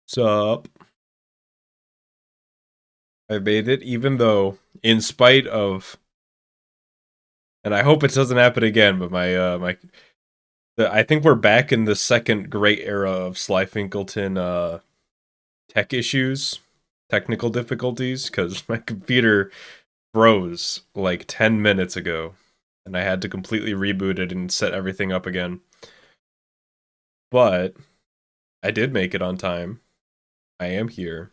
Sup? I made it, even though, in spite of, and I hope it doesn't happen again. But I think we're back in the second great era of Sly Finkelton tech issues, technical difficulties, because my computer froze like 10 minutes ago, and I had to completely reboot it and set everything up again. But I did make it on time. I am here.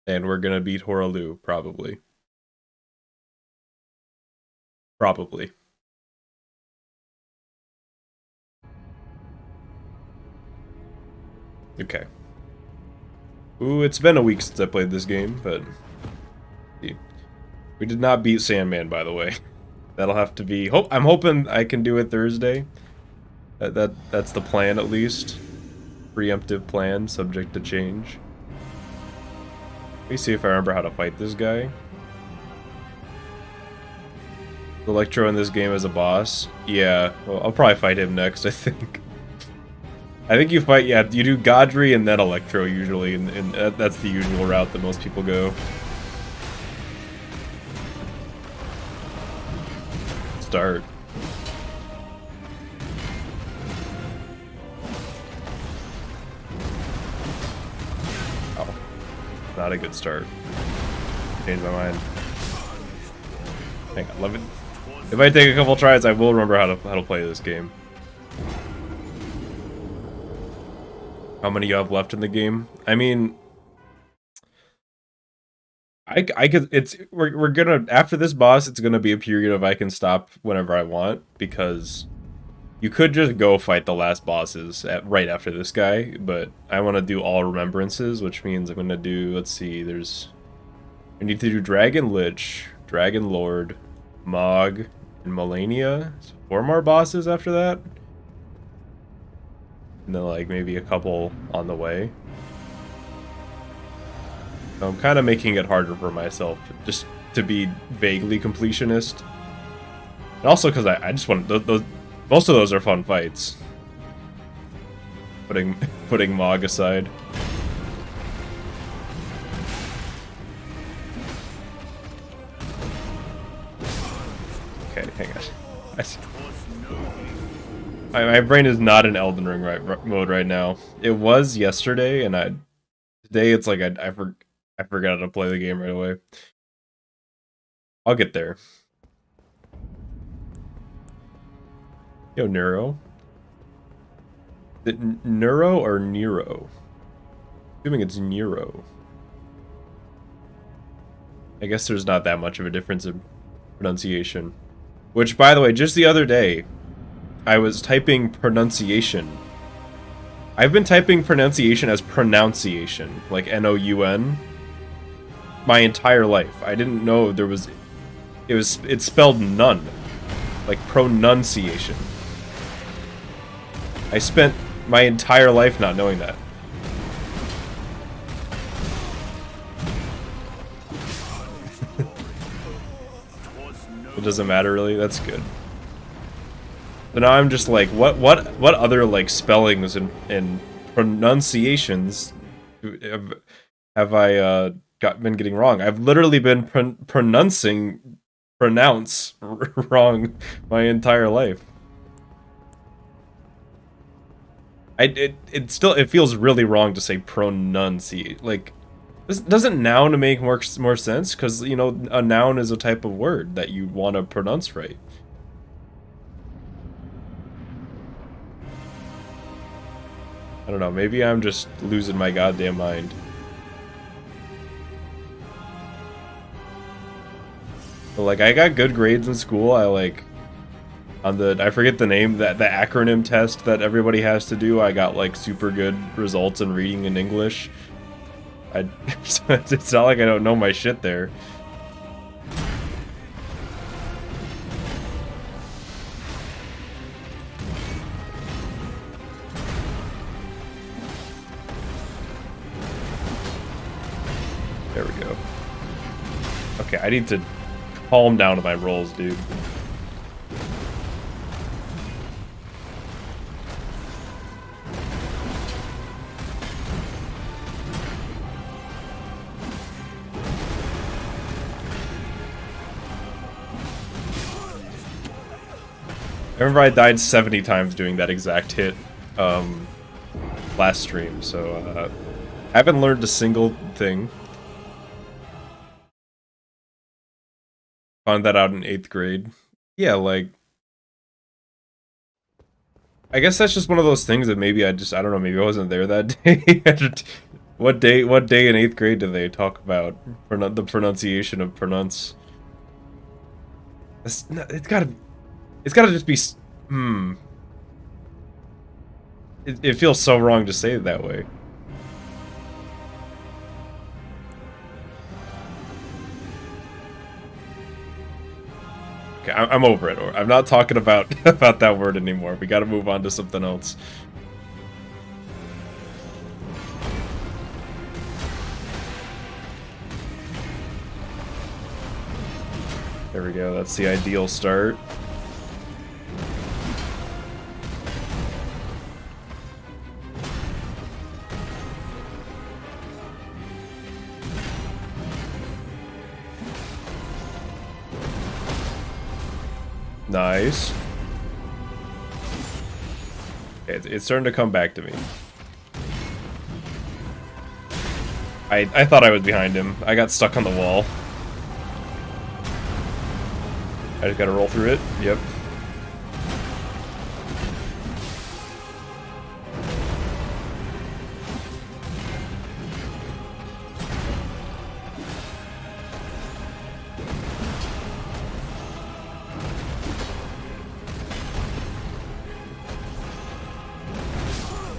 And we're gonna beat Horalu, probably. Probably. Okay. Ooh, it's been a week since I played this game, but we did not beat Sandman, by the way. That'll have to be. I'm hoping I can do it Thursday. That's the plan, at least. Preemptive plan, subject to change. Let me see if I remember how to fight this guy. Electro in this game as a boss. Yeah, well, I'll probably fight him next, I think. I think you fight, yeah, you do Godry and then Electro usually, and that's the usual route that most people go. Start. Oh, not a good start. Changed my mind. Hang on, let me. If I take a couple tries, I will remember how to play this game. How many you have left in the game? I mean, I could. We're gonna, after this boss, it's gonna be a period of I can stop whenever I want, because you could just go fight the last bosses right after this guy, but I want to do all remembrances, which means I'm gonna do. Let's see. I need to do Dragon Lich, Dragon Lord, Mog, and Melania. So 4 more bosses after that. And then, like, maybe a couple on the way. So I'm kind of making it harder for myself, just to be vaguely completionist. And also because I just want those. Most of those are fun fights. Putting Mog aside. Okay, hang on. My brain is not in Elden Ring mode right now. It was yesterday, and today it's like I forgot to play the game right away. I'll get there. Yo, Neuro. Is it Neuro or Nero? Assuming it's Nero. I guess there's not that much of a difference in pronunciation. Which, by the way, just the other day, I was typing pronunciation. I've been typing pronunciation as pronunciation, like N-O-U-N, my entire life. I didn't know it's spelled none, like pronunciation. I spent my entire life not knowing that. It doesn't matter really. That's good. So now I'm just like, what other like spellings and pronunciations have I been getting wrong? I've literally been pronounce wrong my entire life. It feels really wrong to say pronunciate. Like, doesn't noun make more sense? Because, you know, a noun is a type of word that you want to pronounce right. I don't know, maybe I'm just losing my goddamn mind. But, like, I got good grades in school. I forget the name, the acronym test that everybody has to do. I got, like, super good results in reading and English. It's not like I don't know my shit there. There we go. Okay, I need to calm down with my rolls, dude. I remember I died 70 times doing that exact hit last stream, so I haven't learned a single thing. Found that out in 8th grade. Yeah, like, I guess that's just one of those things that maybe I don't know, maybe I wasn't there that day. What day in 8th grade do they talk about the pronunciation of pronounce? It's gotta just be, It feels so wrong to say it that way. Okay, I'm over it. I'm not talking about that word anymore. We gotta move on to something else. There we go, that's the ideal start. Nice. It's starting to come back to me. I thought I was behind him. I got stuck on the wall. I just gotta roll through it. Yep.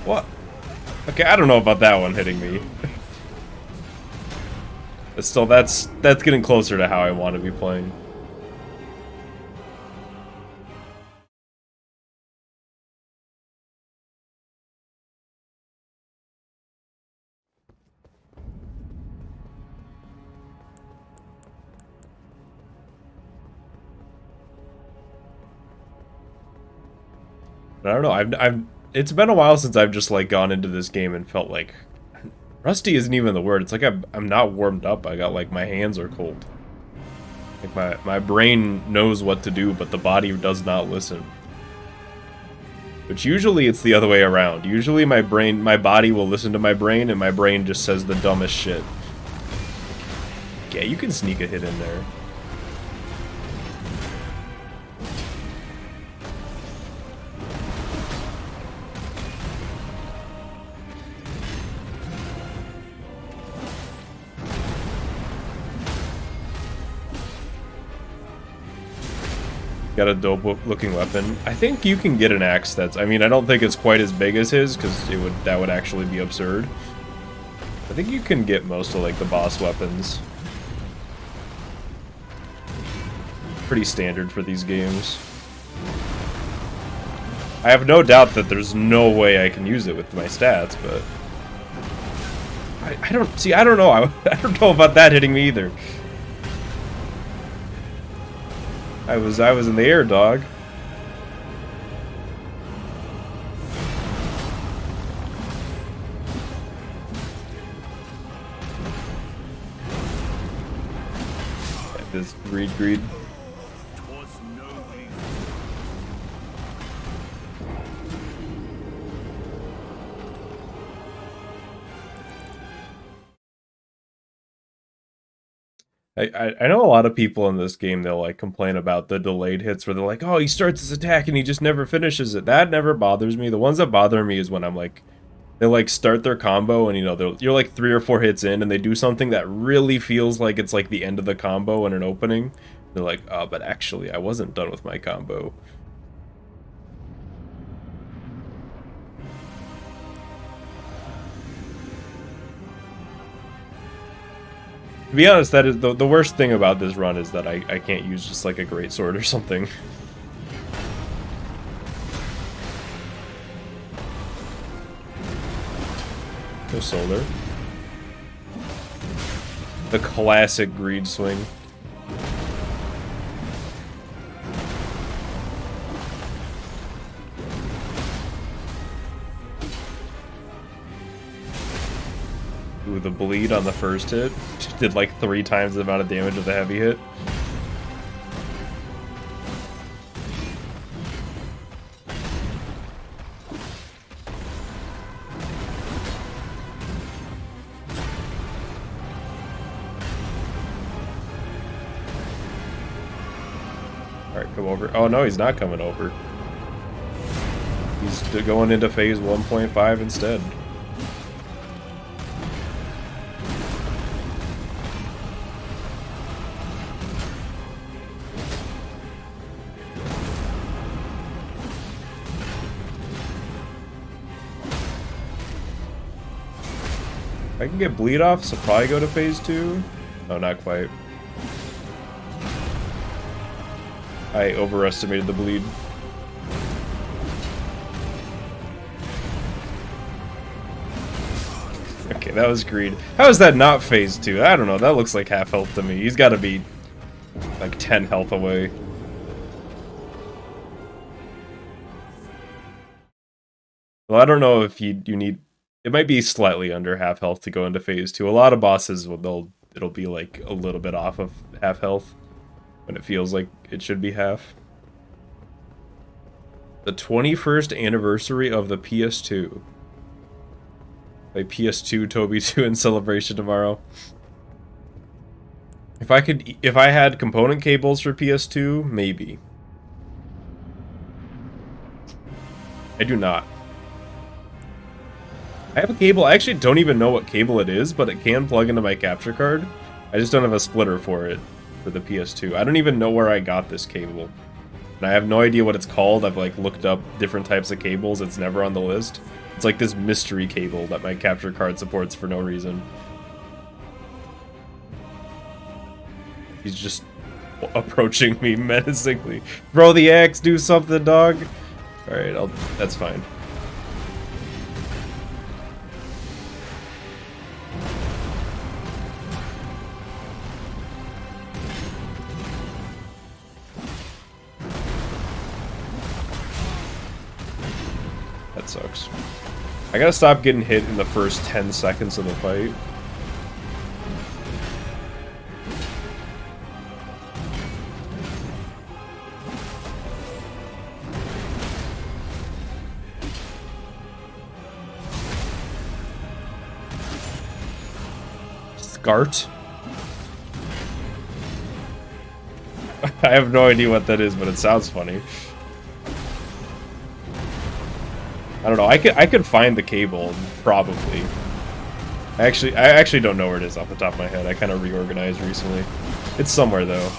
What? Okay, I don't know about that one hitting me. But still, that's getting closer to how I want to be playing. I don't know. It's been a while since I've just like gone into this game and felt like rusty isn't even the word. It's like I'm not warmed up. I got like my hands are cold. Like my brain knows what to do, but the body does not listen. Which usually it's the other way around. Usually my body will listen to my brain, and my brain just says the dumbest shit. Yeah, you can sneak a hit in there. Got a dope looking weapon. I think you can get an axe that's, I mean, I don't think it's quite as big as his, because that would actually be absurd. I think you can get most of like the boss weapons. Pretty standard for these games. I have no doubt that there's no way I can use it with my stats, but I don't know. I don't know about that hitting me either. I was in the air, dog. This greed. I know a lot of people in this game, they'll like complain about the delayed hits where they're like, oh, he starts his attack and he just never finishes it. That never bothers me. The ones that bother me is when I'm like, they like start their combo and you know, you're like 3 or 4 hits in and they do something that really feels like it's like the end of the combo in an opening. They're like, oh, but actually I wasn't done with my combo. To be honest, that is the worst thing about this run is that I can't use just like a great sword or something. No solar. The classic greed swing. Ooh, the bleed on the first hit did like 3 times the amount of damage of the heavy hit. come over. Oh no, he's not coming over. He's going into phase 1.5 instead. I can get bleed off, so probably go to phase 2. No, not quite. I overestimated the bleed. Okay, that was greed. How is that not phase 2? I don't know, that looks like half health to me. He's gotta be like 10 health away. Well, I don't know if you need... It might be slightly under half health to go into phase 2. A lot of bosses, it'll be like a little bit off of half health when it feels like it should be half. The 21st anniversary of the PS2. Play PS2 Toby 2 in celebration tomorrow. If I had component cables for PS2, maybe. I do not. I have a cable. I actually don't even know what cable it is, but it can plug into my capture card. I just don't have a splitter for it for the PS2. I don't even know where I got this cable. And I have no idea what it's called. I've like looked up different types of cables. It's never on the list. It's like this mystery cable that my capture card supports for no reason. He's just approaching me menacingly. Throw the axe, do something, dog. Alright, that's fine. That sucks. I gotta stop getting hit in the first 10 seconds of the fight. Scart? I have no idea what that is, but it sounds funny. I don't know. I could find the cable probably. I actually don't know where it is off the top of my head. I kind of reorganized recently. It's somewhere though.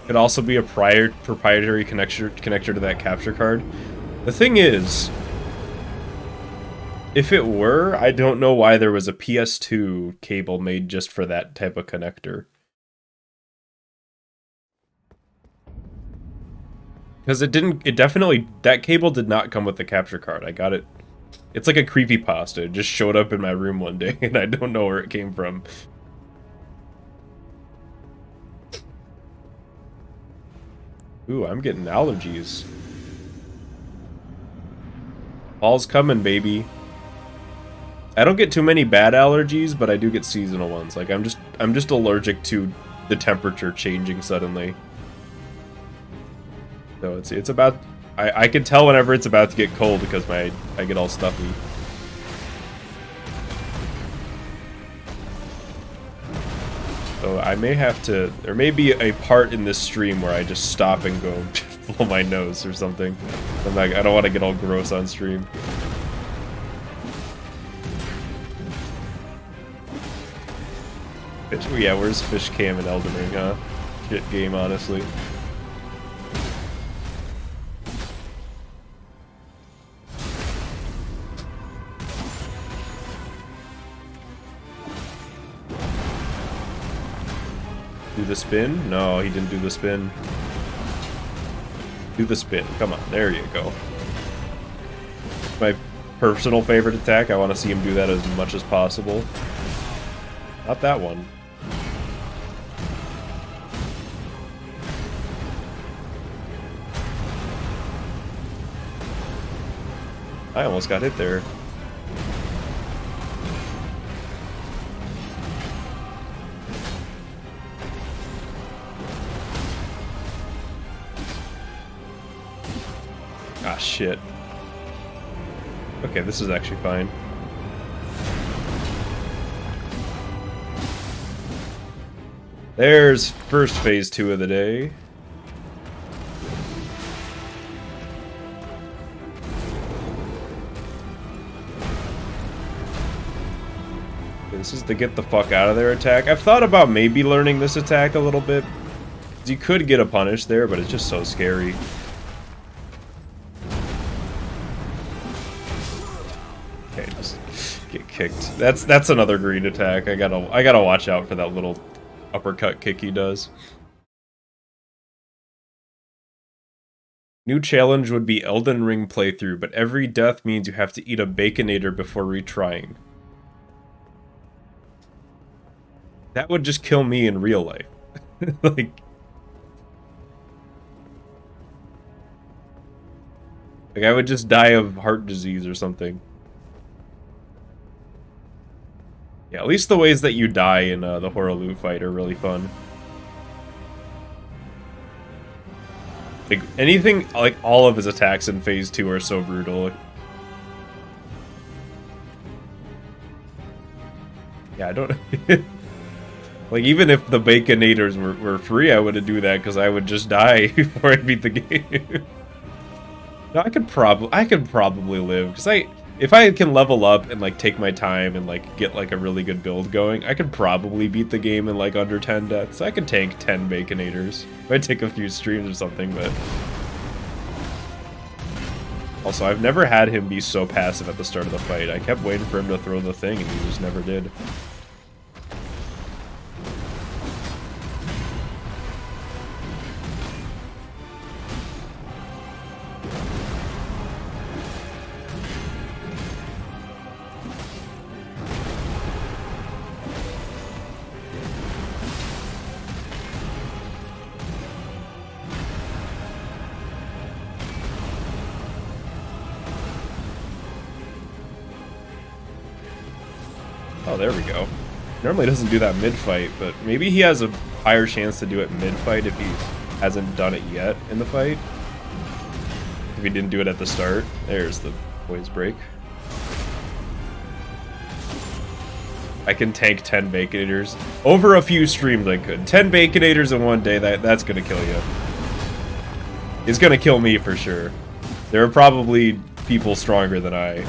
Could also be a proprietary connector to that capture card. The thing is, if it were, I don't know why there was a PS2 cable made just for that type of connector. Because that cable did not come with the capture card. I got it. It's like a creepypasta. It just showed up in my room one day, and I don't know where it came from. Ooh, I'm getting allergies. Fall's coming, baby. I don't get too many bad allergies, but I do get seasonal ones. Like I'm just allergic to the temperature changing suddenly. So it's about... I can tell whenever it's about to get cold because I get all stuffy. So I may have to... There may be a part in this stream where I just stop and go blow my nose or something. I'm like, I don't want to get all gross on stream. Yeah, where's Fish Cam and Elden Ring, huh? Shit game, honestly. Do the spin? No, he didn't do the spin. Do the spin. Come on, there you go. My personal favorite attack. I want to see him do that as much as possible. Not that one. I almost got hit there. Ah, shit. Okay, this is actually fine. There's first phase 2 of the day. This is the get the fuck out of there attack. I've thought about maybe learning this attack a little bit. You could get a punish there, but it's just so scary. Okay, just get kicked. That's another green attack. I gotta watch out for that little uppercut kick he does. New challenge would be Elden Ring playthrough, but every death means you have to eat a Baconator before retrying. That would just kill me in real life. Like I would just die of heart disease or something. Yeah, at least the ways that you die in the Horaloo fight are really fun. Like, anything, like, all of his attacks in Phase 2 are so brutal. Yeah, I don't... Like, even if the Baconators were free, I wouldn't do that, because I would just die before I beat the game. No, I could probably live, because if I can level up and, like, take my time and, like, get, like, a really good build going, I could probably beat the game in, like, under 10 deaths. I could tank 10 Baconators. Might take a few streams or something, but... Also, I've never had him be so passive at the start of the fight. I kept waiting for him to throw the thing, and he just never did. Oh, there we go. Normally doesn't do that mid-fight, but maybe he has a higher chance to do it mid-fight if he hasn't done it yet in the fight. If he didn't do it at the start. There's the poise break. I can tank 10 Baconators. Over a few streams I could. 10 Baconators in one day, that's gonna kill you. It's gonna kill me for sure. There are probably people stronger than I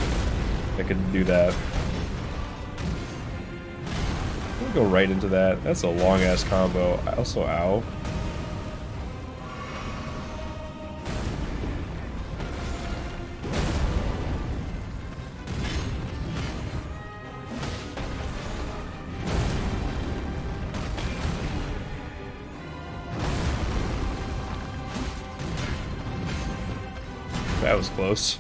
that can do that. Go right into that. That's a long-ass combo. Also, ow. That was close.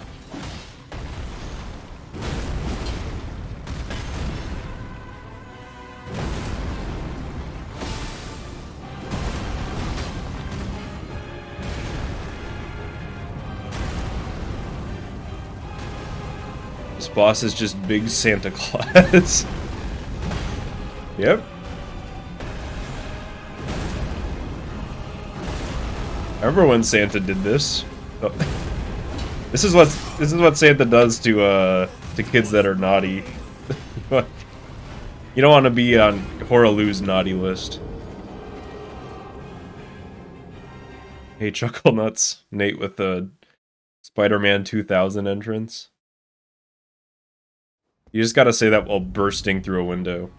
This boss is just big Santa Claus. Yep. I remember when Santa did this. Oh. This is what Santa does to kids that are naughty. You don't want to be on Horaloo's naughty list. Hey, Chuckle Nuts, Nate with the Spider-Man 2000 entrance. You just gotta say that while bursting through a window.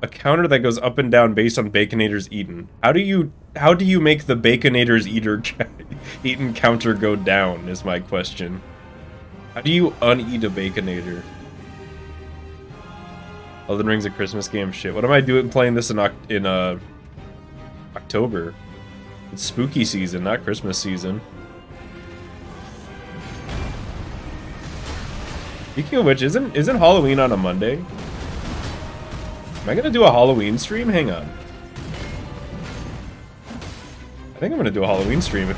A counter that goes up and down based on Baconators eaten. How do you make the Baconators eaten counter go down is my question. How do you uneat a Baconator? Elden Ring's a Christmas game. Shit, what am I doing playing this in October? It's spooky season, not Christmas season. Speaking of which, isn't Halloween on a Monday? Am I gonna do a Halloween stream? Hang on. I think I'm gonna do a Halloween stream.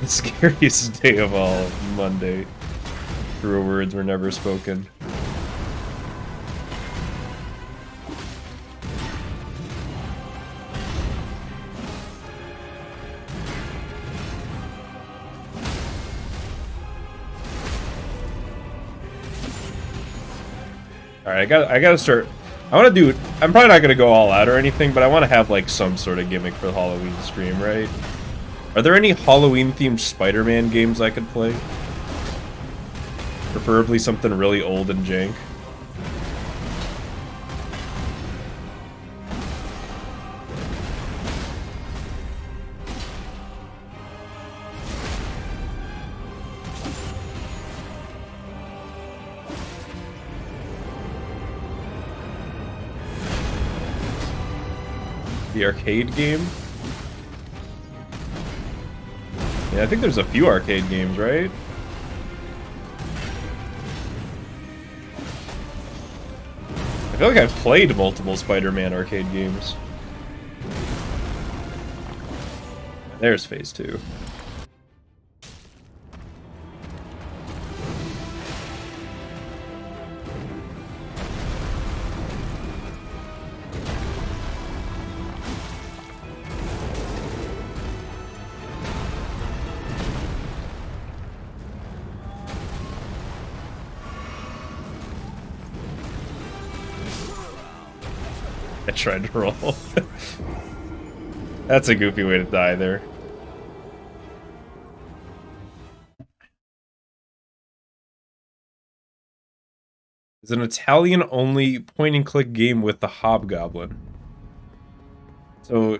The scariest day of all, Monday. Truer words were never spoken. Alright, I gotta start. I wanna do. I'm probably not gonna go all out or anything, but I wanna have like some sort of gimmick for the Halloween stream, right? Are there any Halloween themed Spider-Man games I could play? Preferably something really old and jank. The arcade game? Yeah, I think there's a few arcade games, right? I feel like I've played multiple Spider-Man arcade games. There's phase 2. I tried to roll. That's a goofy way to die there. It's an Italian-only point-and-click game with the Hobgoblin. So,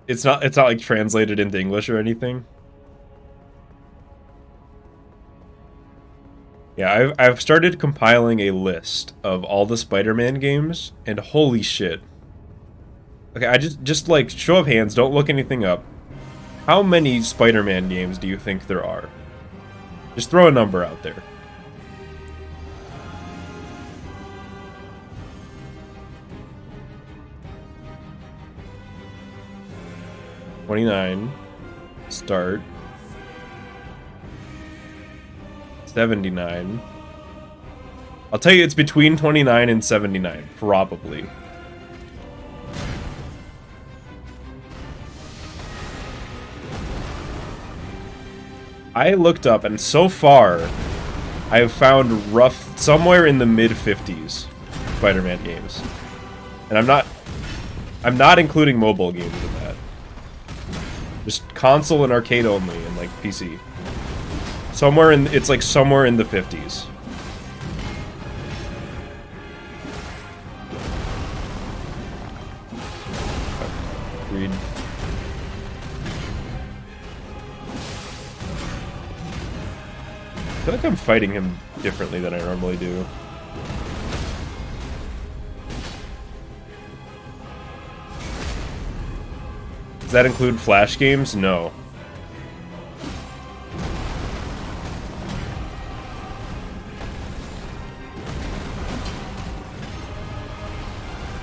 it's not like translated into English or anything. Yeah, I've started compiling a list of all the Spider-Man games, and holy shit. Okay, I just like, show of hands, don't look anything up. How many Spider-Man games do you think there are? Just throw a number out there. $29. Start. 79. I'll tell you it's between 29 and 79, probably. I looked up, and so far, I have found somewhere in the mid-50s Spider-Man games. And I'm not including mobile games in that. Just console and arcade only, and like PC. It's like somewhere in the 50s. Read. I feel like I'm fighting him differently than I normally do. Does that include Flash games? No.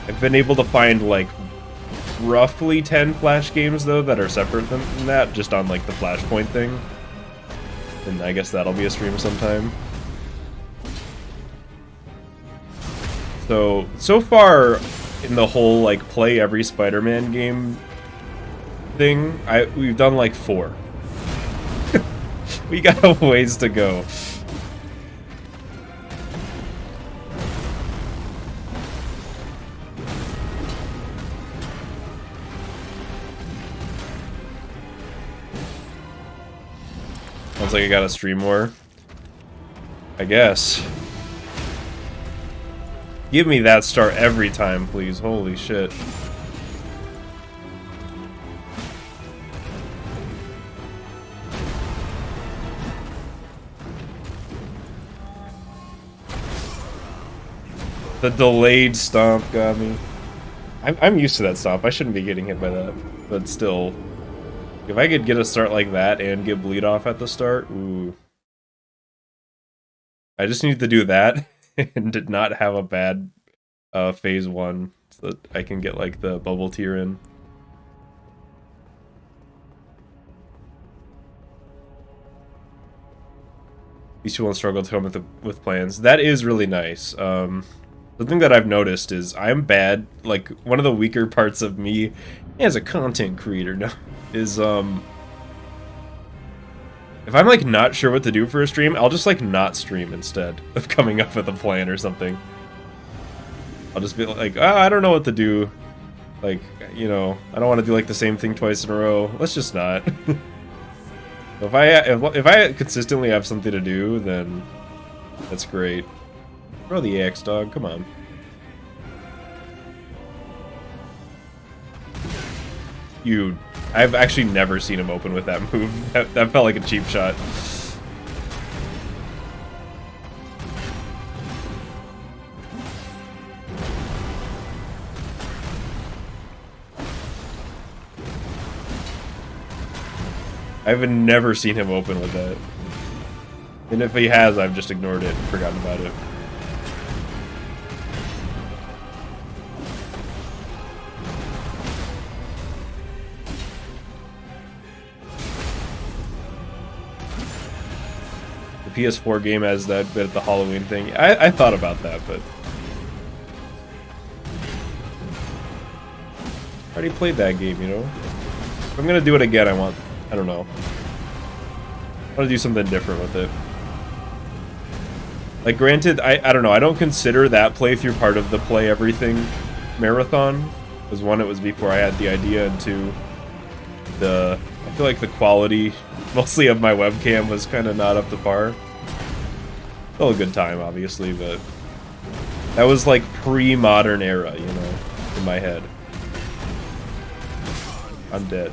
I've been able to find like roughly 10 Flash games though that are separate than that, just on like the Flashpoint thing. And I guess that'll be a stream sometime. So far in the whole like play every Spider-Man game thing, we've done like 4. We got a ways to go. Sounds like I gotta stream more. I guess. Give me that star every time, please. Holy shit. The delayed stomp got me. I'm used to that stomp. I shouldn't be getting hit by that. But still. If I could get a start like that and get bleed off at the start, ooh. I just need to do that and did not have a bad phase 1 so that I can get like the bubble tier in. These people won't struggle to come with plans. That is really nice. The thing that I've noticed is I'm bad. Like, one of the weaker parts of me as a content creator now is, if I'm, like, not sure what to do for a stream, I'll just, like, not stream instead of coming up with a plan or something. I'll just be like, oh, I don't know what to do. Like, you know, I don't want to do, like, the same thing twice in a row. Let's just not. If I consistently have something to do, then that's great. Throw the axe, dog. Come on. I've actually never seen him open with that move. That felt like a cheap shot. I've never seen him open with that. And if he has, I've just ignored it and forgotten about it. The PS4 game has that bit of the Halloween thing. I thought about that, but I already played that game, you know? If I'm gonna do it again, I don't know. I want to do something different with it. Like, granted, I don't know, I don't consider that playthrough part of the Play Everything marathon. Because one, it was before I had the idea, and two, I feel like the quality, mostly of my webcam, was kind of not up to par. Still a good time, obviously, but that was like pre-modern era, you know, in my head. I'm dead.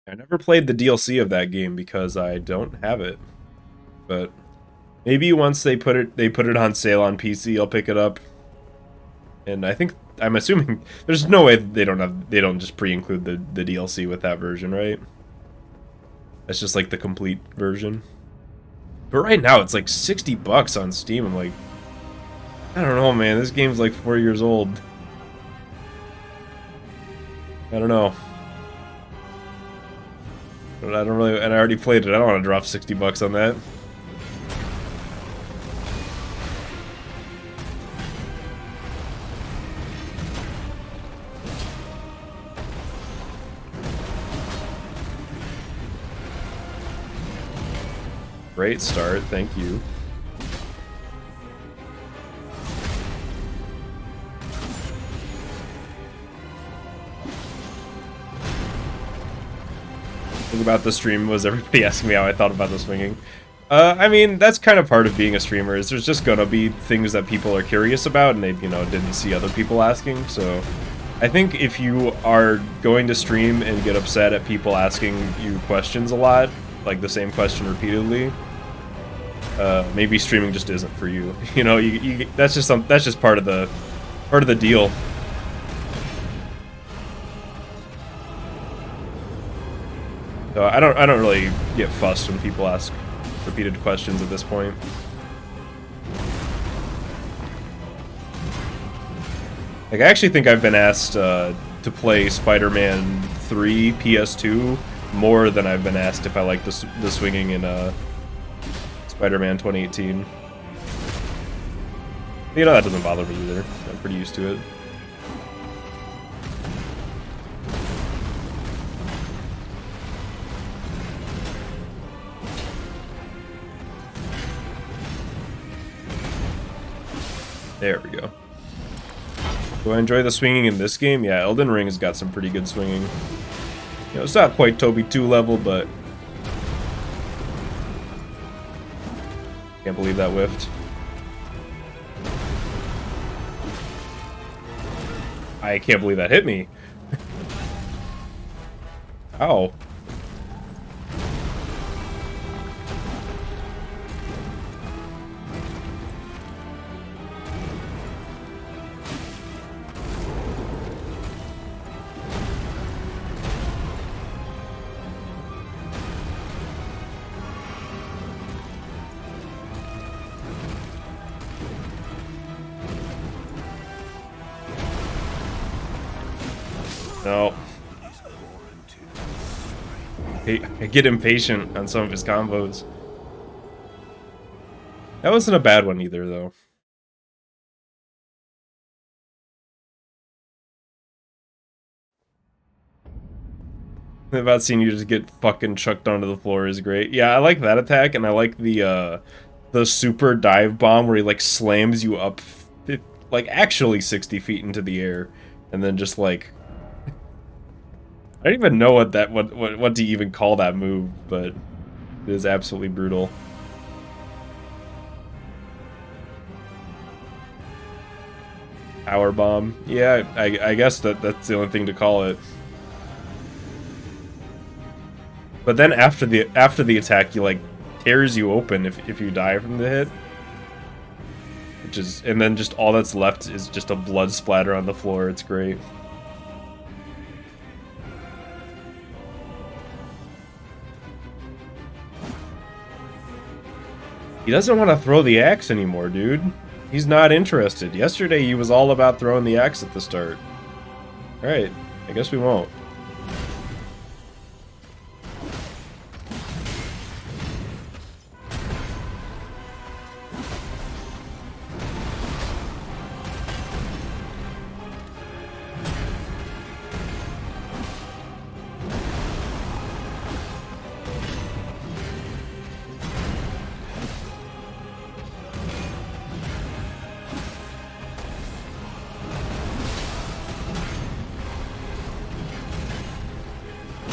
I never played the DLC of that game because I don't have it. But maybe once they put it on sale on PC, I'll pick it up. And I'm assuming there's no way they don't just pre-include the DLC with that version, right? That's just like the complete version. But right now it's like $60 on Steam. I'm like, I don't know, man. This game's like 4 years old. I don't know. But I don't really, and I already played it. I don't want to drop $60 on that. Great start, thank you. About the stream was everybody asking me how I thought about the swinging. I mean, that's kind of part of being a streamer, is there's just gonna be things that people are curious about and they, you know, didn't see other people asking. So I think if you are going to stream and get upset at people asking you questions a lot, like the same question repeatedly, maybe streaming just isn't for you. You know, that's just part of the deal. So I don't really get fussed when people ask repeated questions at this point. Like, I actually think I've been asked to play Spider-Man 3 PS2 more than I've been asked if I like the swinging in Spider-Man 2018. You know, that doesn't bother me either. I'm pretty used to it. There we go. Do I enjoy the swinging in this game? Yeah, Elden Ring has got some pretty good swinging. You know, it's not quite Toby 2 level, but can't believe that whiffed. I can't believe that hit me. Ow. No. I get impatient on some of his combos. That wasn't a bad one either, though. About seeing you just get fucking chucked onto the floor is great. Yeah, I like that attack, and I like the super dive bomb where he like slams you up, like actually 60 feet into the air, and then just like I don't even know what to even call that move, but it is absolutely brutal. Power bomb. Yeah, I guess that's the only thing to call it. But then after the attack, he like tears you open if you die from the hit. Which is, and then just all that's left is just a blood splatter on the floor. It's great. He doesn't want to throw the axe anymore, dude. He's not interested. Yesterday he was all about throwing the axe at the start. Alright, I guess we won't.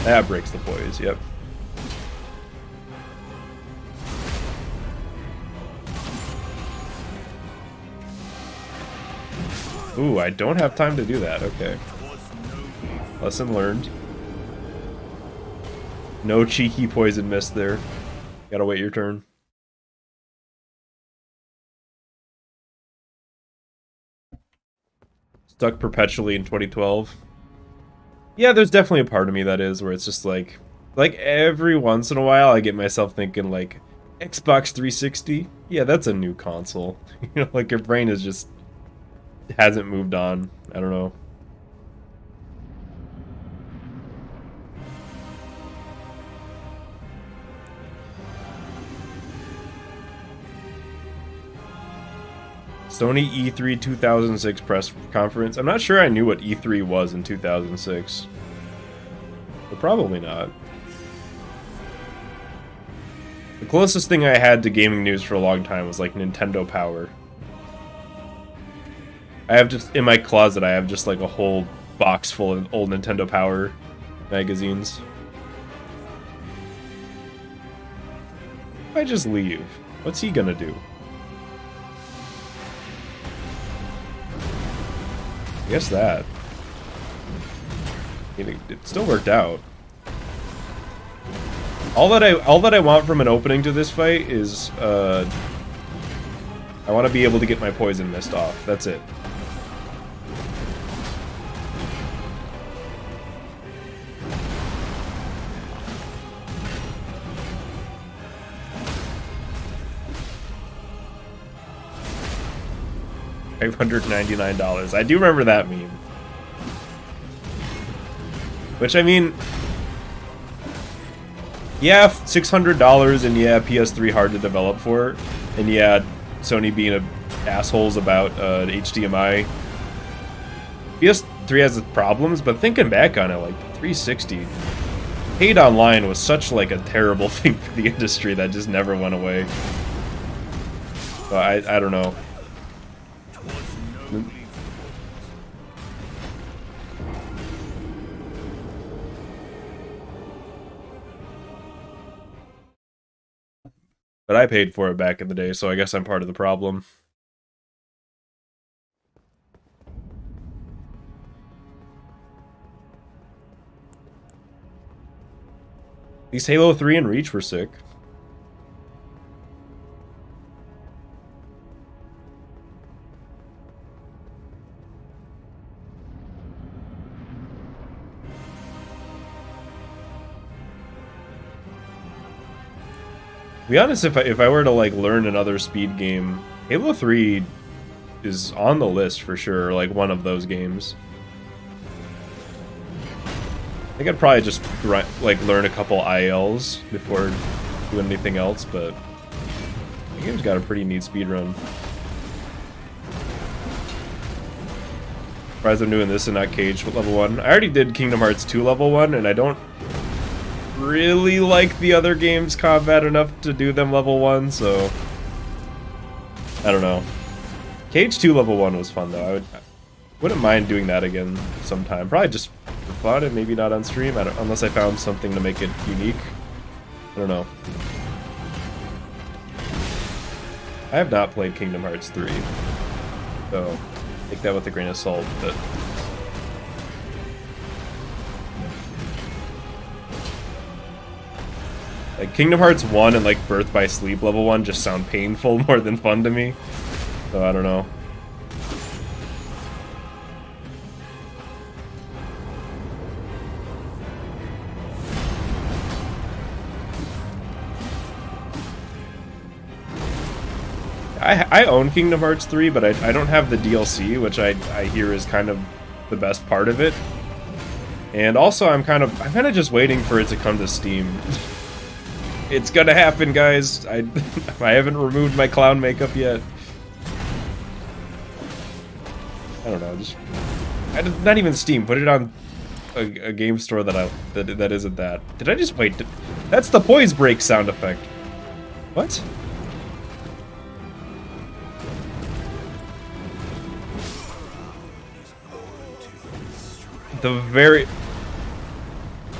That breaks the poise, yep. Ooh, I don't have time to do that, okay. Lesson learned. No cheeky poison mist there. Gotta wait your turn. Stuck perpetually in 2012. Yeah, there's definitely a part of me that is, where it's just like every once in a while I get myself thinking like, Xbox 360? Yeah, that's a new console. You know, like your brain is just, hasn't moved on. I don't know. Sony E3 2006 press conference. I'm not sure I knew what E3 was in 2006. But probably not. The closest thing I had to gaming news for a long time was like Nintendo Power. I have just, in my closet, I have just like a whole box full of old Nintendo Power magazines. If I just leave, what's he gonna do? I guess that. I mean, it still worked out. All that I want from an opening to this fight is I want to be able to get my poison mist off. That's it. $599. I do remember that meme. Which, I mean, yeah, $600, and yeah, PS3 hard to develop for, and yeah, Sony being assholes about HDMI. PS3 has its problems, but thinking back on it, like 360, paid online was such like a terrible thing for the industry that just never went away. So I don't know. But I paid for it back in the day, so I guess I'm part of the problem. These Halo 3 and Reach were sick. To be honest, if I were to like learn another speed game, Halo 3 is on the list for sure, like one of those games. I think I'd probably just like learn a couple ILs before doing anything else, but the game's got a pretty neat speedrun. Surprised I'm doing this and not Cage level 1. I already did Kingdom Hearts 2 level 1, and I don't really like the other games' combat enough to do them level 1, so I don't know. Cage 2 level 1 was fun though. I wouldn't mind doing that again sometime. Probably just for fun and maybe not on stream, unless I found something to make it unique. I don't know. I have not played Kingdom Hearts 3, so take that with a grain of salt, but like Kingdom Hearts 1 and like Birth by Sleep level 1 just sound painful more than fun to me. So I don't know. I own Kingdom Hearts 3, but I don't have the DLC, which I hear is kind of the best part of it. And also I'm kind of just waiting for it to come to Steam. It's gonna happen, guys. I haven't removed my clown makeup yet. I don't know, not even Steam. Put it on a game store that isn't that. Did I just wait? That's the poise break sound effect. What?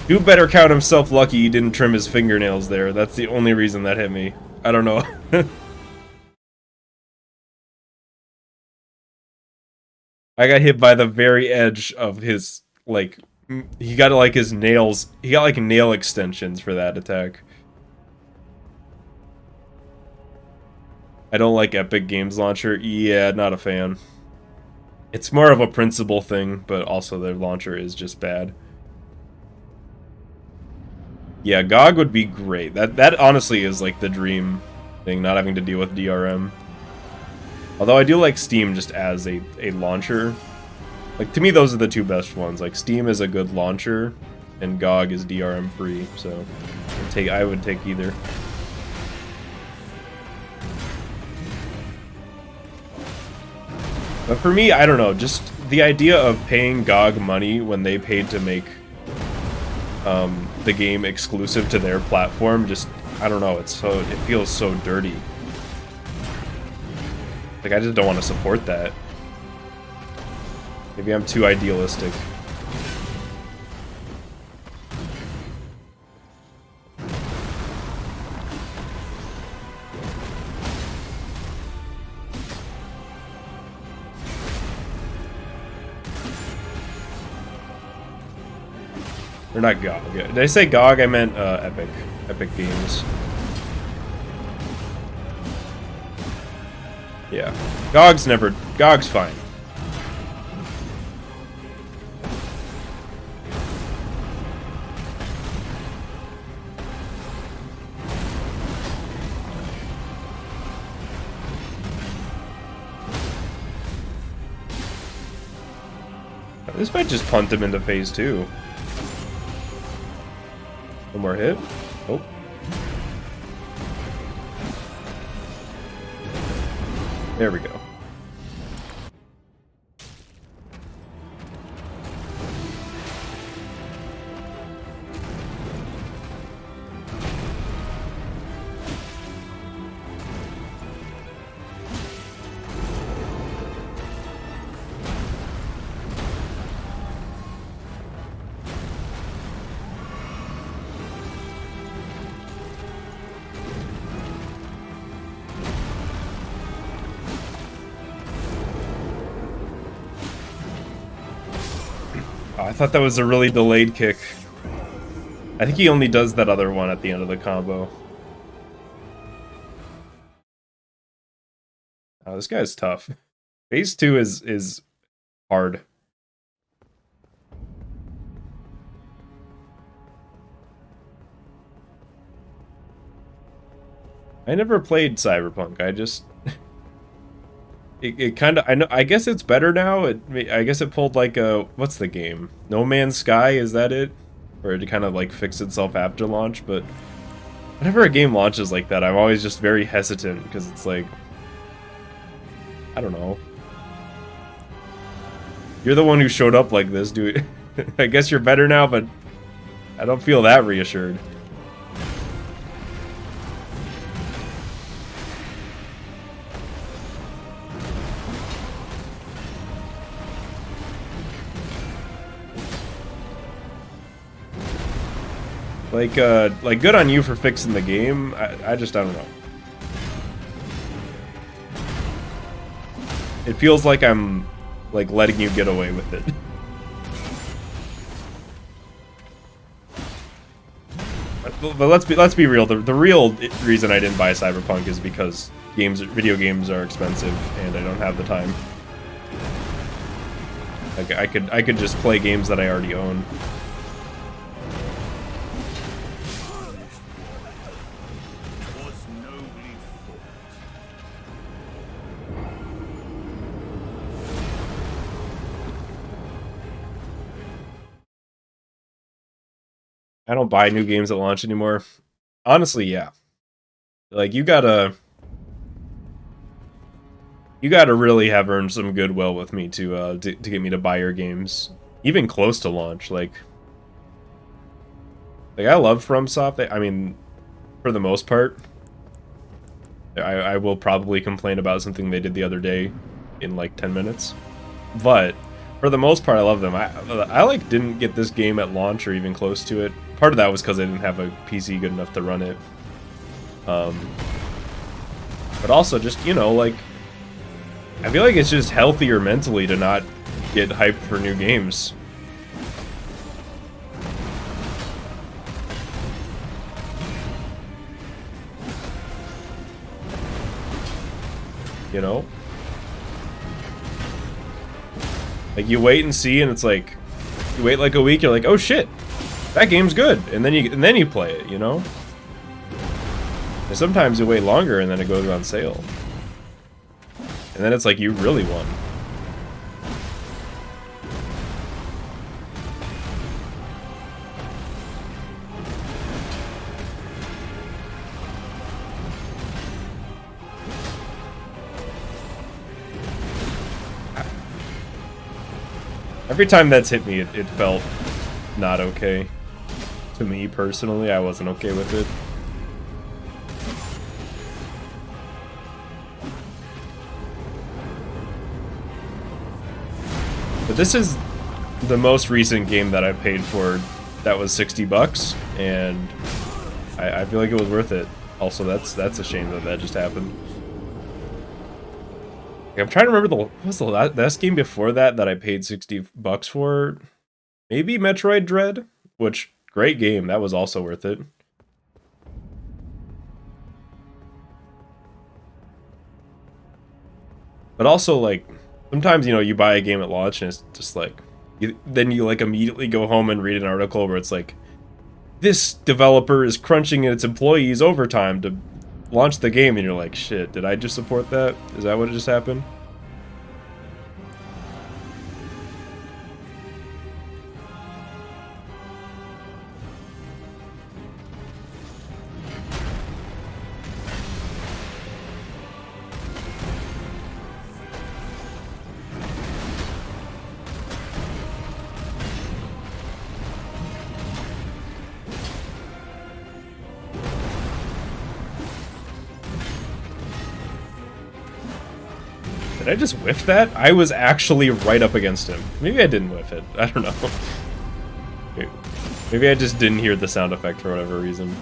You better count himself lucky he didn't trim his fingernails there. That's the only reason that hit me. I don't know. I got hit by the very edge of his, like, he got like his nails, he got like nail extensions for that attack. I don't like Epic Games Launcher. Yeah, not a fan. It's more of a principle thing, but also their launcher is just bad. Yeah, GOG would be great. That honestly is like the dream thing, not having to deal with DRM. Although I do like Steam just as a launcher. Like, to me, those are the two best ones. Like, Steam is a good launcher, and GOG is DRM free, so I would take either. But for me, I don't know, just the idea of paying GOG money when they paid to make the game exclusive to their platform, just, I don't know, it feels so dirty. Like, I just don't want to support that. Maybe I'm too idealistic. They're not GOG. Did I say GOG? I meant Epic. Epic Games. Yeah. GOG's fine. This might just punt him into phase 2. One more hit. Oh. There we go. I thought that was a really delayed kick. I think he only does that other one at the end of the combo. Oh, this guy's tough. Phase 2 is hard. I never played Cyberpunk. I just It kind of, I guess it's better now. I guess it pulled like a, what's the game? No Man's Sky, is that it? for it to kind of like fix itself after launch, but whenever a game launches like that, I'm always just very hesitant because it's like, I don't know. You're the one who showed up like this, dude. I guess you're better now, but I don't feel that reassured. Like good on you for fixing the game. I don't know. It feels like I'm like letting you get away with it. But let's be real. The real reason I didn't buy Cyberpunk is because video games are expensive and I don't have the time. Like I could just play games that I already own. I don't buy new games at launch anymore. Honestly, yeah. Like you gotta really have earned some goodwill with me to get me to buy your games, even close to launch. Like I love FromSoft. I mean, for the most part, I will probably complain about something they did the other day in like 10 minutes, but for the most part, I love them. I like didn't get this game at launch or even close to it. Part of that was because I didn't have a PC good enough to run it. But also just, you know, like, I feel like it's just healthier mentally to not get hyped for new games. You know? Like, you wait and see, and it's like, you wait like a week, you're like, oh shit, that game's good, and then you play it, you know? And sometimes you wait longer, and then it goes on sale. And then it's like, you really won. Every time that's hit me, it felt not okay. To me, personally, I wasn't okay with it. But this is the most recent game that I paid for that was $60, and I feel like it was worth it. Also, that's a shame that just happened. I'm trying to remember what was the last game before that I paid $60 for? Maybe Metroid Dread, which great game. That was also worth it. But also, like, sometimes, you know, you buy a game at launch and it's just like, then you like immediately go home and read an article where it's like, this developer is crunching its employees overtime to launch the game, and you're like, shit, did I just support that? Is that what just happened? Did I just whiff that? I was actually right up against him. Maybe I didn't whiff it. I don't know. Maybe I just didn't hear the sound effect for whatever reason.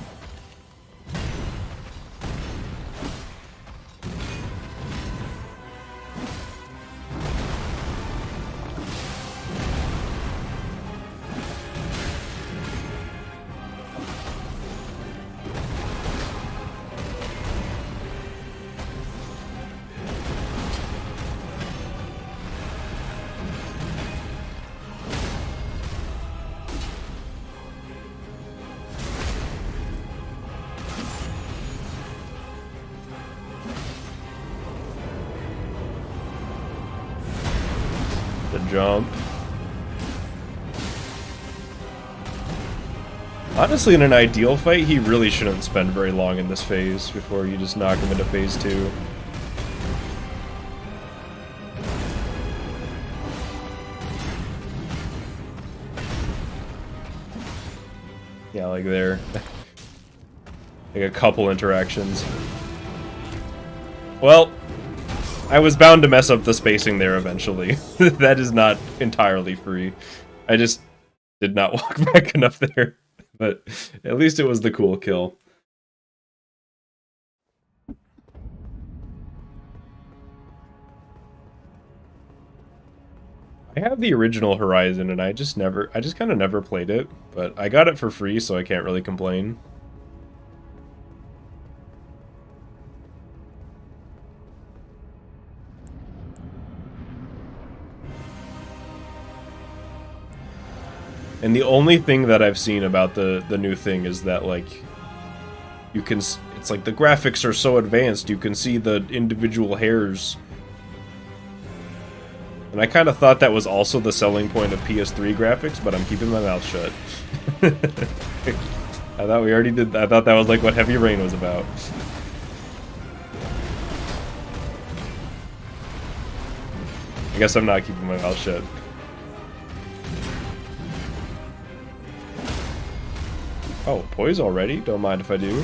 The jump. Honestly, in an ideal fight, he really shouldn't spend very long in this phase before you just knock him into phase 2. Yeah, like there. Like a couple interactions. Well, I was bound to mess up the spacing there eventually. That is not entirely free. I just did not walk back enough there. But at least it was the cool kill. I have the original Horizon and I just kind of never played it, but I got it for free, so I can't really complain. And the only thing that I've seen about the new thing is that, like, you can, it's like the graphics are so advanced, you can see the individual hairs. And I kind of thought that was also the selling point of PS3 graphics, but I'm keeping my mouth shut. I thought we already did, I thought that was like what Heavy Rain was about. I guess I'm not keeping my mouth shut. Oh, poise already? Don't mind if I do.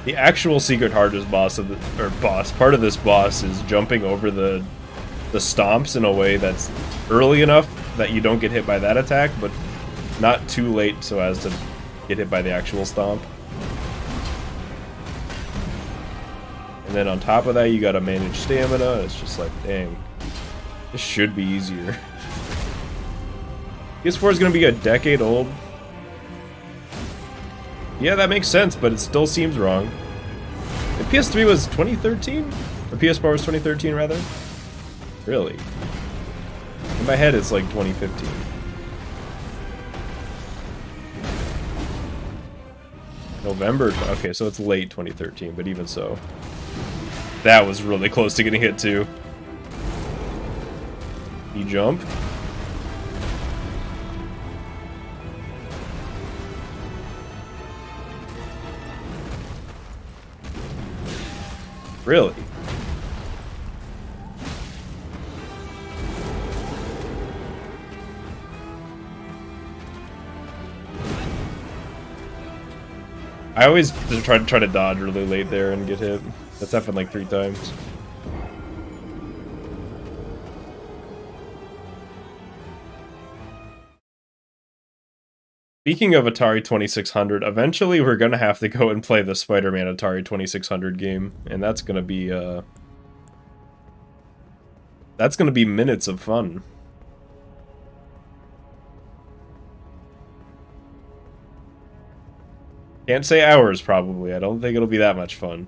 The actual secret hardest boss of the, or boss, part of this boss is jumping over the stomps in a way that's early enough that you don't get hit by that attack, but not too late so as to get hit by the actual stomp. And then on top of that, you gotta manage stamina. It's just like, dang, this should be easier. PS4 is gonna be a decade old. Yeah, that makes sense, but it still seems wrong. The PS3 was 2013? Or PS4 was 2013, rather? Really? In my head, it's like 2015. November? Okay, so it's late 2013, but even so. That was really close to getting hit, too. You jump? Really? I always try to dodge really late there and get hit. That's happened like 3 times. Speaking of Atari 2600, eventually we're gonna have to go and play the Spider-Man Atari 2600 game, and that's gonna be minutes of fun. Can't say hours, probably. I don't think it'll be that much fun.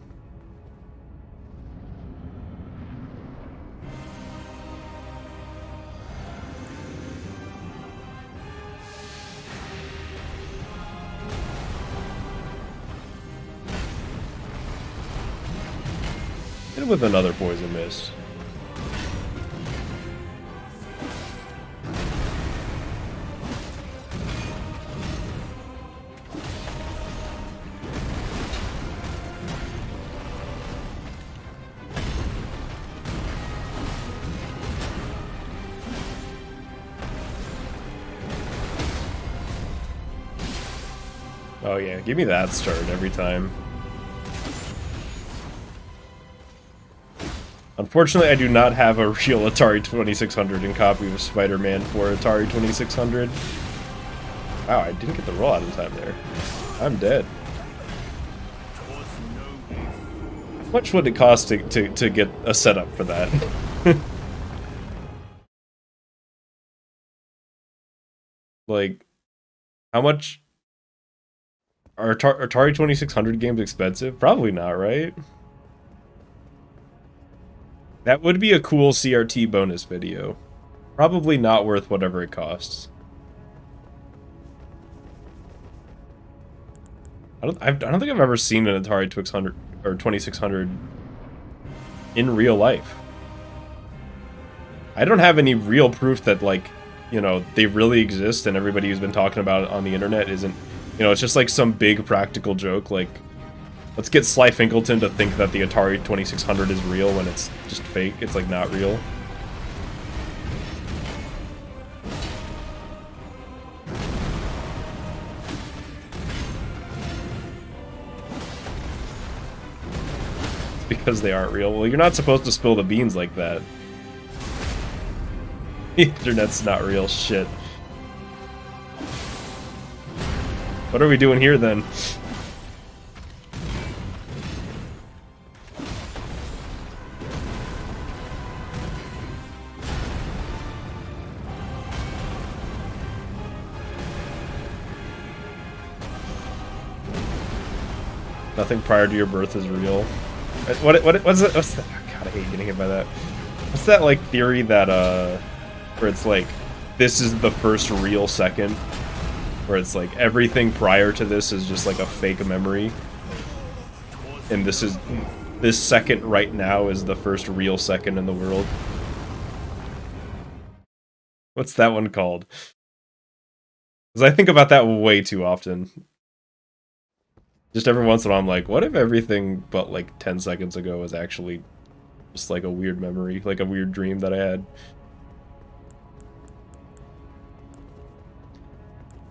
And with another poison mist. Oh yeah, give me that start every time. Unfortunately, I do not have a real Atari 2600 and copy of Spider-Man for Atari 2600. Wow, I didn't get the roll out in time there. I'm dead. How much would it cost to get a setup for that? Like, how much... Are Atari 2600 games expensive? Probably not, right? That would be a cool CRT bonus video. Probably not worth whatever it costs. I don't think I've ever seen an Atari 2600 or 2600 in real life. I don't have any real proof that, like, you know, they really exist, and everybody who's been talking about it on the internet isn't, you know, it's just like some big practical joke. Like, let's get Sly Finkleton to think that the Atari 2600 is real when it's just fake. It's like not real. Because they aren't real. Well, you're not supposed to spill the beans like that. The internet's not real shit. What are we doing here then? Nothing prior to your birth is real. What's that? God, I hate getting hit by that. What's that, like, theory that where it's like this is the first real second, where it's like everything prior to this is just like a fake memory, and this second right now is the first real second in the world. What's that one called? Because I think about that way too often. Just every once in a while I'm like, what if everything but like 10 seconds ago was actually just like a weird memory, like a weird dream that I had?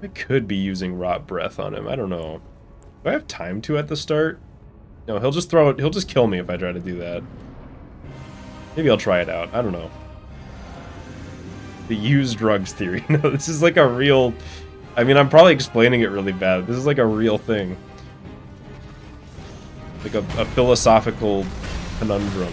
I could be using Rot Breath on him, I don't know. Do I have time to at the start? No, he'll just throw it, he'll just kill me if I try to do that. Maybe I'll try it out, I don't know. The use drugs theory. No, this is like a real... I mean, I'm probably explaining it really bad. This is like a real thing. Like a philosophical conundrum.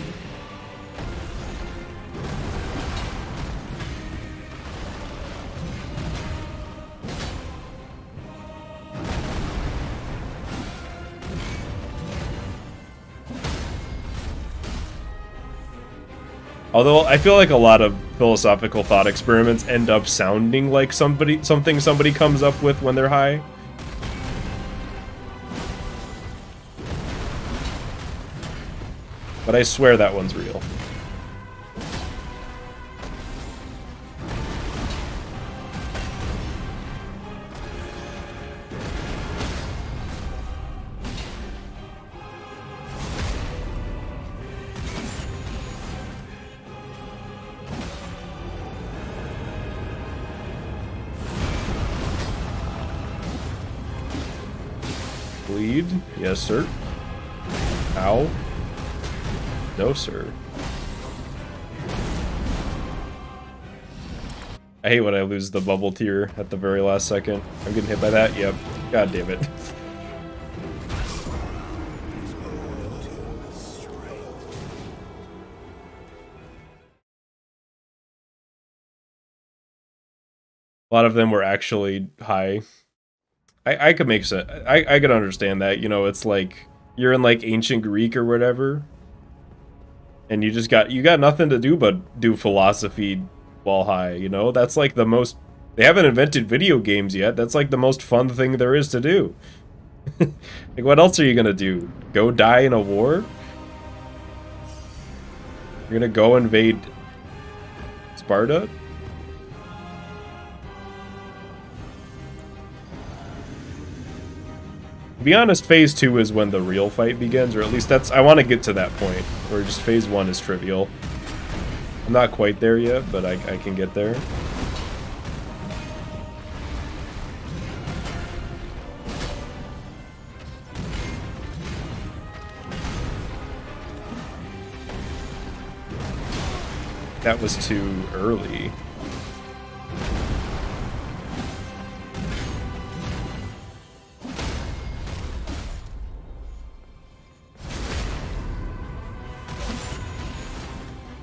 Although I feel like a lot of philosophical thought experiments end up sounding like something somebody comes up with when they're high. But I swear that one's real. Bleed? Yes, sir. Ow. No, sir. I hate when I lose the bubble tier at the very last second. I'm getting hit by that? Yep. God damn it. A lot of them were actually high. I could make sense. I could understand that. You know, it's like you're in like ancient Greek or whatever, and you got nothing to do but do philosophy while high. You know, that's like the most. They haven't invented video games yet. That's like the most fun thing there is to do. Like, what else are you gonna do? Go die in a war? You're gonna go invade Sparta? To be honest, phase 2 is when the real fight begins, or at least that's... I want to get to that point, where just phase 1 is trivial. I'm not quite there yet, but I can get there. That was too early.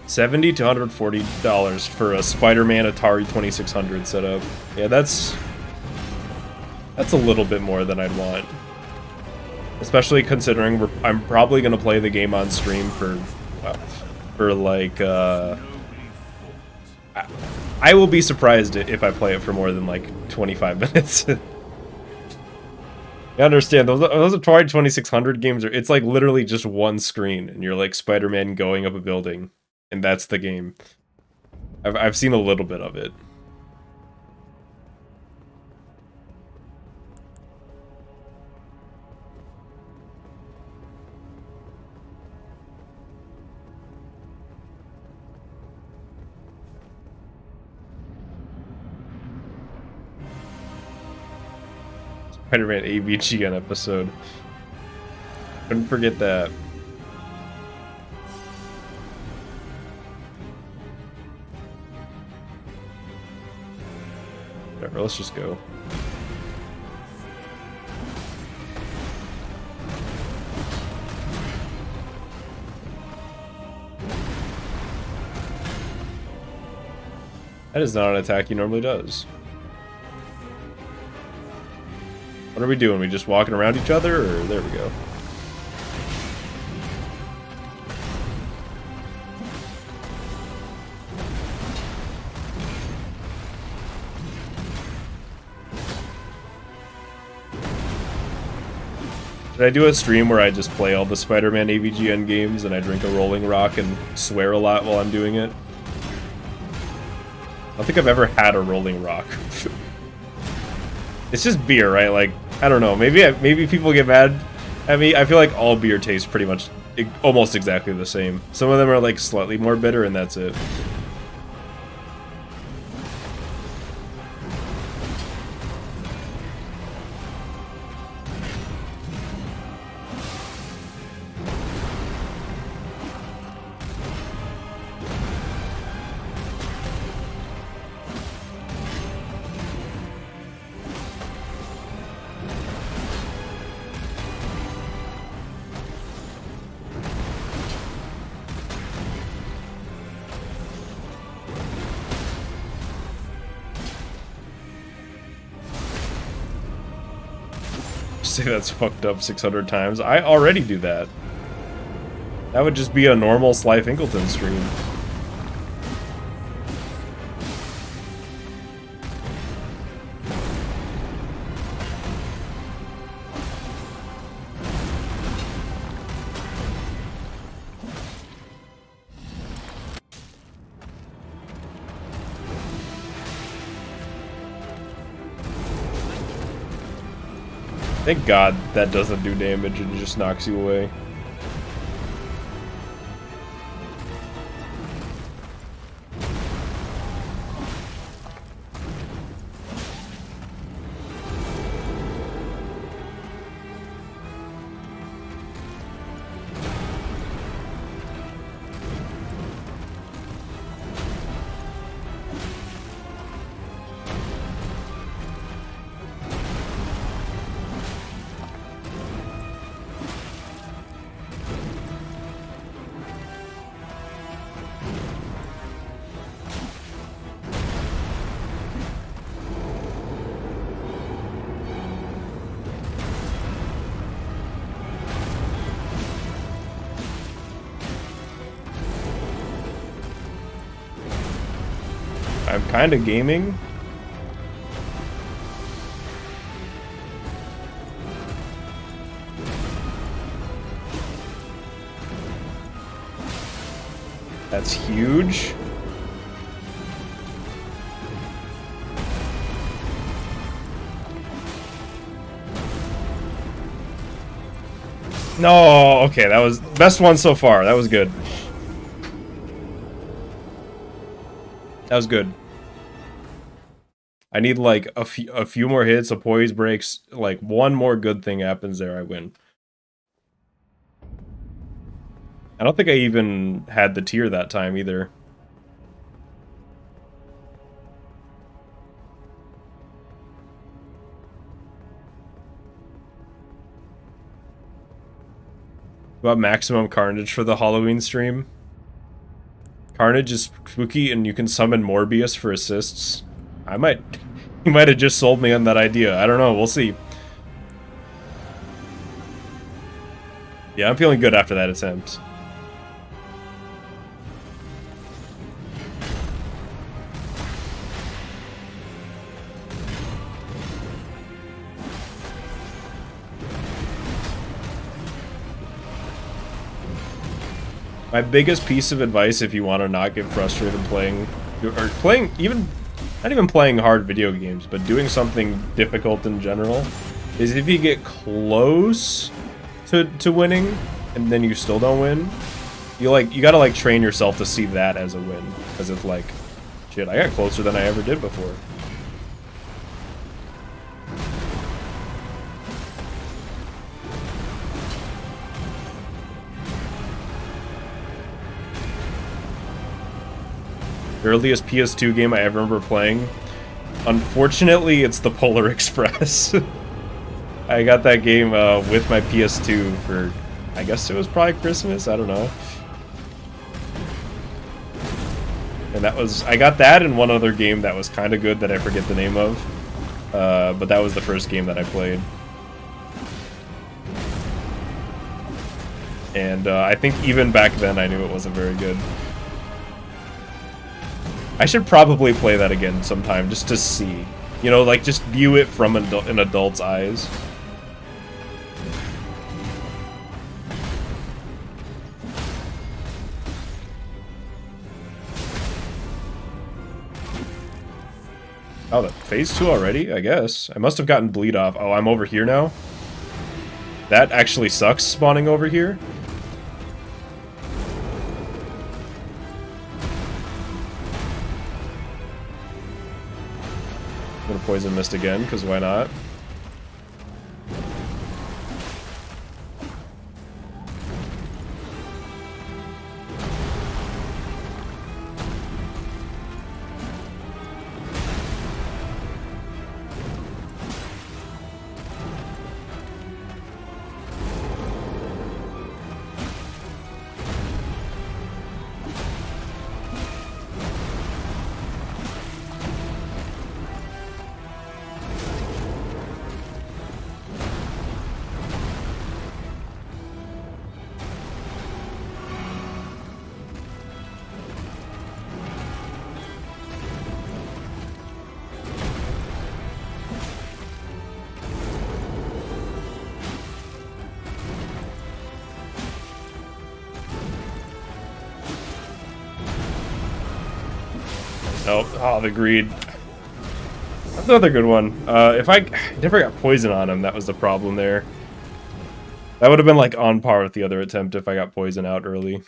$70 to $140 for a Spider-Man Atari 2600 setup. Yeah, that's a little bit more than I'd want. Especially considering I'm probably going to play the game on stream for, well, for like I will be surprised if I play it for more than like 25 minutes. I understand those Atari 2600 games it's like literally just one screen and you're like Spider-Man going up a building and that's the game. I've seen a little bit of it. Spider-Man AVGN episode. Couldn't forget that. Whatever, let's just go. That is not an attack he normally does. What are we doing? We just walking around each other, or there we go. Did I do a stream where I just play all the Spider-Man AVGN games and I drink a Rolling Rock and swear a lot while I'm doing it? I don't think I've ever had a Rolling Rock. It's just beer, right? Like, I don't know. Maybe people get mad at me. I feel like all beer tastes pretty much almost exactly the same. Some of them are like slightly more bitter, and that's it. Say that's fucked up 600 times. I already do that. That would just be a normal Sly Finkleton stream. Thank God that doesn't do damage and just knocks you away. I'm kind of gaming. That's huge. No, okay, that was best one so far. That was good. That was good. I need like a few more hits, a poise breaks, like one more good thing happens there, I win. I don't think I even had the tier that time either. About maximum carnage for the Halloween stream. Carnage is spooky and you can summon Morbius for assists. He might have just sold me on that idea. I don't know, we'll see. Yeah, I'm feeling good after that attempt. My biggest piece of advice if you want to not get frustrated playing, or playing, even, not even playing hard video games, but doing something difficult in general, is if you get close to winning, and then you still don't win, you gotta like train yourself to see that as a win, because it's like, shit, I got closer than I ever did before. Earliest PS2 game I ever remember playing. Unfortunately, it's the Polar Express. I got that game with my PS2 for, I guess it was probably Christmas, I don't know. And that was, I got that and one other game that was kind of good that I forget the name of. But that was the first game that I played. And I think even back then I knew it wasn't very good. I should probably play that again sometime, just to see. You know, like, just view it from an adult's eyes. Oh, the phase 2 already? I guess. I must have gotten bleed off. Oh, I'm over here now? That actually sucks, spawning over here. I'm gonna poison mist again, because why not? Nope. Oh, the greed. That's another good one. If I never got poison on him, that was the problem there. That would have been like on par with the other attempt if I got poison out early.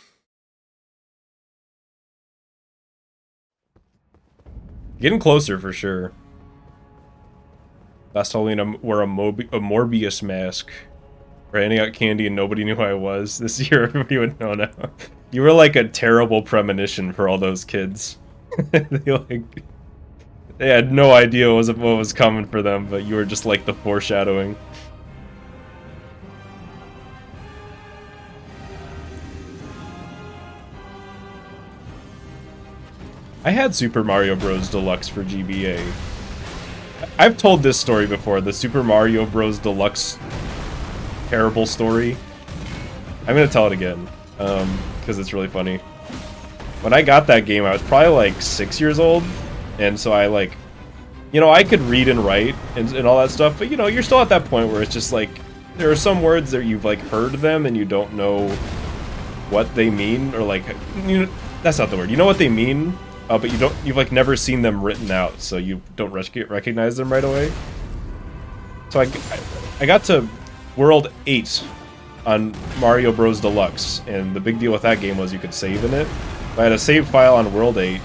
Getting closer for sure. Last Halloween, I wore a Morbius mask. For handing out candy and nobody knew who I was. This year, everybody would know now. You were like a terrible premonition for all those kids. they had no idea what was coming for them, but you were just like the foreshadowing. I had Super Mario Bros. Deluxe for GBA. I've told this story before, the Super Mario Bros. Deluxe terrible story. I'm gonna tell it again, because it's really funny. When I got that game, I was probably like 6 years old, and so I like, you know, I could read and write and all that stuff, but you know, you're still at that point where it's just like, there are some words that you've like heard them and you don't know what they mean, or like, you know, that's not the word. You know what they mean, but you've like never seen them written out, so you don't recognize them right away. So I got to World 8 on Mario Bros. Deluxe, and the big deal with that game was you could save in it. I had a save file on World 8,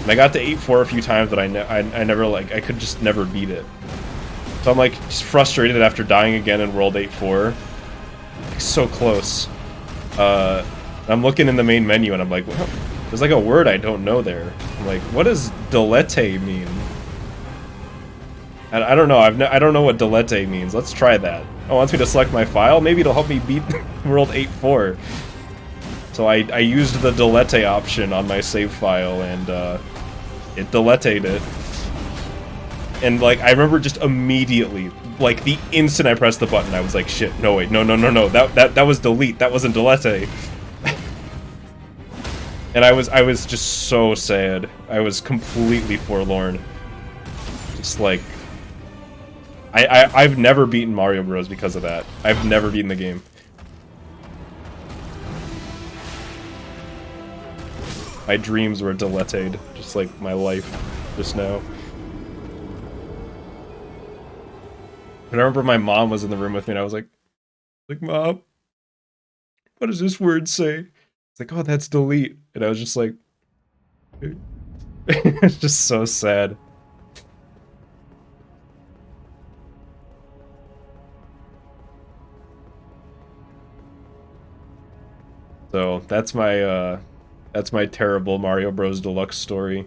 and I got to 8-4 a few times, but I never, like, I could just never beat it. So I'm, like, just frustrated after dying again in World 8-4. Like, so close. I'm looking in the main menu, and I'm like, well, there's, like, a word I don't know there. I'm like, what does delete mean? I don't know, I don't know what delete means. Let's try that. Oh, it wants me to select my file? Maybe it'll help me beat World 8-4. So I used the delete option on my save file, and it deleted it. And like, I remember just immediately, like the instant I pressed the button, I was like, shit, no wait, no, that was delete, that wasn't delete. And I was just so sad. I was completely forlorn. Just like, I've never beaten Mario Bros. Because of that. I've never beaten the game. My dreams were deleted, just like my life just now. And I remember my mom was in the room with me, and I was like, Mom, what does this word say? It's like, oh, that's delete. And I was just like, it's just so sad. So that's my terrible Mario Bros. Deluxe story.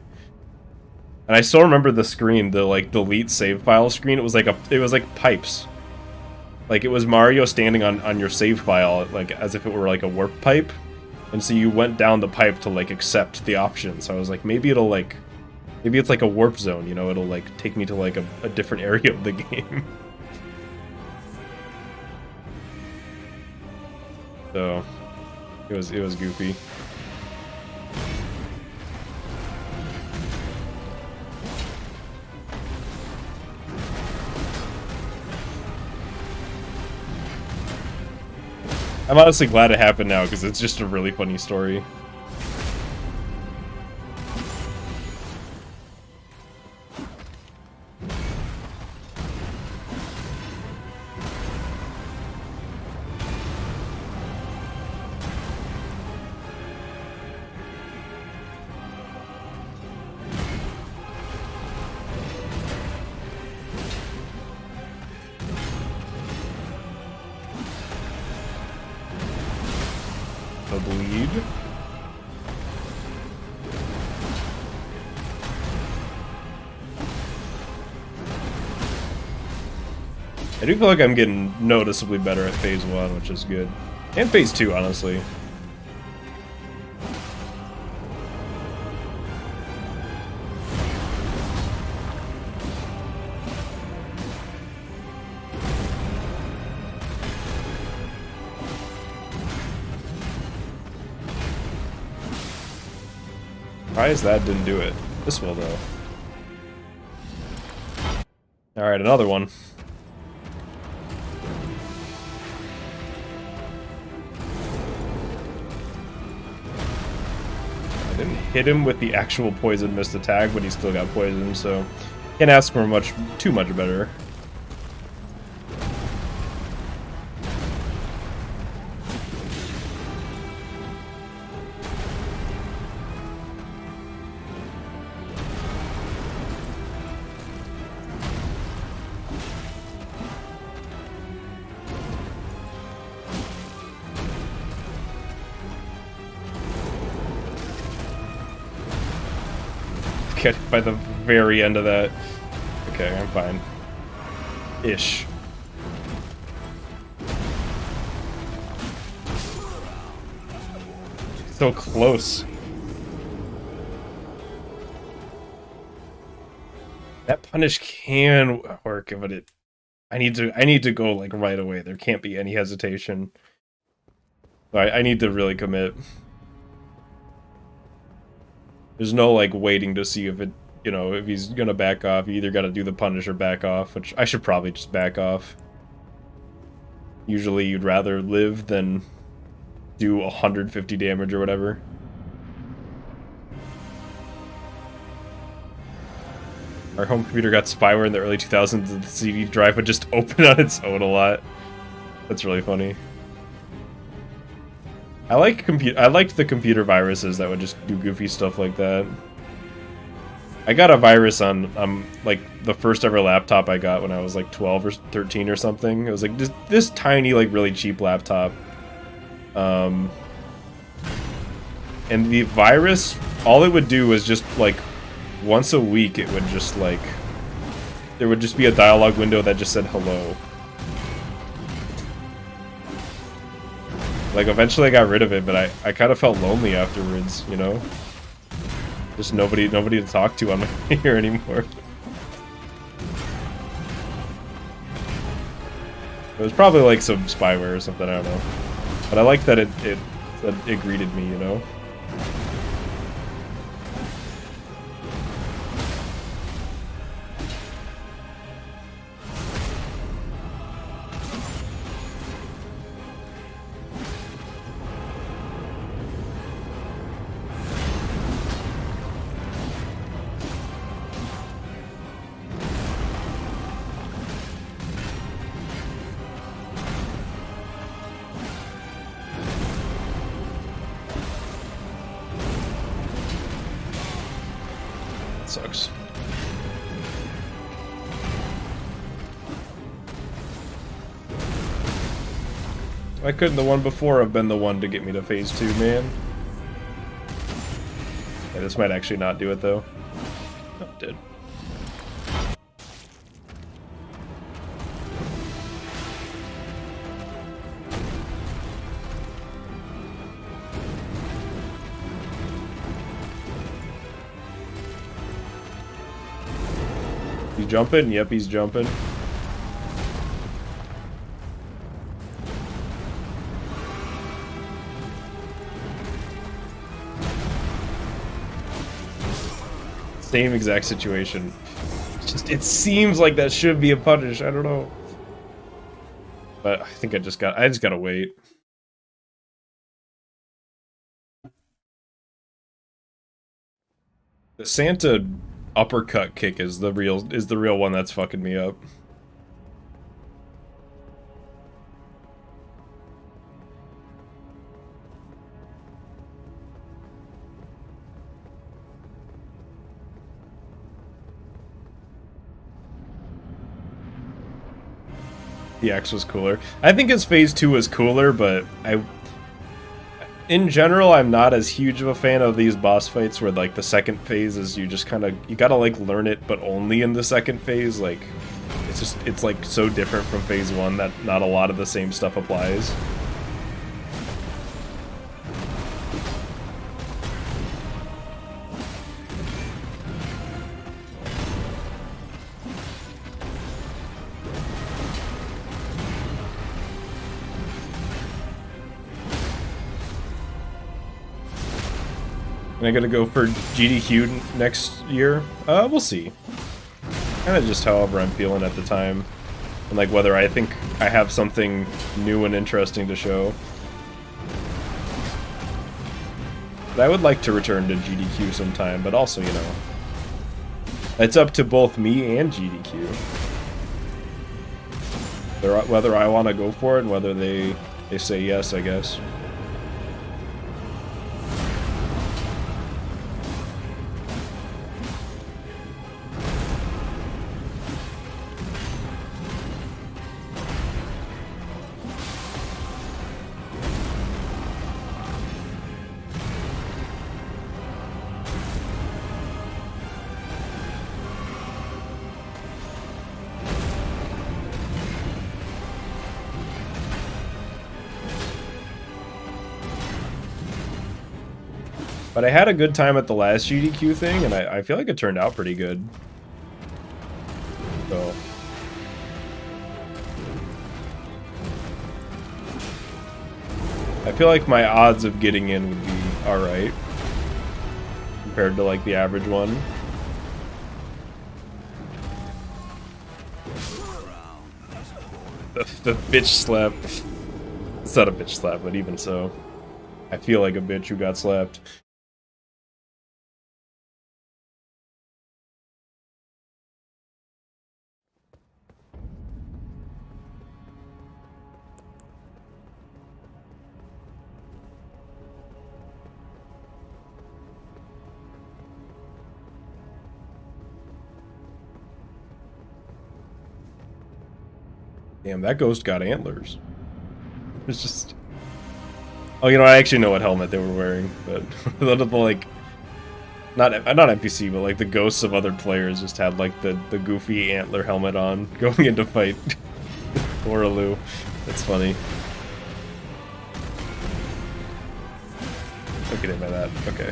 And I still remember the screen, the like delete save file screen. It was like pipes. Like it was Mario standing on your save file, like as if it were like a warp pipe. And so you went down the pipe to like accept the option. So I was like, maybe it's like a warp zone, you know, it'll like take me to like a different area of the game. So it was goofy. I'm honestly glad it happened now, because it's just a really funny story. The bleed. I do feel like I'm getting noticeably better at phase 1, which is good. And phase 2, honestly. Surprised that didn't do it. This will, though. Alright, another one. I didn't hit him with the actual poison mist attack, but he still got poisoned, so can't ask for too much better. Get by the very end of that. Okay, I'm fine. Ish. So close. That punish can work, but I need to go like right away. There can't be any hesitation. I need to really commit. There's no, like, waiting to see if it, you know, if he's gonna back off. You either gotta do the punish or back off, which I should probably just back off. Usually you'd rather live than do 150 damage or whatever. Our home computer got spyware in the early 2000s, and the CD drive would just open on its own a lot. That's really funny. I liked the computer viruses that would just do goofy stuff like that. I got a virus on like the first ever laptop I got when I was like 12 or 13 or something. It was like this tiny, like really cheap laptop. And the virus, all it would do was just like once a week it would just like there would just be a dialogue window that just said hello. Like, eventually I got rid of it, but I kind of felt lonely afterwards, you know? Just nobody to talk to on my here anymore. It was probably like some spyware or something, I don't know. But I like that it greeted me, you know? sucks. Why couldn't the one before have been the one to get me to phase 2, man? Yeah, this might actually not do it, though. Oh, it did. He's jumping? Yep, he's jumping. Same exact situation. Just, it seems like that should be a punish. I don't know. But I think I just gotta wait. The Santa uppercut kick is the real one that's fucking me up. The X was cooler. I think his phase 2 was cooler, but in general, I'm not as huge of a fan of these boss fights where, like, the second phase is you just kind of, you gotta, like, learn it, but only in the second phase. Like, it's, like, so different from phase 1 that not a lot of the same stuff applies. Am I gonna go for GDQ next year? We'll see. Kind of just however I'm feeling at the time. And like whether I think I have something new and interesting to show. But I would like to return to GDQ sometime, but also, you know, it's up to both me and GDQ. Whether I want to go for it and whether they say yes, I guess. But I had a good time at the last GDQ thing, and I feel like it turned out pretty good. So. I feel like my odds of getting in would be alright. Compared to, like, the average one. The bitch slap. It's not a bitch slap, but even so. I feel like a bitch who got slapped. Damn, that ghost got antlers. It's just... Oh, you know, I actually know what helmet they were wearing, but the like... Not NPC, but like the ghosts of other players just had like the goofy antler helmet on going into fight Oraloo. That's funny. Don't get hit by that. Okay.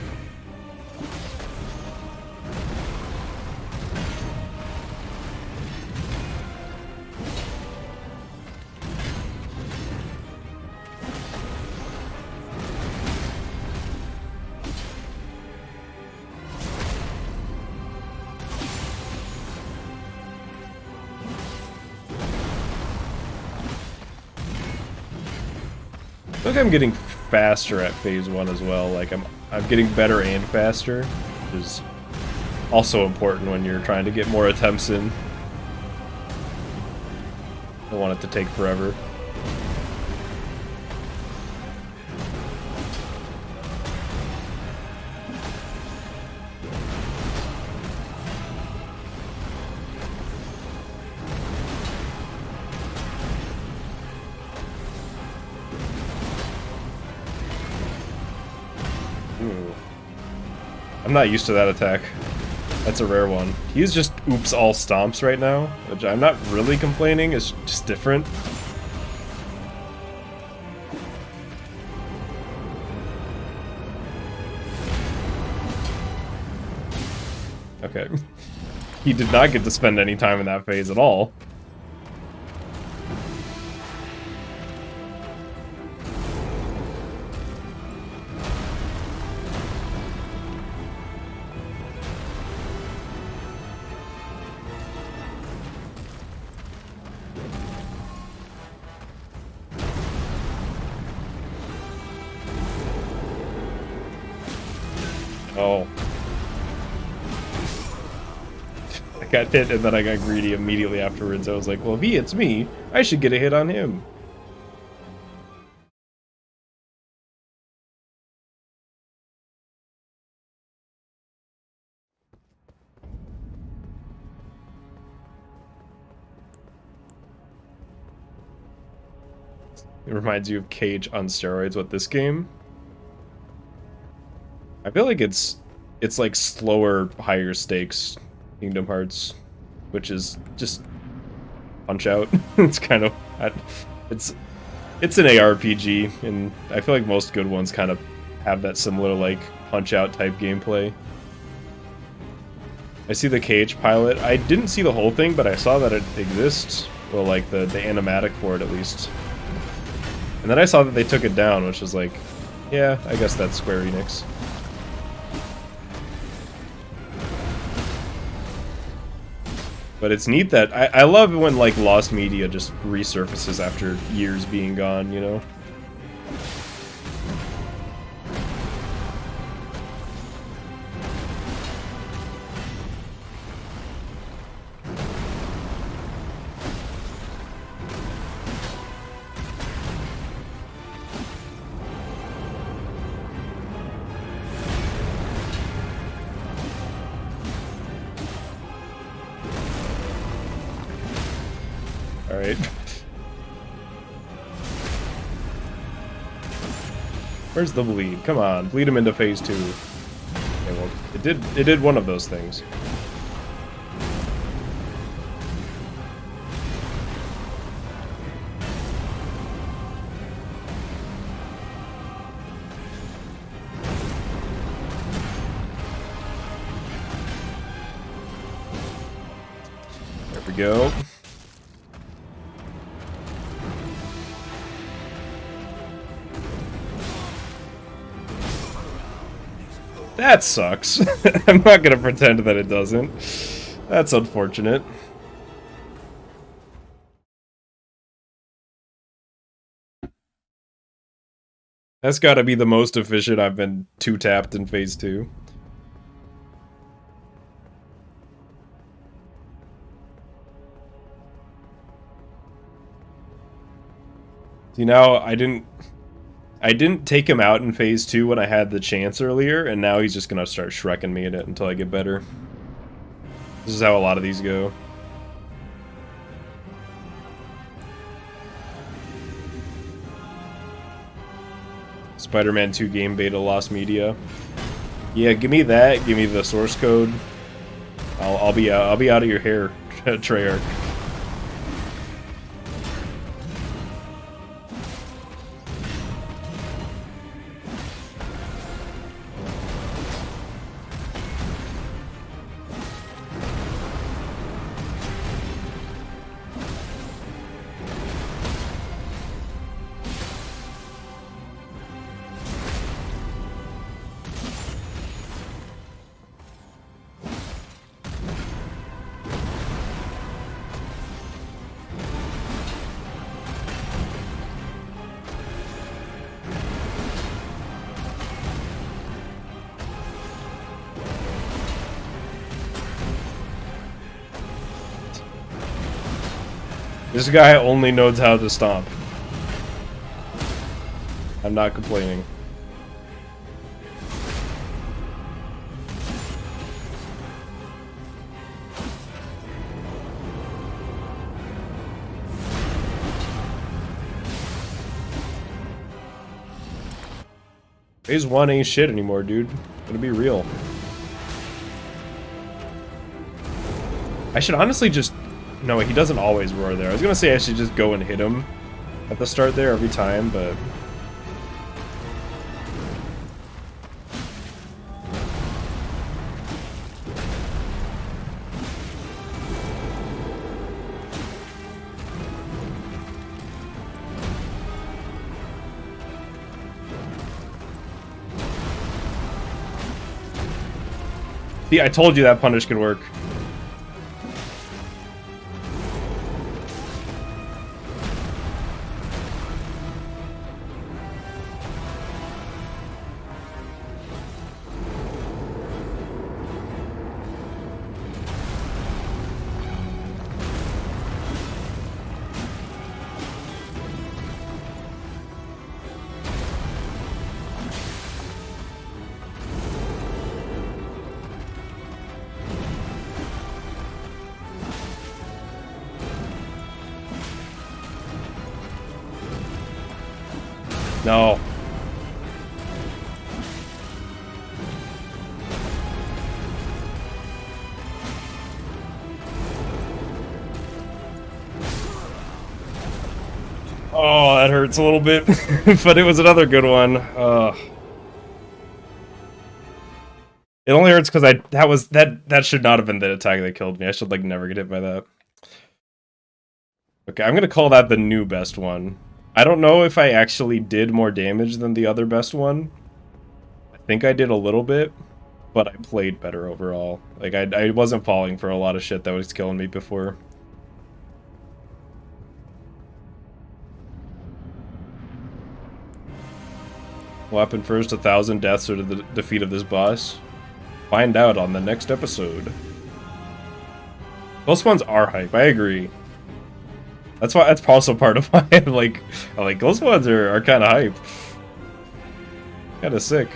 I think I'm getting faster at phase 1 as well. Like I'm getting better and faster, which is also important when you're trying to get more attempts in. I don't want it to take forever. Ooh. I'm not used to that attack. That's a rare one. He's just oops all stomps right now, which I'm not really complaining, it's just different. Okay. He did not get to spend any time in that phase at all. Oh. I got hit and then I got greedy immediately afterwards. I was like, well, if he hits me, I should get a hit on him. It reminds you of Cage on steroids with this game. I feel like it's like slower, higher stakes Kingdom Hearts, which is just Punch Out. It's kind of it's an ARPG, and I feel like most good ones kind of have that similar like Punch Out type gameplay. I see the Cage pilot. I didn't see the whole thing, but I saw that it exists. Well, like the animatic for it at least. And then I saw that they took it down, which was like, yeah, I guess that's Square Enix. But it's neat that I love it when like lost media just resurfaces after years being gone, you know? Alright. Where's the bleed? Come on, bleed him into phase 2. Okay, well, it did one of those things. There we go. That sucks. I'm not gonna pretend that it doesn't. That's unfortunate. That's gotta be the most efficient I've been 2-tapped in phase 2. See, now I didn't take him out in phase 2 when I had the chance earlier, and now he's just gonna start shrekking me in it until I get better. This is how a lot of these go. Spider-Man 2 game beta lost media. Yeah, give me that. Give me the source code. I'll be out of your hair, Treyarch. This guy only knows how to stomp. I'm not complaining. Phase 1 ain't shit anymore, dude. Gonna be real. I should honestly just... No, he doesn't always roar there. I was gonna say I should just go and hit him at the start there every time, but... See, I told you that punish could work. No. Oh, that hurts a little bit, but it was another good one. It only hurts because that should not have been the attack that killed me. I should like never get hit by that. Okay, I'm gonna call that the new best one. I don't know if I actually did more damage than the other best one. I think I did a little bit, but I played better overall. Like, I wasn't falling for a lot of shit that was killing me before. What happened first? 1,000 deaths or the defeat of this boss? Find out on the next episode. Those ones are hype, I agree. That's also part of why I'm like those ones are kind of hype. Kind of sick.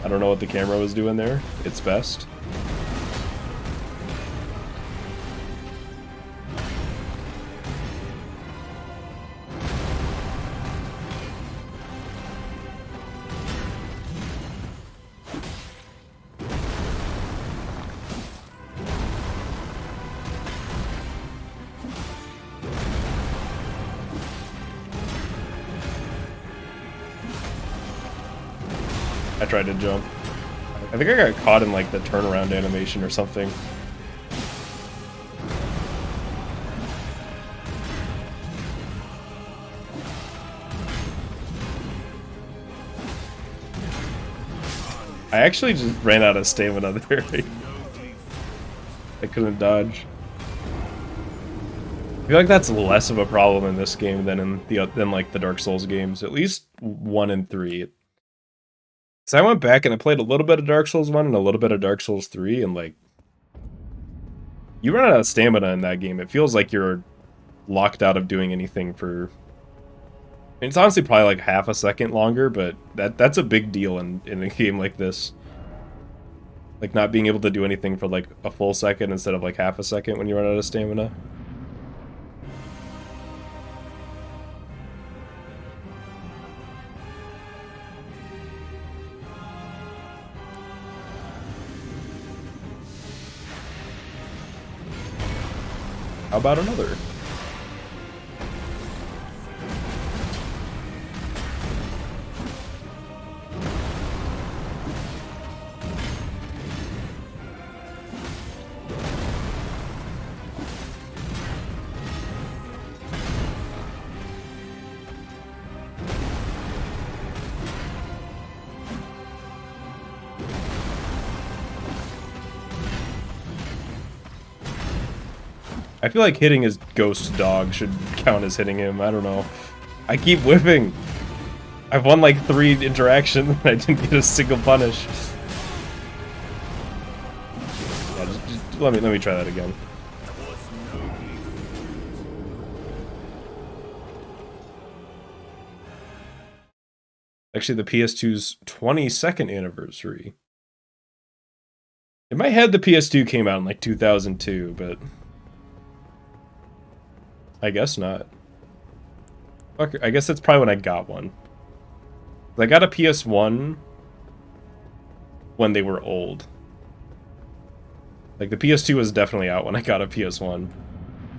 I don't know what the camera was doing there. It's best. I tried to jump. I think I got caught in like the turnaround animation or something. I actually just ran out of stamina there. I couldn't dodge. I feel like that's less of a problem in this game than in like the Dark Souls games. At least 1 and 3. So I went back and I played a little bit of Dark Souls 1 and a little bit of Dark Souls 3, and like, you run out of stamina in that game. It feels like you're locked out of doing anything for... I mean, it's honestly probably like half a second longer, but that's a big deal in a game like this. Like not being able to do anything for like a full second instead of like half a second when you run out of stamina. How about another? I feel like hitting his ghost dog should count as hitting him. I don't know. I keep whipping. I've won like 3 interactions and I didn't get a single punish. Yeah, just let me try that again. Actually, the PS2's 22nd anniversary. In my head, the PS2 came out in like 2002, but I guess not. Fuck, I guess that's probably when I got one. I got a PS1 when they were old. Like the PS2 was definitely out when I got a PS1,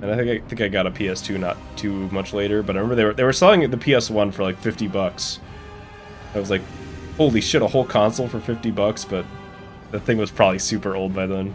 and I think I got a PS2 not too much later. But I remember they were selling the PS1 for like $50. I was like, holy shit, a whole console for $50, but the thing was probably super old by then.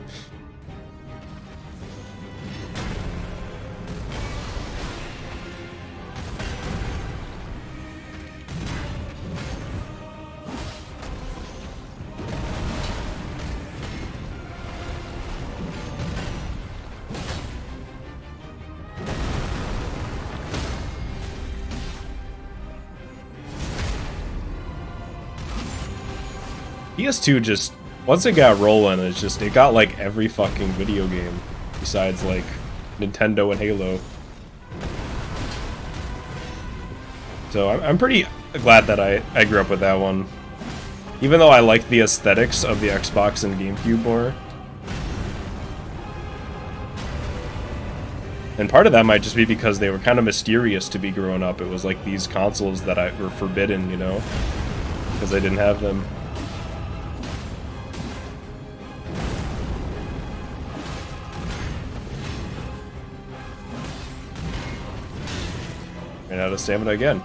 PS2 just, once it got rolling, it got like every fucking video game besides like Nintendo and Halo. So I'm pretty glad that I grew up with that one. Even though I like the aesthetics of the Xbox and GameCube more. And part of that might just be because they were kind of mysterious to be growing up. It was like these consoles that were forbidden, you know? Because I didn't have them. Ran out of stamina again.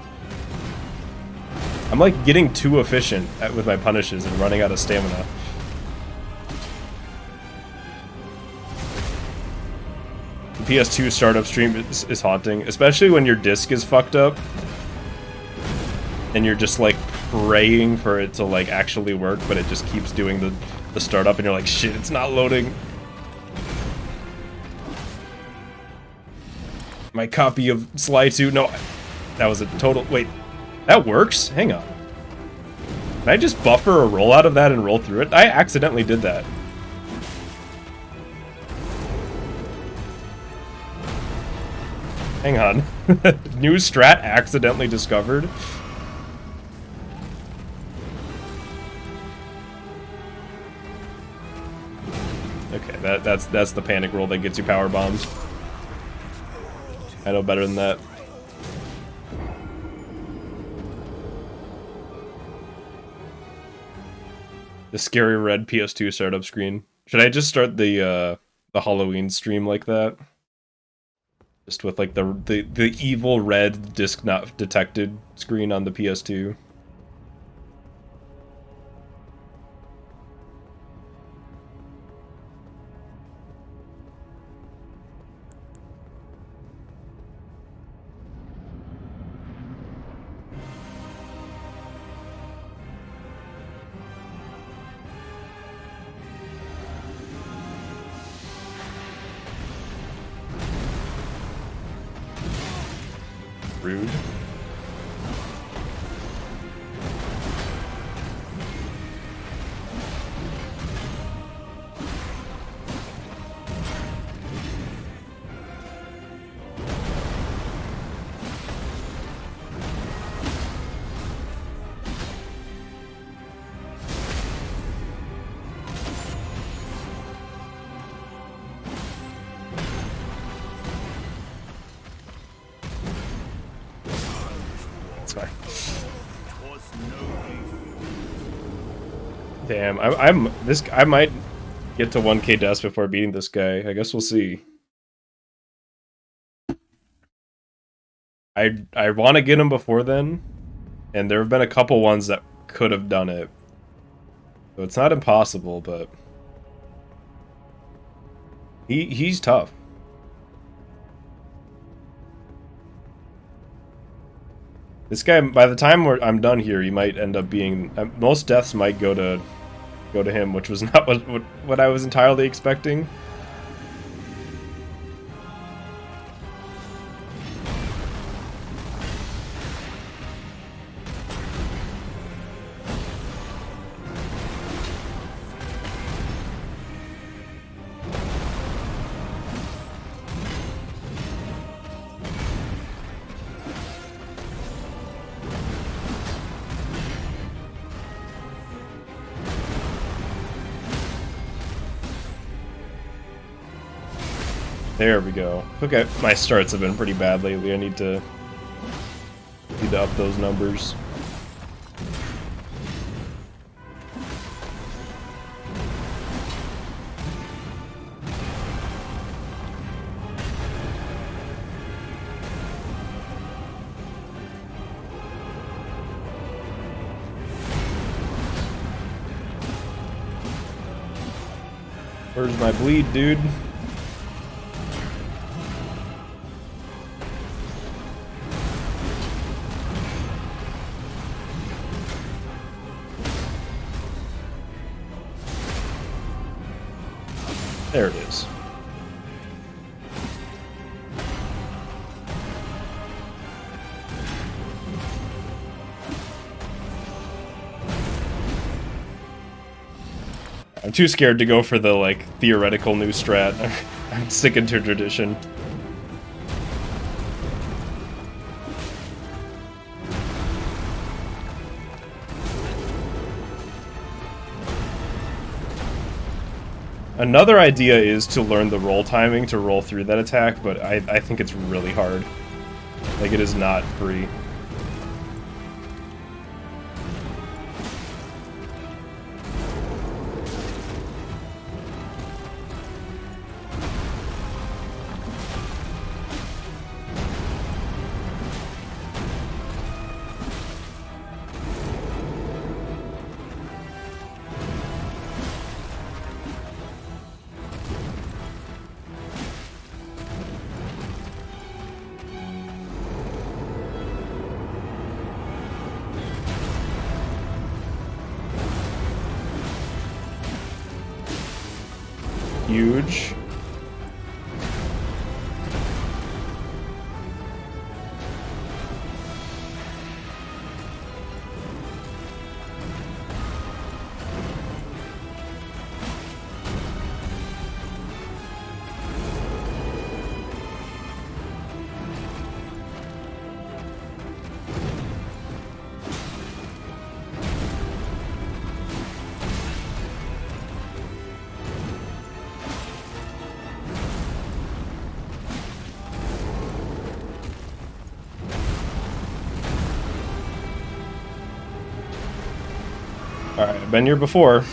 I'm like getting too efficient with my punishes and running out of stamina. The PS2 startup stream is haunting, especially when your disc is fucked up and you're just like praying for it to like actually work, but it just keeps doing the startup and you're like, shit, it's not loading. My copy of Sly 2, no, that was a total, wait, that works? Hang on. Can I just buffer a roll out of that and roll through it? I accidentally did that. Hang on. New strat accidentally discovered. Okay, that's the panic roll that gets you power bombs. I know better than that. The scary red PS2 startup screen. Should I just start the Halloween stream like that? Just with like the evil red disc not detected screen on the PS2. Rude. Damn, I might get to 1K deaths before beating this guy. I guess we'll see. I want to get him before then, and there have been a couple ones that could have done it. So it's not impossible, but he's tough. This guy, by the time I'm done here, he might end up being... most deaths might go to him, which was not what I was entirely expecting. There we go. Okay, my starts have been pretty bad lately. I need to up those numbers. Where's my bleed, dude? There it is. I'm too scared to go for the, like, theoretical new strat. I'm sticking to tradition. Another idea is to learn the roll timing to roll through that attack, but I think it's really hard. Like, it is not free. Huge. Alright, I've been here before.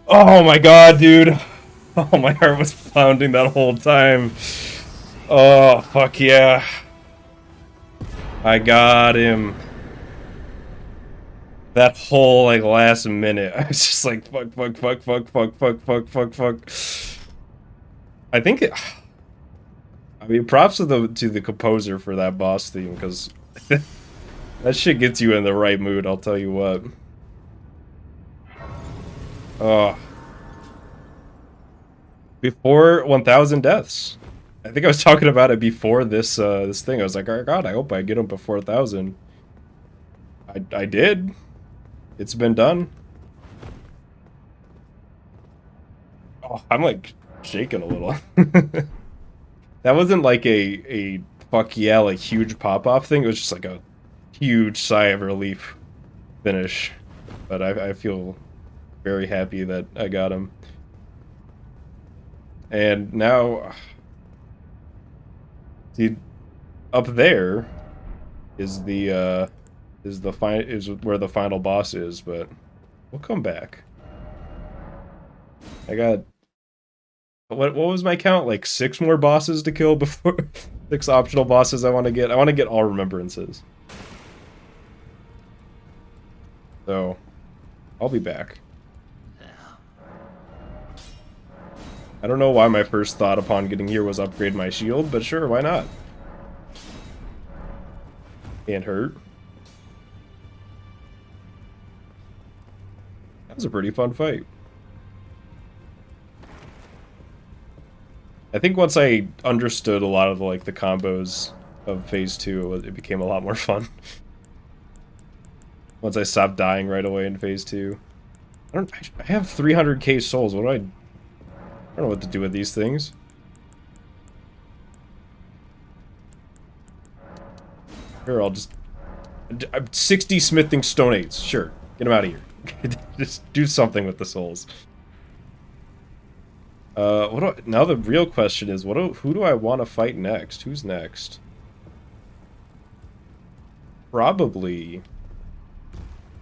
Oh my god, dude. Oh, my heart was pounding that whole time. Oh, fuck yeah. I got him. That whole, like, last minute, I was just like, fuck. I think it... I mean, props to the composer for that boss theme, because that shit gets you in the right mood, I'll tell you what. Oh. Before 1,000 deaths. I think I was talking about it before this this thing. I was like, oh god, I hope I get him before 1,000. I did. It's been done. Oh, I'm like shaking a little. That wasn't like a fuck yeah, like huge pop-off thing. It was just like a huge sigh of relief finish. But I feel very happy that I got him. And now, see, up there is where the final boss is, but we'll come back. I got what was my count? Like 6 more bosses to kill before 6 optional bosses I want to get. I want to get all remembrances. So, I'll be back. I don't know why my first thought upon getting here was upgrade my shield, but sure, why not? Can't hurt. That was a pretty fun fight. I think once I understood a lot of the combos of Phase 2, it became a lot more fun. Once I stop dying right away in phase 2. I have 300k souls. What do I don't know what to do with these things. Here, I'll just 60 smithing stone 8s. Sure. Get them out of here. Just do something with the souls. Now the real question is, who do I want to fight next? Who's next? Probably...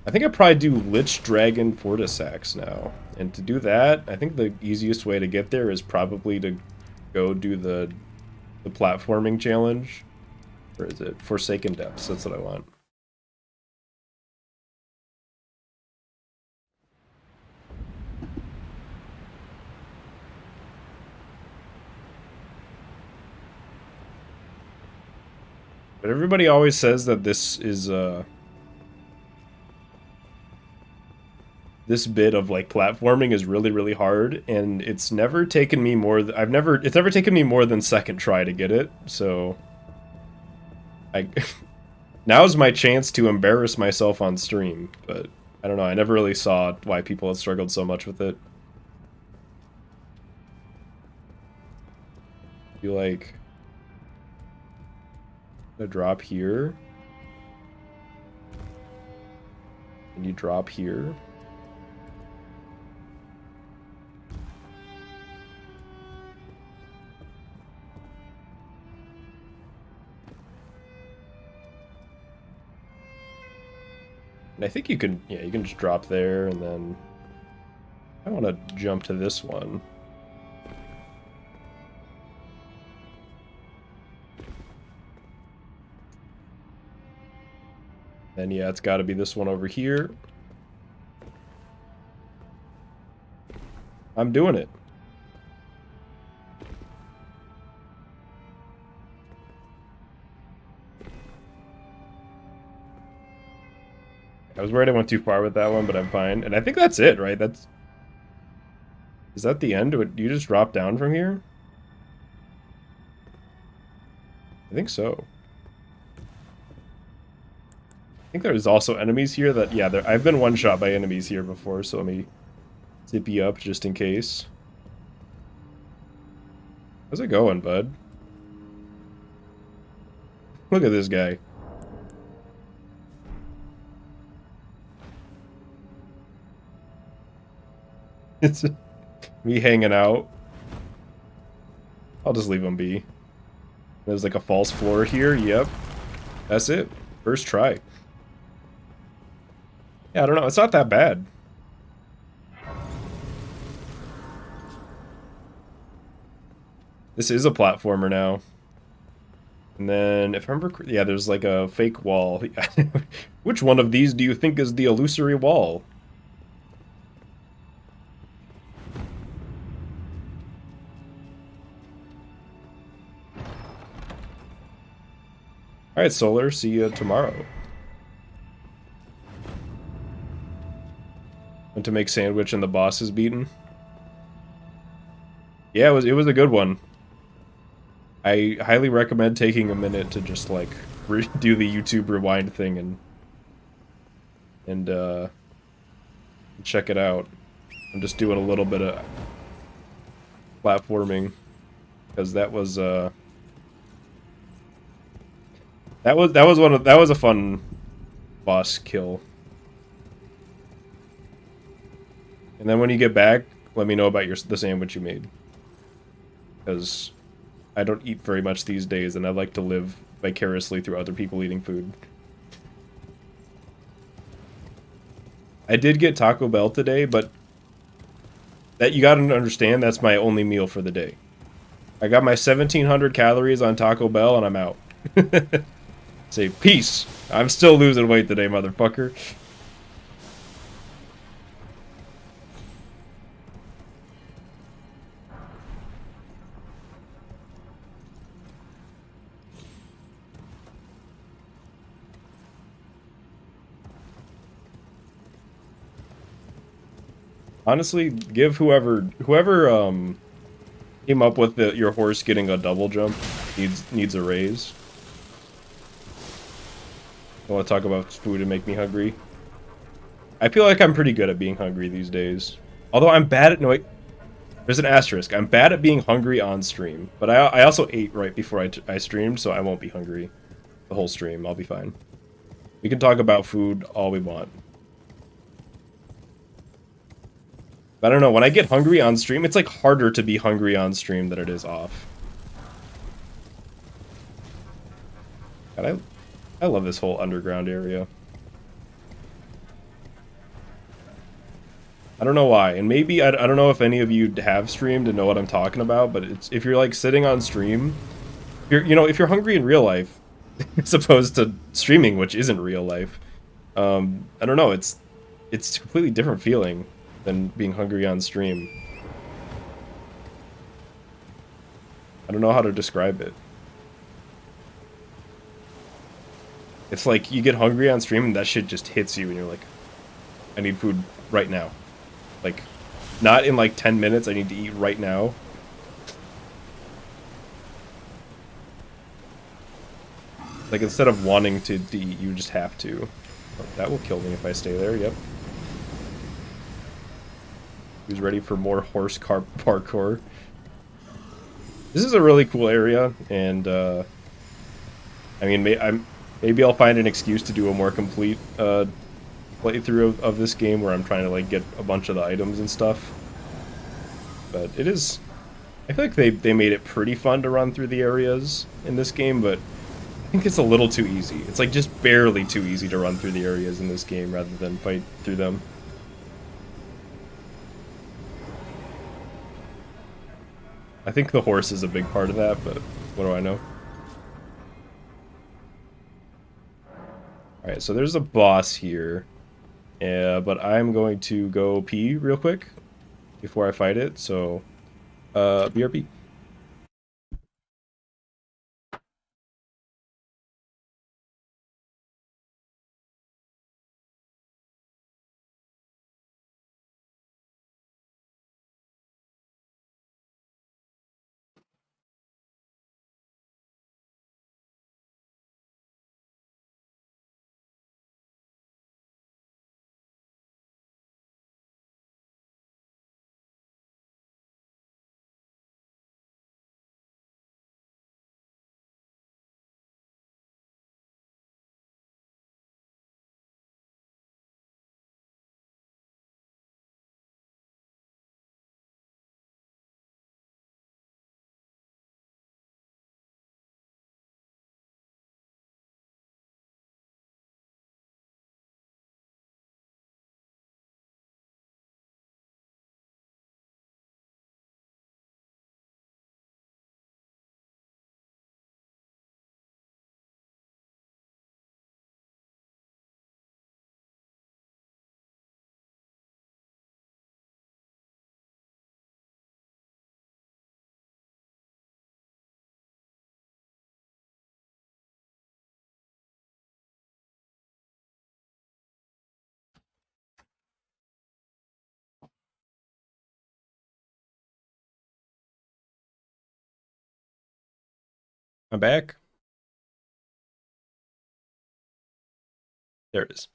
I think I'd probably do Lich Dragon Fortisax now. And to do that, I think the easiest way to get there is probably to go do the platforming challenge. Or is it Forsaken Depths? That's what I want. But everybody always says that this is this bit of like platforming is really, really hard, and it's never taken me more it's never taken me more than second try to get it, so now's my chance to embarrass myself on stream, but I don't know, I never really saw why people had struggled so much with it. You like a drop here, and you drop here. And I think you can, yeah, you can just drop there, and then I want to jump to this one. And yeah, it's got to be this one over here. I'm doing it. I was worried I went too far with that one, but I'm fine. And I think that's it, right? Is that the end? Do you just drop down from here? I think so. I think there's also enemies here that, yeah, I've been one-shot by enemies here before, so let me zip you up just in case. How's it going, bud? Look at this guy. It's me hanging out. I'll just leave him be. There's like a false floor here. Yep. That's it. First try. Yeah, I don't know. It's not that bad. This is a platformer now. And then, if I remember, yeah, there's like a fake wall. Which one of these do you think is the illusory wall? Alright, Solar, see you tomorrow. Went to make sandwich and the boss is beaten. Yeah, it was a good one. I highly recommend taking a minute to just like do the YouTube rewind thing and check it out. I'm just doing a little bit of platforming because that was a fun boss kill. And then when you get back, let me know about the sandwich you made. Because I don't eat very much these days, and I like to live vicariously through other people eating food. I did get Taco Bell today, but that you gotta understand, that's my only meal for the day. I got my 1,700 calories on Taco Bell, and I'm out. Say, peace! I'm still losing weight today, motherfucker. Honestly, give whoever came up with your horse getting a double jump needs a raise. I want to talk about food and make me hungry. I feel like I'm pretty good at being hungry these days. Although I'm bad at... No, wait. There's an asterisk. I'm bad at being hungry on stream. But I also ate right before I streamed, so I won't be hungry the whole stream. I'll be fine. We can talk about food all we want. But I don't know. When I get hungry on stream, it's like harder to be hungry on stream than it is off. God, I love this whole underground area. I don't know why, and maybe I don't know if any of you have streamed and know what I'm talking about, but it's if you're like sitting on stream, if you're hungry in real life, as opposed to streaming, which isn't real life, I don't know, it's a completely different feeling than being hungry on stream. I don't know how to describe it. It's like you get hungry on stream and that shit just hits you and you're like, I need food right now. Like, not in like 10 minutes, I need to eat right now. Like, instead of wanting to eat, you just have to. Oh, that will kill me if I stay there, yep. Who's ready for more horse car parkour? This is a really cool area, and, I mean, maybe I'll find an excuse to do a more complete, playthrough of this game where I'm trying to like get a bunch of the items and stuff. But it is... I feel like they made it pretty fun to run through the areas in this game, but I think it's a little too easy. It's like just barely too easy to run through the areas in this game rather than fight through them. I think the horse is a big part of that, but what do I know? Alright, so there's a boss here. Yeah, but I'm going to go pee real quick before I fight it, so BRB. I'm back. There it is.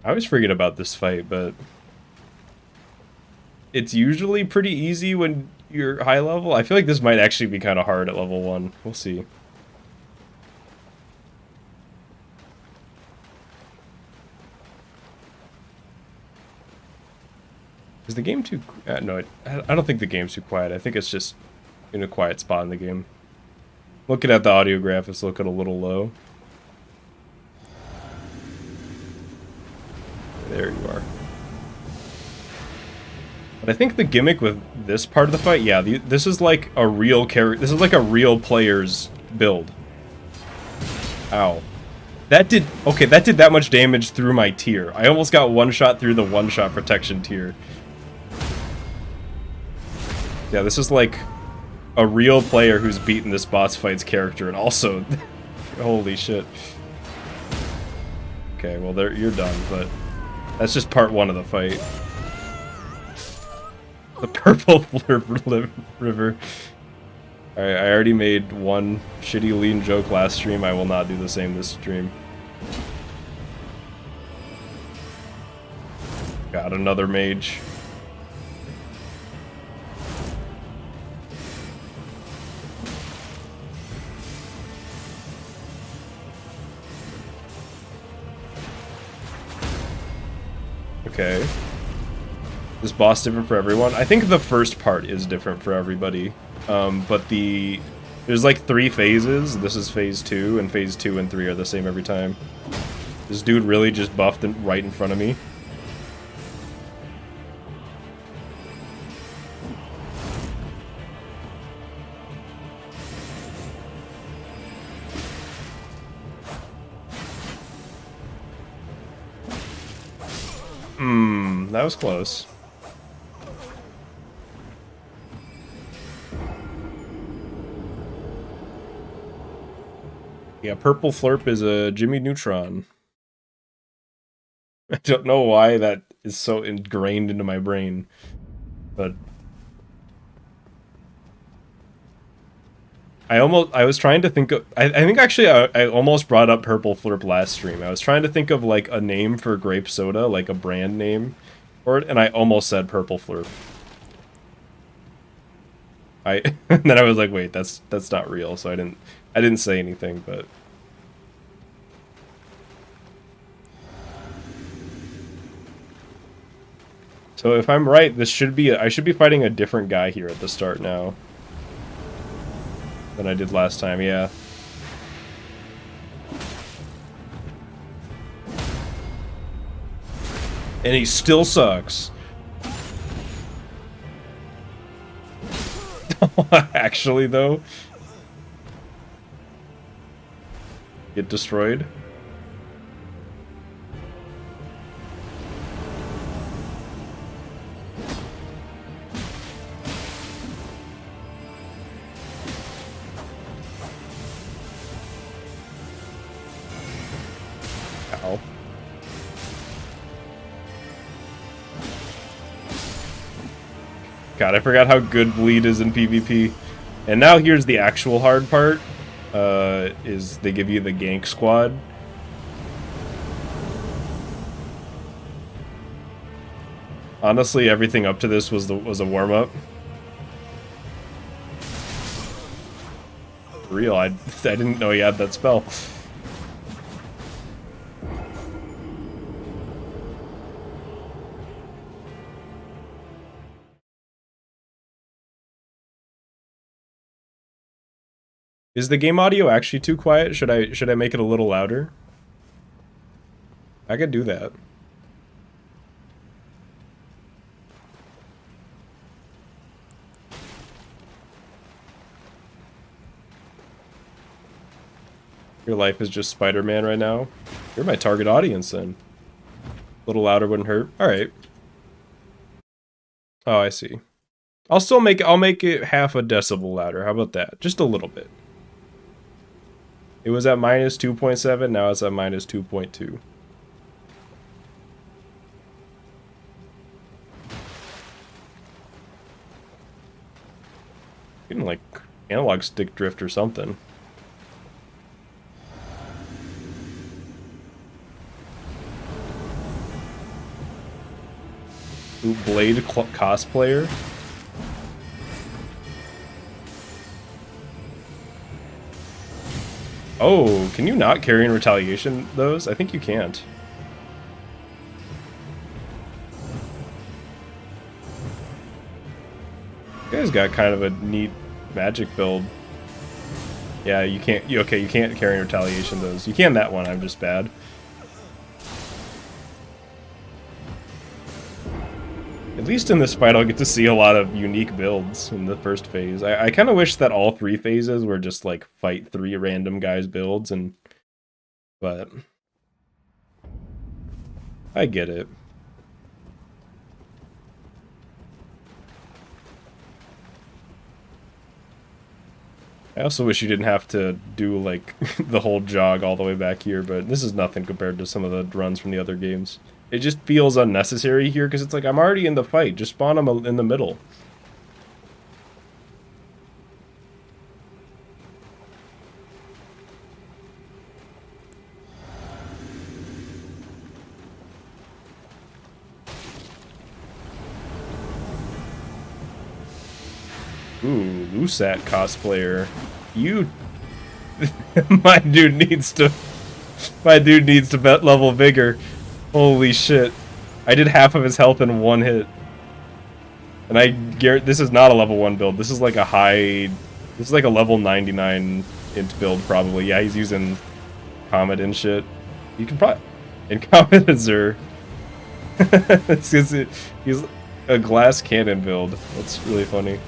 I always forget about this fight, but it's usually pretty easy when you're high level. I feel like this might actually be kind of hard at level 1. We'll see. Is the game too... no, I don't think the game's too quiet. I think it's just in a quiet spot in the game. Looking at the audio graph, it's looking a little low. There you are. But I think the gimmick with this part of the fight, yeah, this is like a real character. This is like a real player's build. Ow. That did... Okay, that did that much damage through my tier. I almost got one shot through the one-shot protection tier. Yeah, this is like a real player who's beaten this boss fight's character, and also... Holy shit. Okay, well, you're done, but... That's just part 1 of the fight. The purple flurp river. Alright, I already made one shitty lean joke last stream. I will not do the same this stream. Got another mage. Okay. Is boss different for everyone? I think the first part is different for everybody. But there's like 3 phases. This is phase 2, and phase 2 and 3 are the same every time. This dude really just buffed right in front of me. That was close. Yeah, purple flurp is a Jimmy Neutron. I don't know why that is so ingrained into my brain, but I was trying to think of, I think actually I almost brought up purple flurp last stream. I was trying to think of like a name for grape soda, like a brand name for it, and I almost said purple flurp. And then I was like, wait, that's not real, so I didn't say anything, but so if I'm right, this should be I should be fighting a different guy here at the start now than I did last time, yeah. And he still sucks. Actually, though. Get destroyed. Ow. God, I forgot how good bleed is in PvP. And now here's the actual hard part. Is they give you the gank squad. Honestly, everything up to this was a warm-up. For real, I didn't know he had that spell. Is the game audio actually too quiet? Should I make it a little louder? I could do that. Your life is just Spider-Man right now? You're my target audience then. A little louder wouldn't hurt. Alright. Oh, I see. I'll make it half a decibel louder. How about that? Just a little bit. It was at minus 2.7, now it's at minus 2.2. Getting like analog stick drift or something. Ooh, Blade cosplayer. Oh, can you not carry in retaliation those? I think you can't. You guys got kind of a neat magic build. Yeah, you can't. Okay, you can't carry in retaliation those. You can that one. I'm just bad. At least in this fight, I'll get to see a lot of unique builds in the first phase. I kind of wish that all 3 phases were just like fight 3 random guys' builds, but I get it. I also wish you didn't have to do like the whole jog all the way back here, but this is nothing compared to some of the runs from the other games. it just feels unnecessary here because it's like I'm already in the fight. Just spawn him in the middle. Ooh, Lusat cosplayer. You... My dude needs to bet level vigor. Holy shit. I did half of his health in one hit. And I guarantee this is not a level 1 build. This is like a high... This is like a level 99 int build, probably. Yeah, he's using Comet and shit. You can probably... And Comet is Zur. He's a glass cannon build. That's really funny.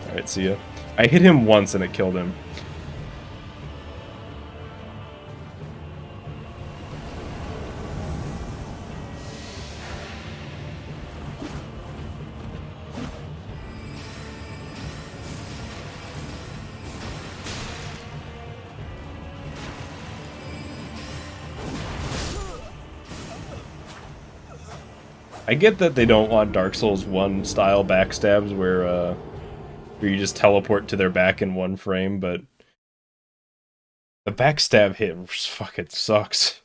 Alright, see ya. I hit him once and it killed him. I get that they don't want Dark Souls 1 style backstabs where you just teleport to their back in one frame, but the backstab hit fucking sucks.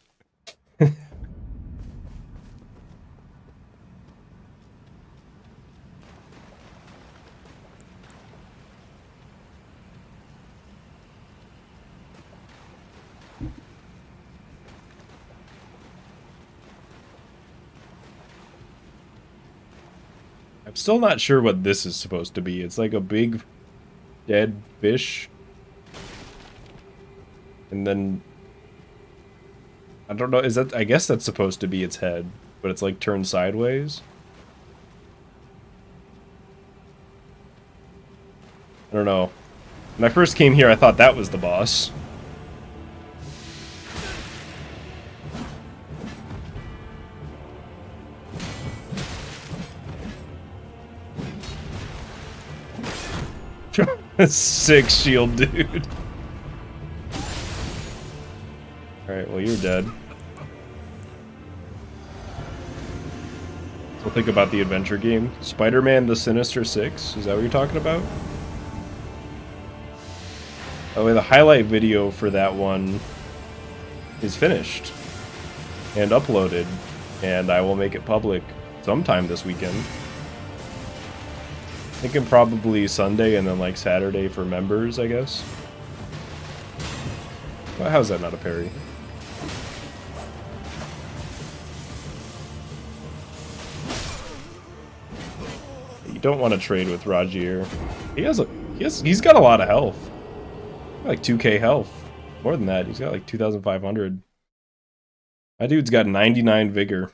I'm still not sure what this is supposed to be. It's like a big dead fish. And then I don't know, is that, I guess that's supposed to be its head, but it's like turned sideways. I don't know. When I first came here, I thought that was the boss. Sick shield, dude. Alright, well, you're dead. So think about the adventure game. Spider-Man the Sinister Six? Is that what you're talking about? Oh, the highlight video for that one is finished and uploaded, and I will make it public sometime this weekend. Thinking probably Sunday and then like Saturday for members, I guess. Well, how's that not a parry? You don't want to trade with Rajier. He's got a lot of health. Like 2k health. More than that, he's got like 2,500. My dude's got 99 vigor.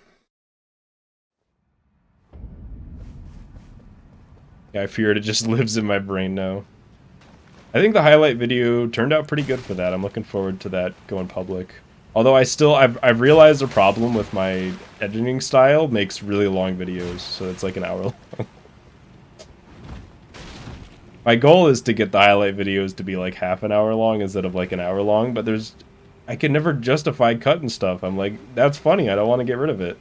I fear it just lives in my brain now. I think the highlight video turned out pretty good for that. I'm looking forward to that going public. Although I've realized a problem with my editing style makes really long videos, so it's like an hour long. My goal is to get the highlight videos to be like half an hour long instead of like an hour long, but I can never justify cutting stuff. I'm like, that's funny, I don't want to get rid of it.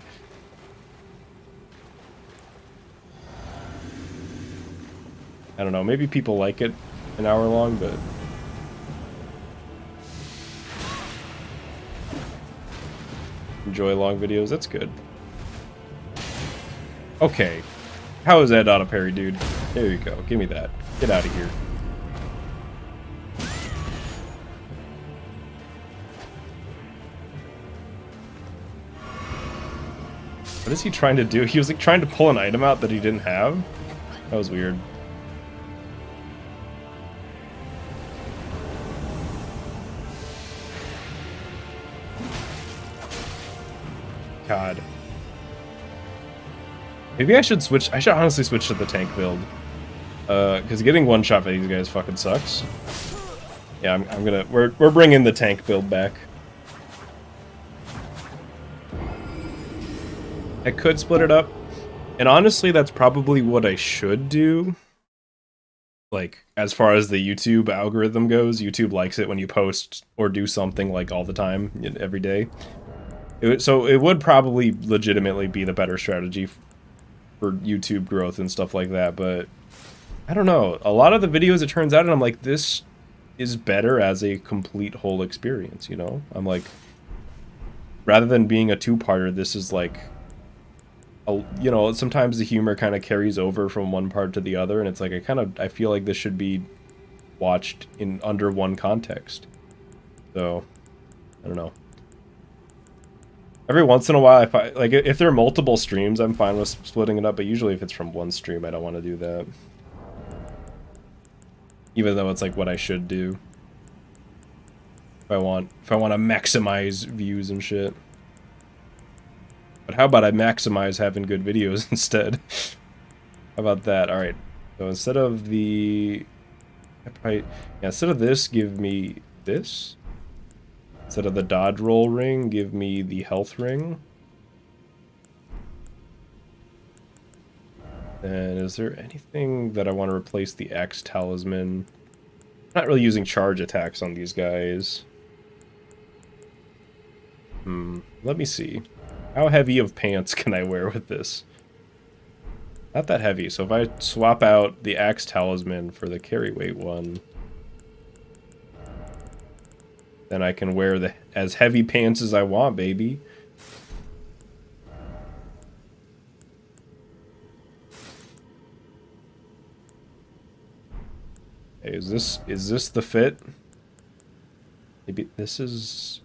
I don't know, maybe people like it an hour long, but... Enjoy long videos, that's good. Okay. How is that not a parry, dude? There you go, give me that. Get out of here. What is he trying to do? He was like trying to pull an item out that he didn't have? That was weird. God. Maybe I should switch. I should honestly switch to the tank build. Because getting one shot by these guys fucking sucks. Yeah, I'm gonna. We're bringing the tank build back. I could split it up, and honestly, that's probably what I should do. like as far as the YouTube algorithm goes, YouTube likes it when you post or do something like all the time, every day. So it would probably legitimately be the better strategy for YouTube growth and stuff like that, but I don't know. A lot of the videos, it turns out, and I'm like, this is better as a complete whole experience, you know? I'm like, rather than being a two-parter, this is like, you know, sometimes the humor kind of carries over from one part to the other, and it's like, I feel like this should be watched in under one context. So, I don't know. Every once in a while, if there are multiple streams, I'm fine with splitting it up, but usually if it's from one stream, I don't want to do that. Even though it's like what I should do. If I want to maximize views and shit. But how about I maximize having good videos instead? How about that? Alright. So instead of the... instead of this, give me this. Instead of the dodge roll ring, give me the health ring. And is there anything that I want to replace the axe talisman? I'm not really using charge attacks on these guys. Let me see. How heavy of pants can I wear with this? Not that heavy, so if I swap out the axe talisman for the carry weight one, then I can wear as heavy pants as I want, baby. Hey, is this the fit? Maybe this is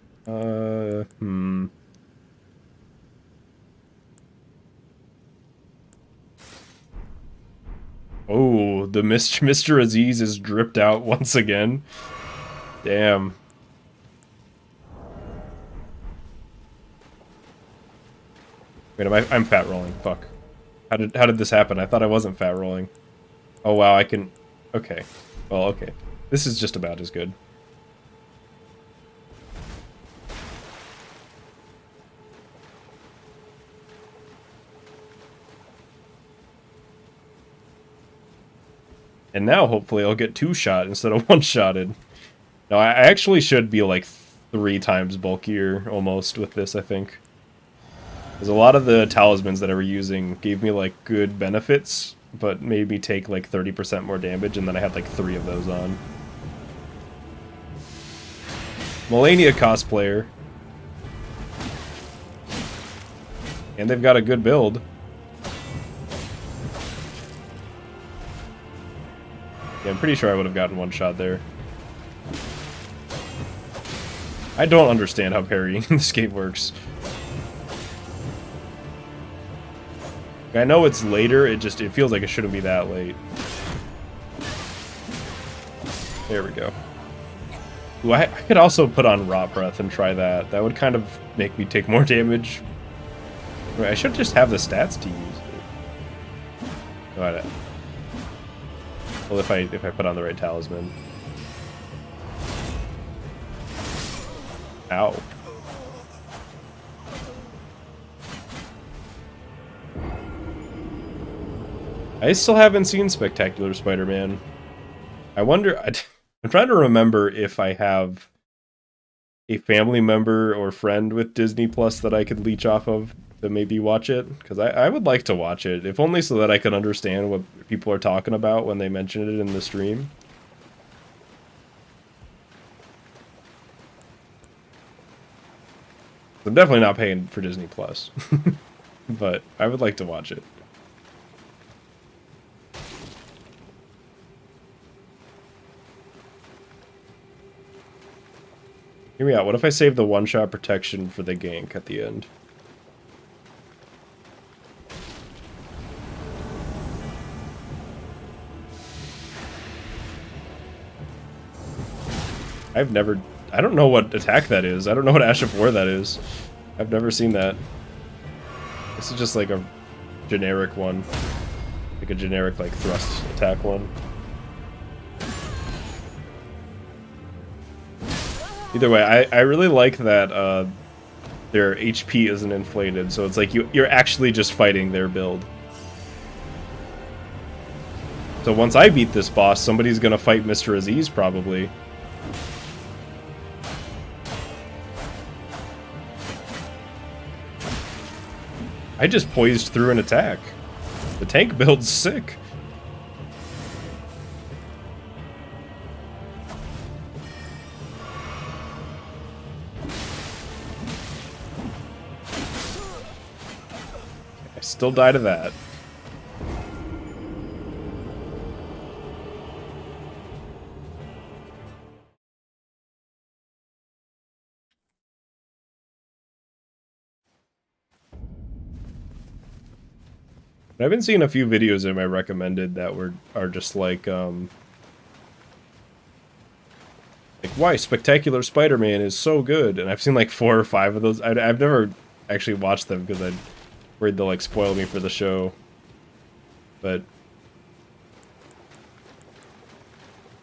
Oh, the Mr. Aziz is dripped out once again. Damn. Wait, I'm fat rolling. Fuck. How did this happen? I thought I wasn't fat rolling. Oh wow, I can. Okay. Well, okay. This is just about as good. And now, hopefully, I'll get 2-shot instead of 1-shotted. No, I actually should be, like, 3 times bulkier, almost, with this, I think. Because a lot of the talismans that I were using gave me, like, good benefits, but made me take, like, 30% more damage, and then I had, like, 3 of those on. Melania cosplayer. And they've got a good build. Yeah, I'm pretty sure I would have gotten 1 shot there. I don't understand how parrying in this game works. I know it's later, it feels like it shouldn't be that late. There we go. Ooh, I could also put on Rot Breath and try that. That would kind of make me take more damage. I should just have the stats to use it. Alright. Well, if I put on the right talisman. Ow. I still haven't seen Spectacular Spider-Man. I wonder... I'm trying to remember if I have a family member or friend with Disney Plus that I could leech off of to maybe watch it. Because I would like to watch it, if only so that I could understand what people are talking about when they mention it in the stream. I'm definitely not paying for Disney Plus, but I would like to watch it. Hear me out. What if I save the 1-shot protection for the gank at the end? I don't know what attack that is. I don't know what Ash of War that is. I've never seen that. This is just like a generic one. Like a generic, like, thrust attack one. Either way, I really like that their HP isn't inflated, so it's like you're actually just fighting their build. So once I beat this boss, somebody's gonna fight Mr. Aziz, probably. I just poised through an attack. The tank build's sick. I still die to that. I've been seeing a few videos that I recommended that are just like why Spectacular Spider-Man is so good, and I've seen like 4 or 5 of those. I've never actually watched them because I'm worried they'll like spoil me for the show. But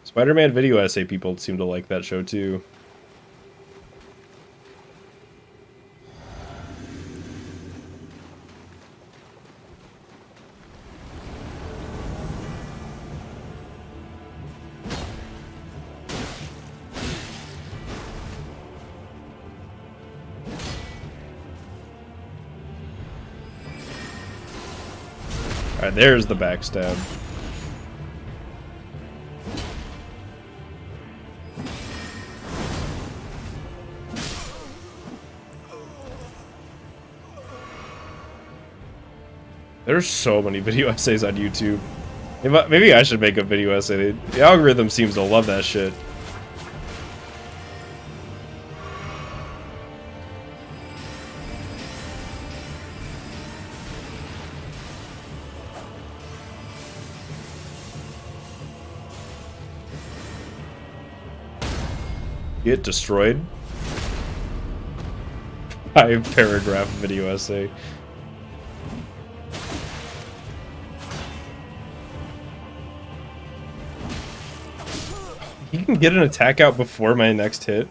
Spider-Man video essay people seem to like that show too. Alright, there's the backstab. There's so many video essays on YouTube. Maybe I should make a video essay. The algorithm seems to love that shit. Get destroyed. 5-paragraph video essay. You can get an attack out before my next hit.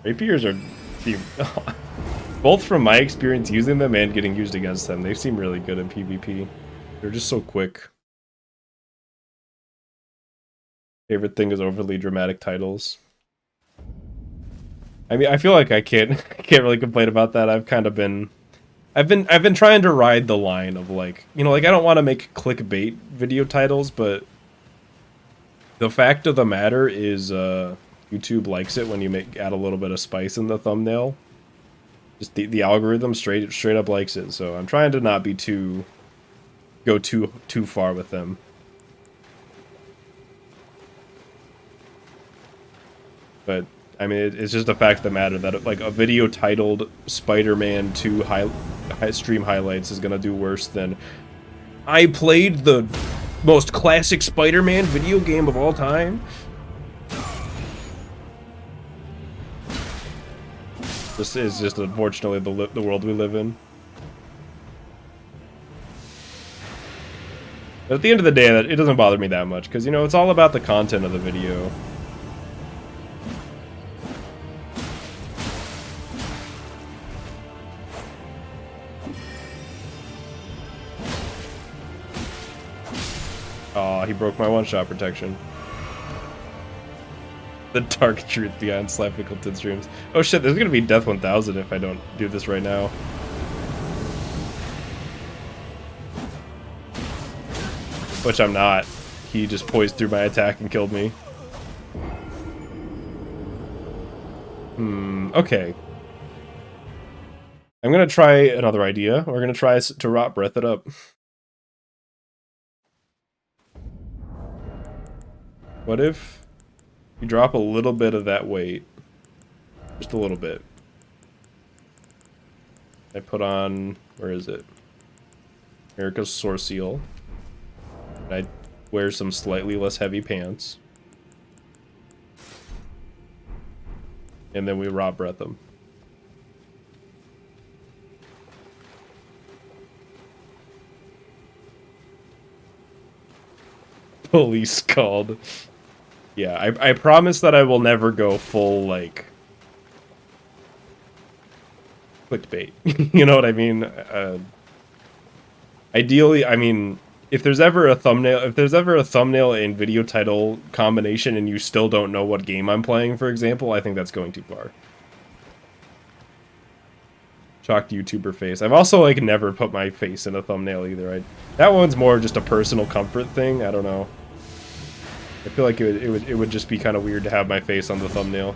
Rapiers are... both from my experience using them and getting used against them, they seem really good in PvP. They're just so quick. Favorite thing is overly dramatic titles. I mean, I feel like I can't really complain about that. I've kind of been... I've been trying to ride the line of like, you know, like I don't want to make clickbait video titles, but the fact of the matter is YouTube likes it when you add a little bit of spice in the thumbnail. Just the algorithm straight up likes it. So I'm trying to not be go too far with them. But I mean, it's just a fact of the matter that like a video titled Spider-Man 2 stream highlights is gonna do worse than I played the most classic Spider-Man video game of all time. This is just unfortunately the world we live in. But at the end of the day, it doesn't bother me that much because, you know, it's all about the content of the video. Aw, he broke my one-shot protection. The dark truth behind Slap Pickleton streams. Oh shit, there's gonna be Death 1000 if I don't do this right now. Which I'm not. He just poised through my attack and killed me. Okay. I'm gonna try another idea. We're gonna try to rot breath it up. What if you drop a little bit of that weight? Just a little bit. I put on... where is it? Erica's Source Seal. I wear some slightly less heavy pants. And then we rot breath them. Police called. Yeah, I promise that I will never go full, like, clickbait. You know what I mean? Ideally, I mean, if there's ever a thumbnail and video title combination and you still don't know what game I'm playing, for example, I think that's going too far. Shocked YouTuber face. I've also like never put my face in a thumbnail either. That one's more just a personal comfort thing. I don't know. I feel like it would just be kind of weird to have my face on the thumbnail.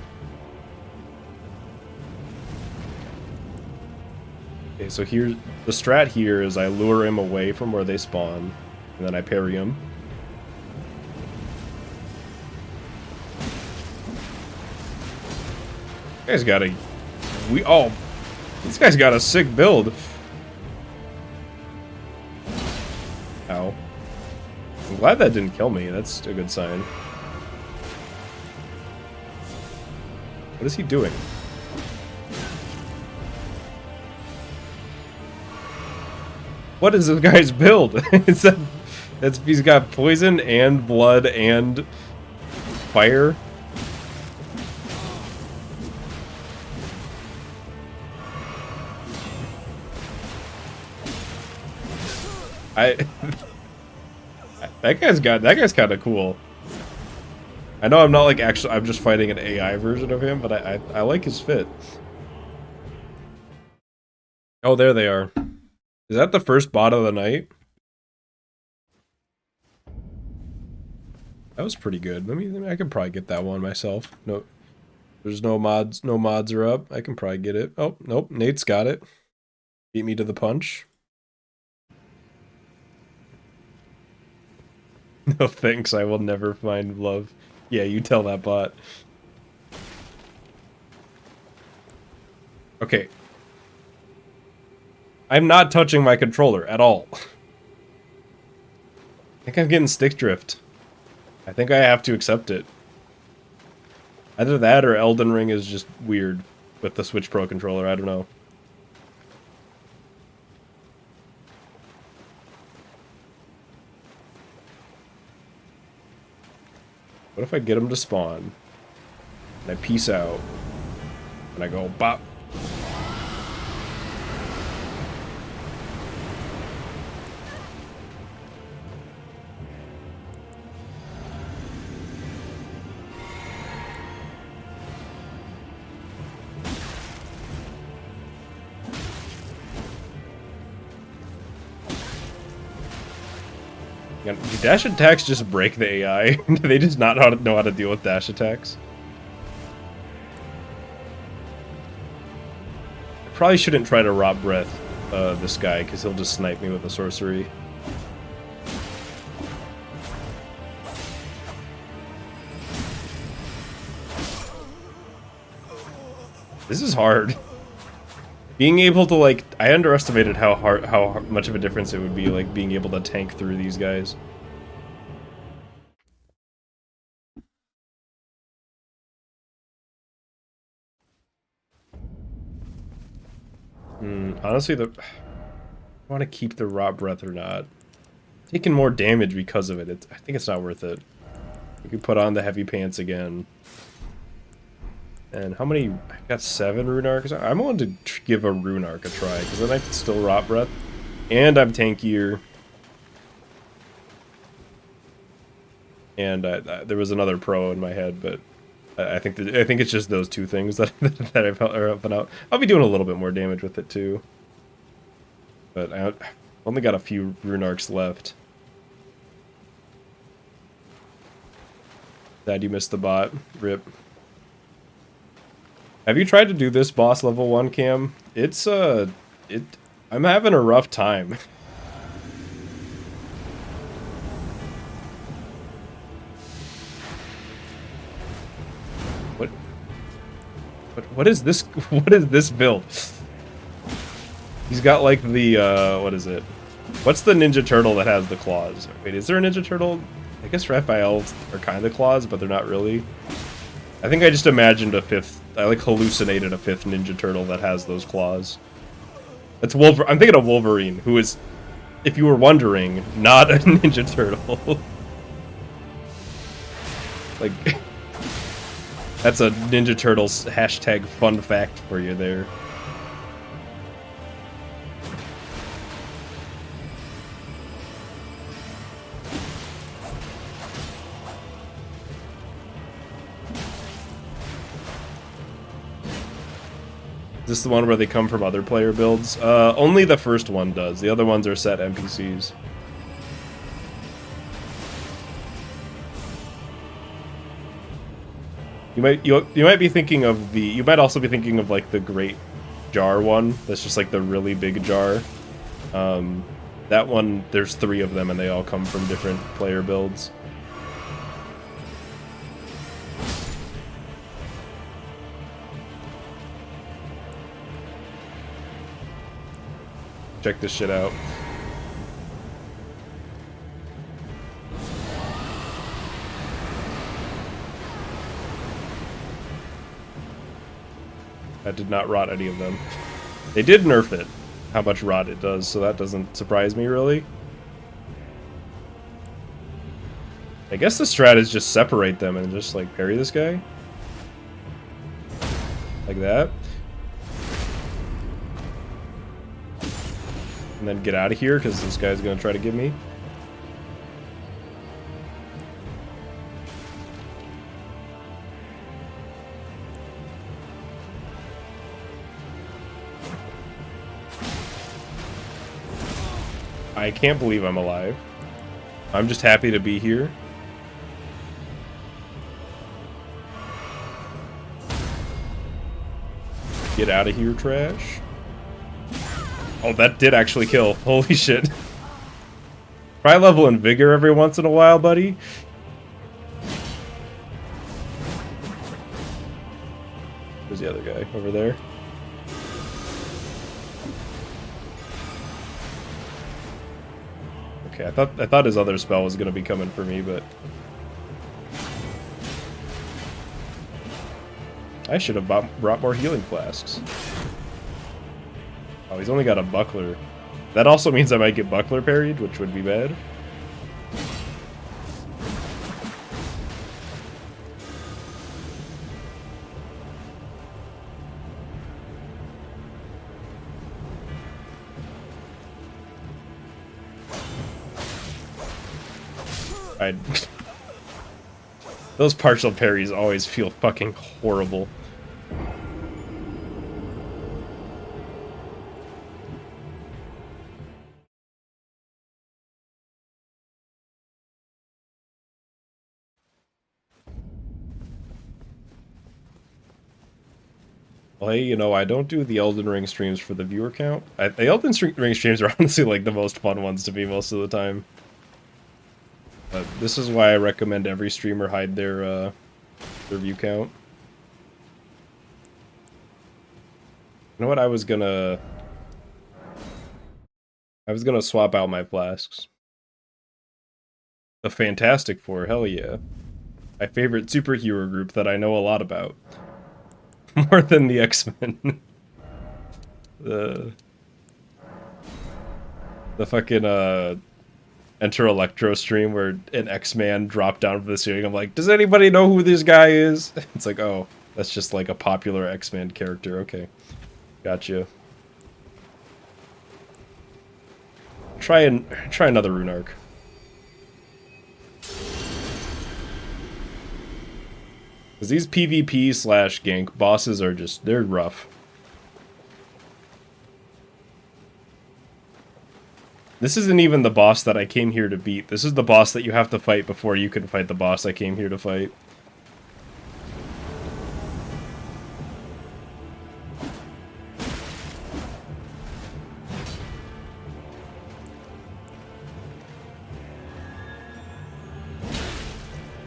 Okay, so here's the strat. Here is I lure him away from where they spawn, and then I parry him. This guy's got a this guy's got a sick build. Ow. I'm glad that didn't kill me. That's a good sign. What is he doing? What is this guy's build? He's got poison and blood and fire. That guy's kind of cool. I know I'm not like I'm just fighting an AI version of him, but I like his fit. Oh, there they are. Is that the first bot of the night? That was pretty good. I can probably get that one myself. No, there's no mods. No mods are up. I can probably get it. Oh, nope. Nate's got it. Beat me to the punch. No thanks, I will never find love. Yeah, you tell that bot. Okay. I'm not touching my controller at all. I think I'm getting stick drift. I think I have to accept it. Either that or Elden Ring is just weird with the Switch Pro controller, I don't know. What if I get him to spawn, and I peace out, and I go bop? Do dash attacks just break the AI? Do they just not know how to deal with dash attacks? I probably shouldn't try to Rot Breath this guy, because he'll just snipe me with a sorcery. This is hard. Being able to, like, I underestimated how much of a difference it would be, like, being able to tank through these guys. Honestly, I want to keep the Rot Breath or not. Taking more damage because of it. I think it's not worth it. We could put on the heavy pants again. And how many? I got 7 Rune Arcs. I'm willing to give a Rune Arc a try, because then I can still Rot Breath. And I'm tankier. And there was another pro in my head, but I think it's just those two things that I've helping out. I'll be doing a little bit more damage with it too. But I've only got a few Rune Arcs left. Sad you missed the bot. Rip. Have you tried to do this boss level 1, Cam? I'm having a rough time. What is this? What is this build? He's got like the what is it? What's the Ninja Turtle that has the claws? Wait, is there a Ninja Turtle? I guess Raphael's are kind of claws, but they're not really. I think I just imagined a 5th. I like hallucinated a 5th Ninja Turtle that has those claws. That's Wolverine. I'm thinking of Wolverine, who is, if you were wondering, not a Ninja Turtle. Like, that's a Ninja Turtles hashtag fun fact for you there. this the one where they come from other player builds? Only the first one does. The other ones are set NPCs. You might be thinking of the. You might also be thinking of like the Great Jar one. That's just like the really big jar. That one, there's 3 of them, and they all come from different player builds. Check this shit out. That did not rot any of them. They did nerf it, how much rot it does, so that doesn't surprise me, really. I guess the strat is just separate them and just, like, parry this guy. Like that. And then get out of here, because this guy's gonna try to get me. I can't believe I'm alive. I'm just happy to be here. Get out of here, trash. Oh, that did actually kill. Holy shit. Try level and vigor every once in a while, buddy. Where's the other guy? Over there? Okay, I thought his other spell was gonna be coming for me, but I should have brought more healing flasks. Oh, he's only got a buckler. That also means I might get buckler parried, which would be bad. Those partial parries always feel fucking horrible. Well, hey, you know, I don't do the Elden Ring streams for the viewer count. The Elden Ring streams are honestly like the most fun ones to me most of the time. This is why I recommend every streamer hide their view count. You know what? I was gonna swap out my flasks. The Fantastic Four, hell yeah. My favorite superhero group that I know a lot about. More than the X-Men. The fucking Enter Electro stream where an X-Man dropped down from the ceiling. I'm like, does anybody know who this guy is? It's like, oh, that's just like a popular X-Man character. Okay, gotcha. Try another rune arc. Because these PvP / gank bosses are just, they're rough. This isn't even the boss that I came here to beat. This is the boss that you have to fight before you can fight the boss I came here to fight.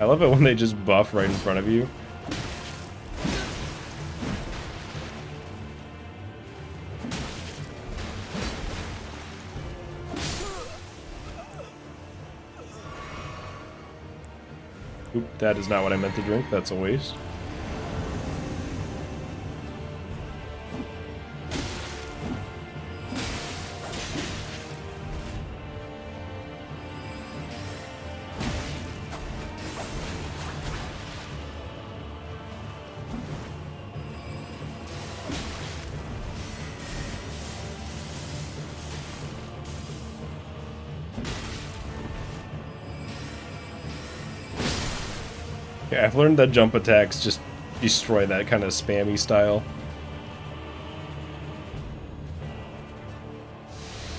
I love it when they just buff right in front of you. Oop, that is not what I meant to drink. That's a waste. Okay, I've learned that jump attacks just destroy that kind of spammy style.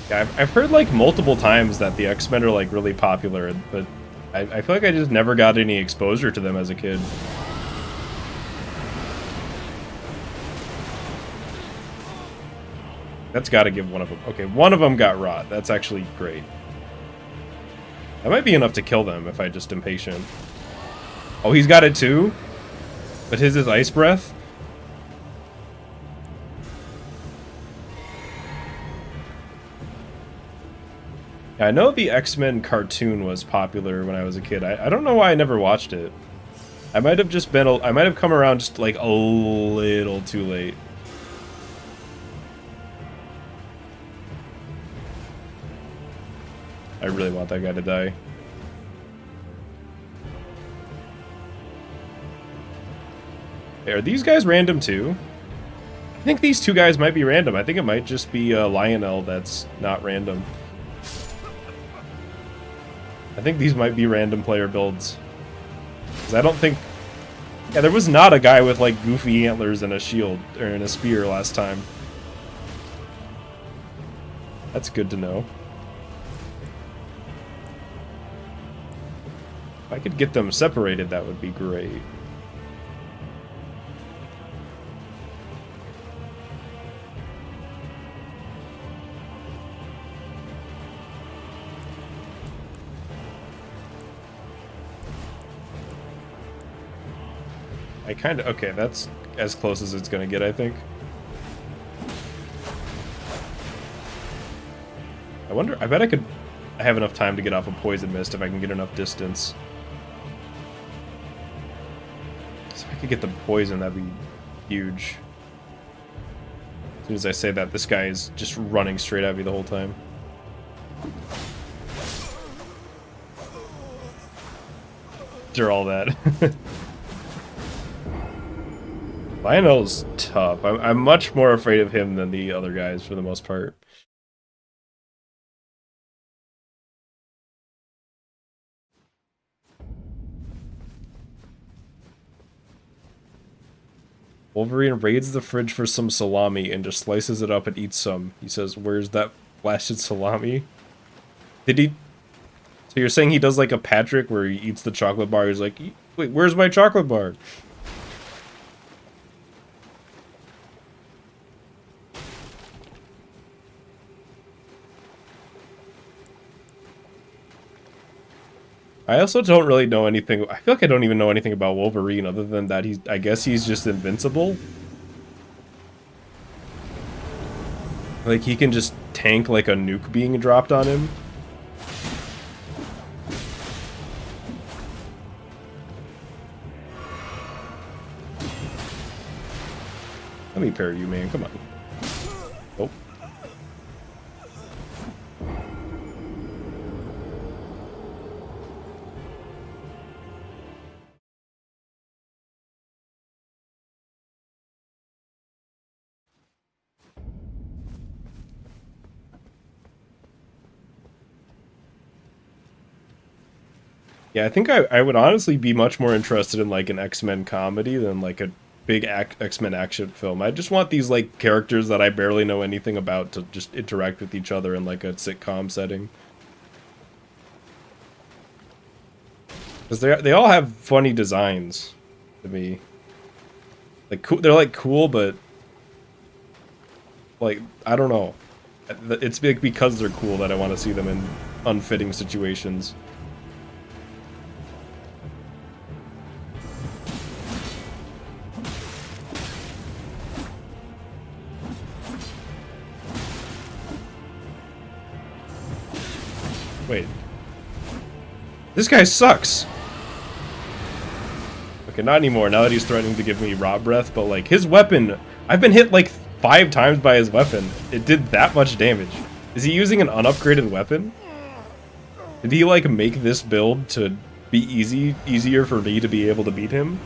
Yeah, I've heard like multiple times that the X-Men are like really popular, but I feel like I just never got any exposure to them as a kid. That's got to give one of them. Okay, one of them got rot. That's actually great. That might be enough to kill them if I just impatient. Oh, he's got it too? But his is ice breath? Yeah, I know the X-Men cartoon was popular when I was a kid. I don't know why I never watched it. I might have just been... I might have come around just like a little too late. I really want that guy to die. Hey, are these guys random too? I think these two guys might be random. I think it might just be Lionel that's not random. I think these might be random player builds. Because I don't think... Yeah, there was not a guy with like goofy antlers and a shield, or in a spear last time. That's good to know. If I could get them separated, that would be great. I kind of... Okay, that's as close as it's gonna get, I think. I wonder... I bet I could... I have enough time to get off a poison mist if I can get enough distance. So if I could get the poison, that'd be huge. As soon as I say that, this guy is just running straight at me the whole time. After all that. Lionel's tough. I'm much more afraid of him than the other guys for the most part. Wolverine raids the fridge for some salami and just slices it up and eats some. He says, "Where's that blasted salami?" Did he... So you're saying he does like a Patrick where he eats the chocolate bar, he's like, "Wait, where's my chocolate bar?" I also don't really know anything... I feel like I don't even know anything about Wolverine other than that he's... I guess he's just invincible? Like, he can just tank like a nuke being dropped on him? Let me parry you, man. Come on. Nope. Yeah, I think I would honestly be much more interested in like an X-Men comedy than like a big X-Men action film. I just want these like characters that I barely know anything about to just interact with each other in like a sitcom setting. Because they all have funny designs to me. Like cool, they're like cool, but like I don't know. It's big because they're cool that I want to see them in unfitting situations. Wait. This guy sucks! Okay, not anymore, now that he's threatening to give me rot breath, but like, his weapon... I've been hit like 5 times by his weapon. It did that much damage. Is he using an unupgraded weapon? Did he like make this build to be easier for me to be able to beat him?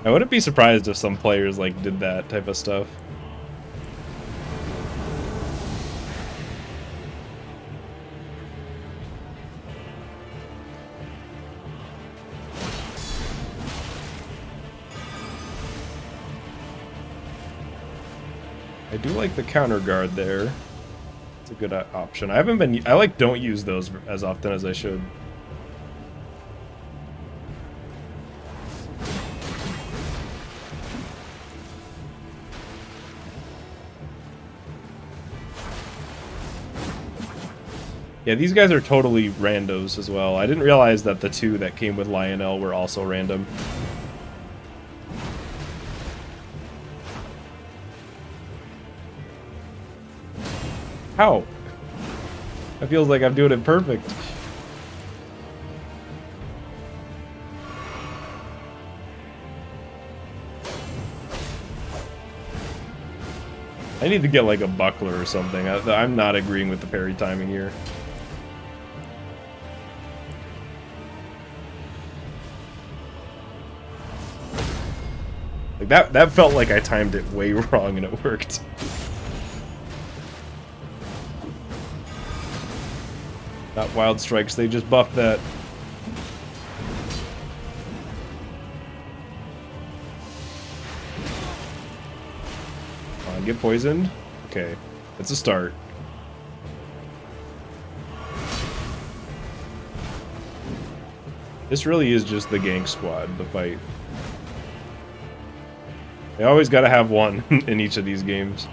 I wouldn't be surprised if some players like did that type of stuff. I do like the counter guard there. It's a good option. I don't use those as often as I should. Yeah, these guys are totally randos as well. I didn't realize that the two that came with Lionel were also random. How? It feels like I'm doing it perfect. I need to get like a buckler or something. I'm not agreeing with the parry timing here. Like that felt like I timed it way wrong and it worked. Not wild strikes, they just buffed that. Come on, get poisoned. Okay, it's a start. This really is just the gank squad, the fight. You always gotta have one in each of these games.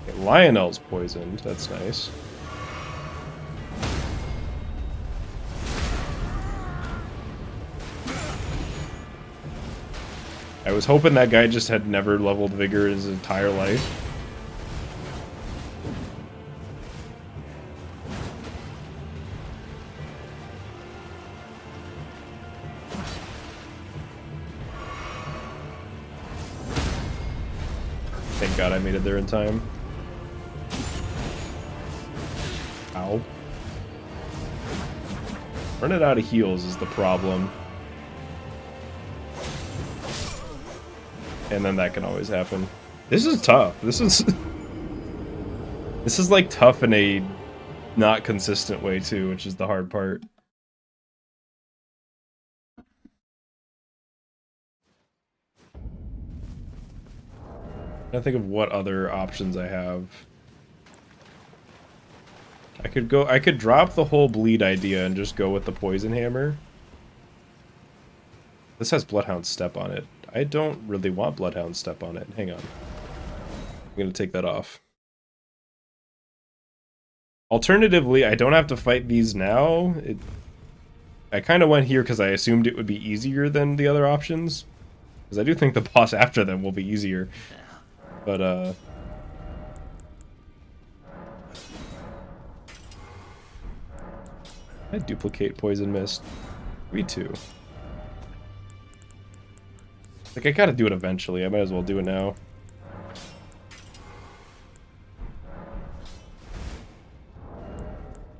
Okay, Lionel's poisoned, that's nice. I was hoping that guy just had never leveled Vigor his entire life. Thank God I made it there in time. Ow. Running out of heals is the problem. And then that can always happen. This is tough. This is like tough in a not consistent way too, which is the hard part. I think of what other options I have. I could drop the whole bleed idea and just go with the poison hammer. This has Bloodhound Step on it. I don't really want Bloodhound Step on it. Hang on. I'm gonna take that off. Alternatively, I don't have to fight these now. I kind of went here because I assumed it would be easier than the other options. Because I do think the boss after them will be easier. But, I duplicate Poison Mist. Me too. Like, I gotta do it eventually. I might as well do it now.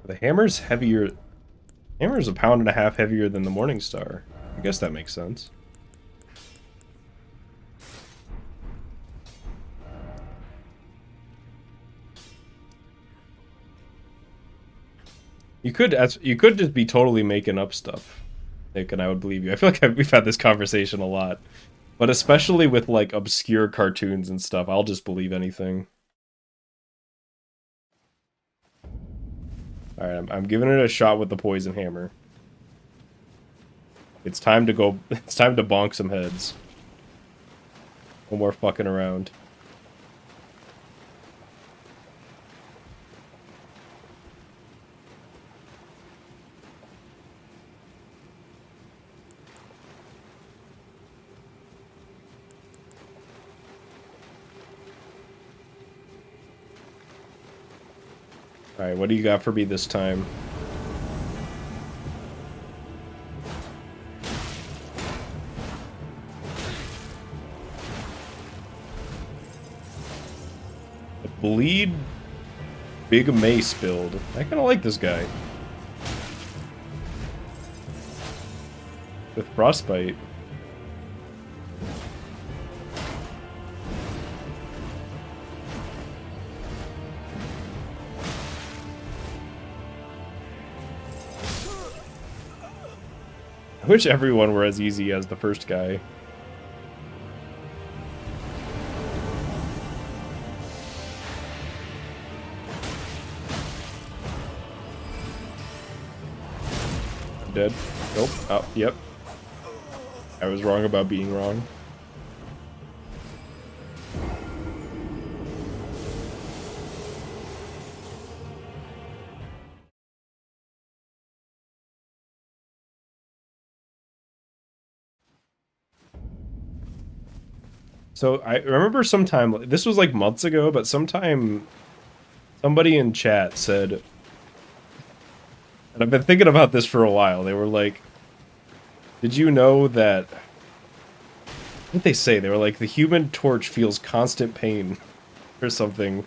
The hammer's heavier. Hammer's 1.5 pounds heavier than the Morningstar. I guess that makes sense. You could just be totally making up stuff, Nick, and I would believe you. I feel like we've had this conversation a lot, but especially with like obscure cartoons and stuff, I'll just believe anything. All right, I'm giving it a shot with the poison hammer. It's time to go. It's time to bonk some heads. No more fucking around. Alright, what do you got for me this time? The bleed Big mace build. I kind of like this guy. With frostbite. I wish everyone were as easy as the first guy. Dead. Nope. Oh, yep. I was wrong about being wrong. So I remember sometime, this was like months ago, but sometime somebody in chat said, and I've been thinking about this for a while, they were like, did you know that, what did they say? They were like, the Human Torch feels constant pain or something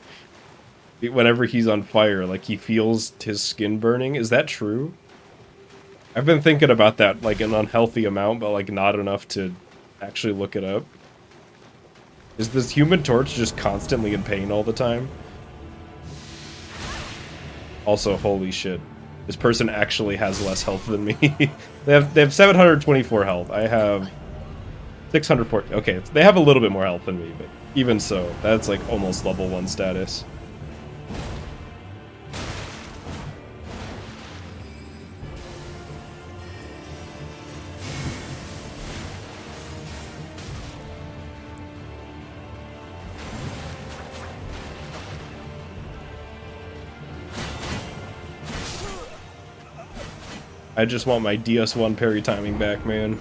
whenever he's on fire, like he feels his skin burning. Is that true? I've been thinking about that, like an unhealthy amount, but like not enough to actually look it up. Is this Human Torch just constantly in pain all the time? Also, holy shit. This person actually has less health than me. they have 724 health. I have 640. Okay, they have a little bit more health than me, but even so, that's like almost level 1 status. I just want my DS1 parry timing back, man.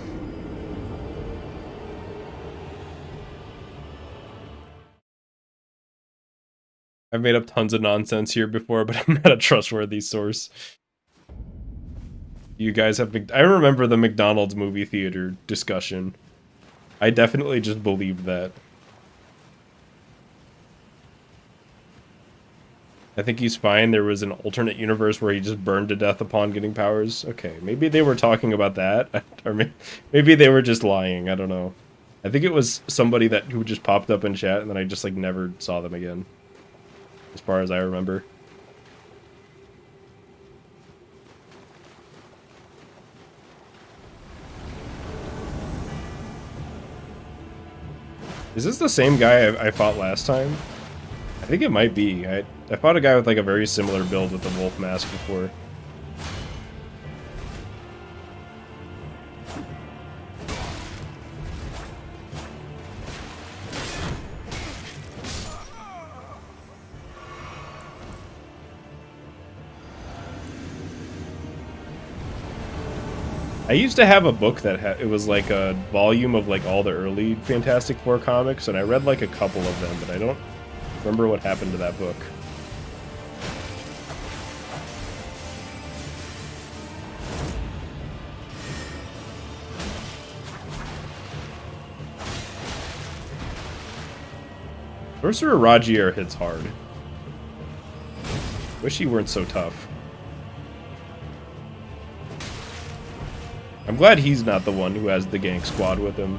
I've made up tons of nonsense here before, but I'm not a trustworthy source. You guys have... I remember the McDonald's movie theater discussion. I definitely just believed that. I think he's fine. There was an alternate universe where he just burned to death upon getting powers. Okay, maybe they were talking about that. Or maybe they were just lying. I don't know. I think it was somebody who just popped up in chat, and then I just like never saw them again. As far as I remember. Is this the same guy I fought last time? I think it might be. I fought a guy with like a very similar build with the wolf mask before. I used to have a book that it was like a volume of like all the early Fantastic Four comics, and I read like a couple of them, but I don't remember what happened to that book. Sorcerer Rajier hits hard. Wish he weren't so tough. I'm glad he's not the one who has the gank squad with him.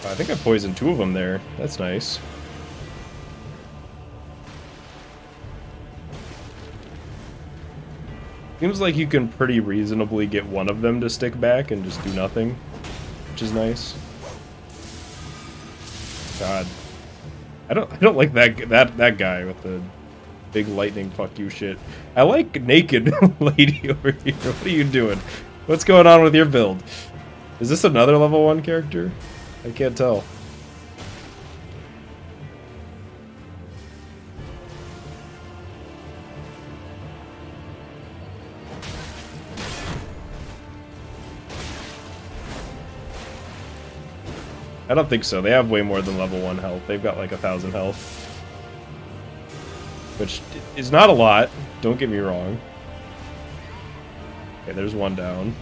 I think I poisoned 2 of them there. That's nice. Seems like you can pretty reasonably get one of them to stick back and just do nothing, which is nice. God, I don't like that guy with the big lightning fuck you shit. I like naked lady over here. What are you doing? What's going on with your build? Is this another level 1 character? I can't tell. I don't think so. They have way more than level 1 health. They've got like 1,000 health. Which is not a lot, don't get me wrong. Okay, there's one down.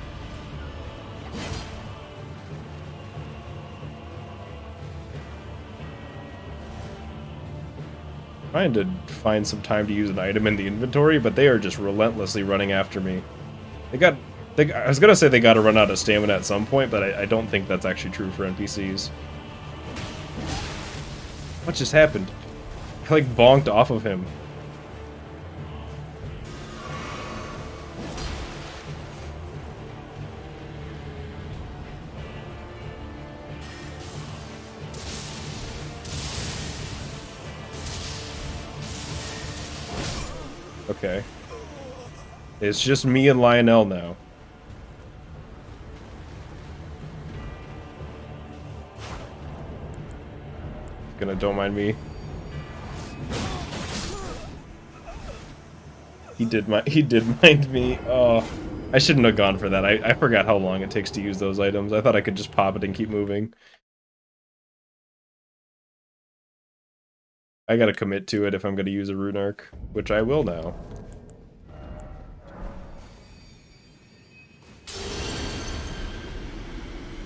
Trying to find some time to use an item in the inventory, but they are just relentlessly running after me. I was gonna say they gotta run out of stamina at some point, but I don't think that's actually true for NPCs. What just happened? I like bonked off of him. Okay. It's just me and Lionel now. Don't mind me. He did mind me. Oh, I shouldn't have gone for that. I forgot how long it takes to use those items. I thought I could just pop it and keep moving. I gotta commit to it if I'm gonna use a rune arc, which I will now.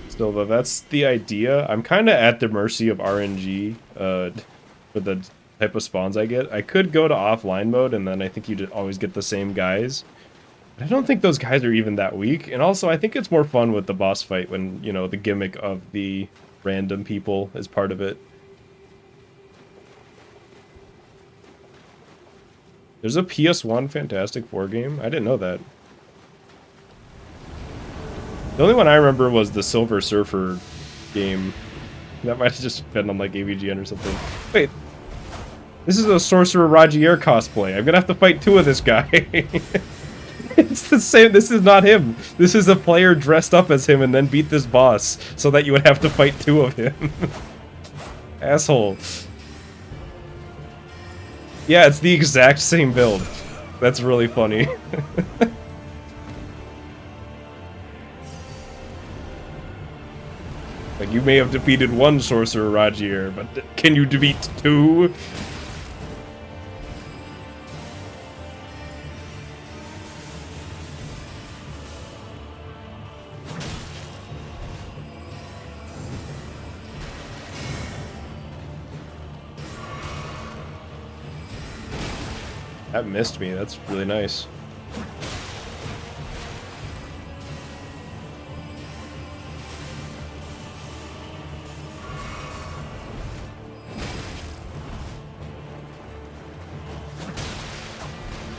Still though, that's the idea. I'm kinda at the mercy of RNG, for the type of spawns I get. I could go to offline mode and then I think you'd always get the same guys. But I don't think those guys are even that weak, and also I think it's more fun with the boss fight when, you know, the gimmick of the random people is part of it. There's a PS1 Fantastic Four game? I didn't know that. The only one I remember was the Silver Surfer game. That might have just been on like AVGN or something. Wait. This is a Sorcerer Rajier cosplay. I'm gonna have to fight 2 of this guy. It's the same. This is not him. This is a player dressed up as him and then beat this boss so that you would have to fight 2 of him. Asshole. Yeah, it's the exact same build. That's really funny. Like, you may have defeated 1 Sorcerer Rajier, but can you defeat 2? That missed me. That's really nice.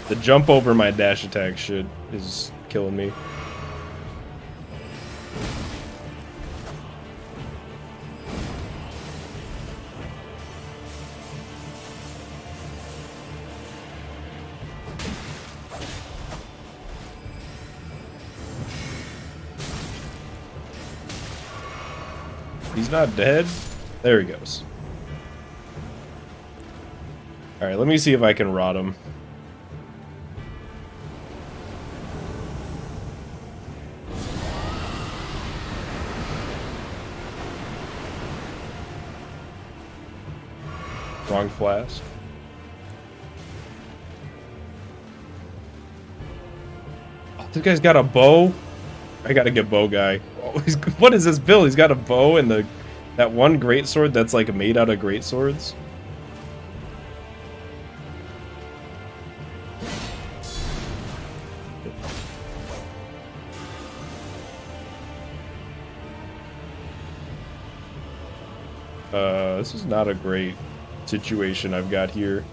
The jump over my dash attack shit is killing me. He's not dead? There he goes. Alright, let me see if I can rot him. Wrong flask. Oh, this guy's got a bow? I gotta get bow guy. Oh, what is this build? He's got a bow and that one greatsword that's like made out of greatswords. This is not a great situation I've got here.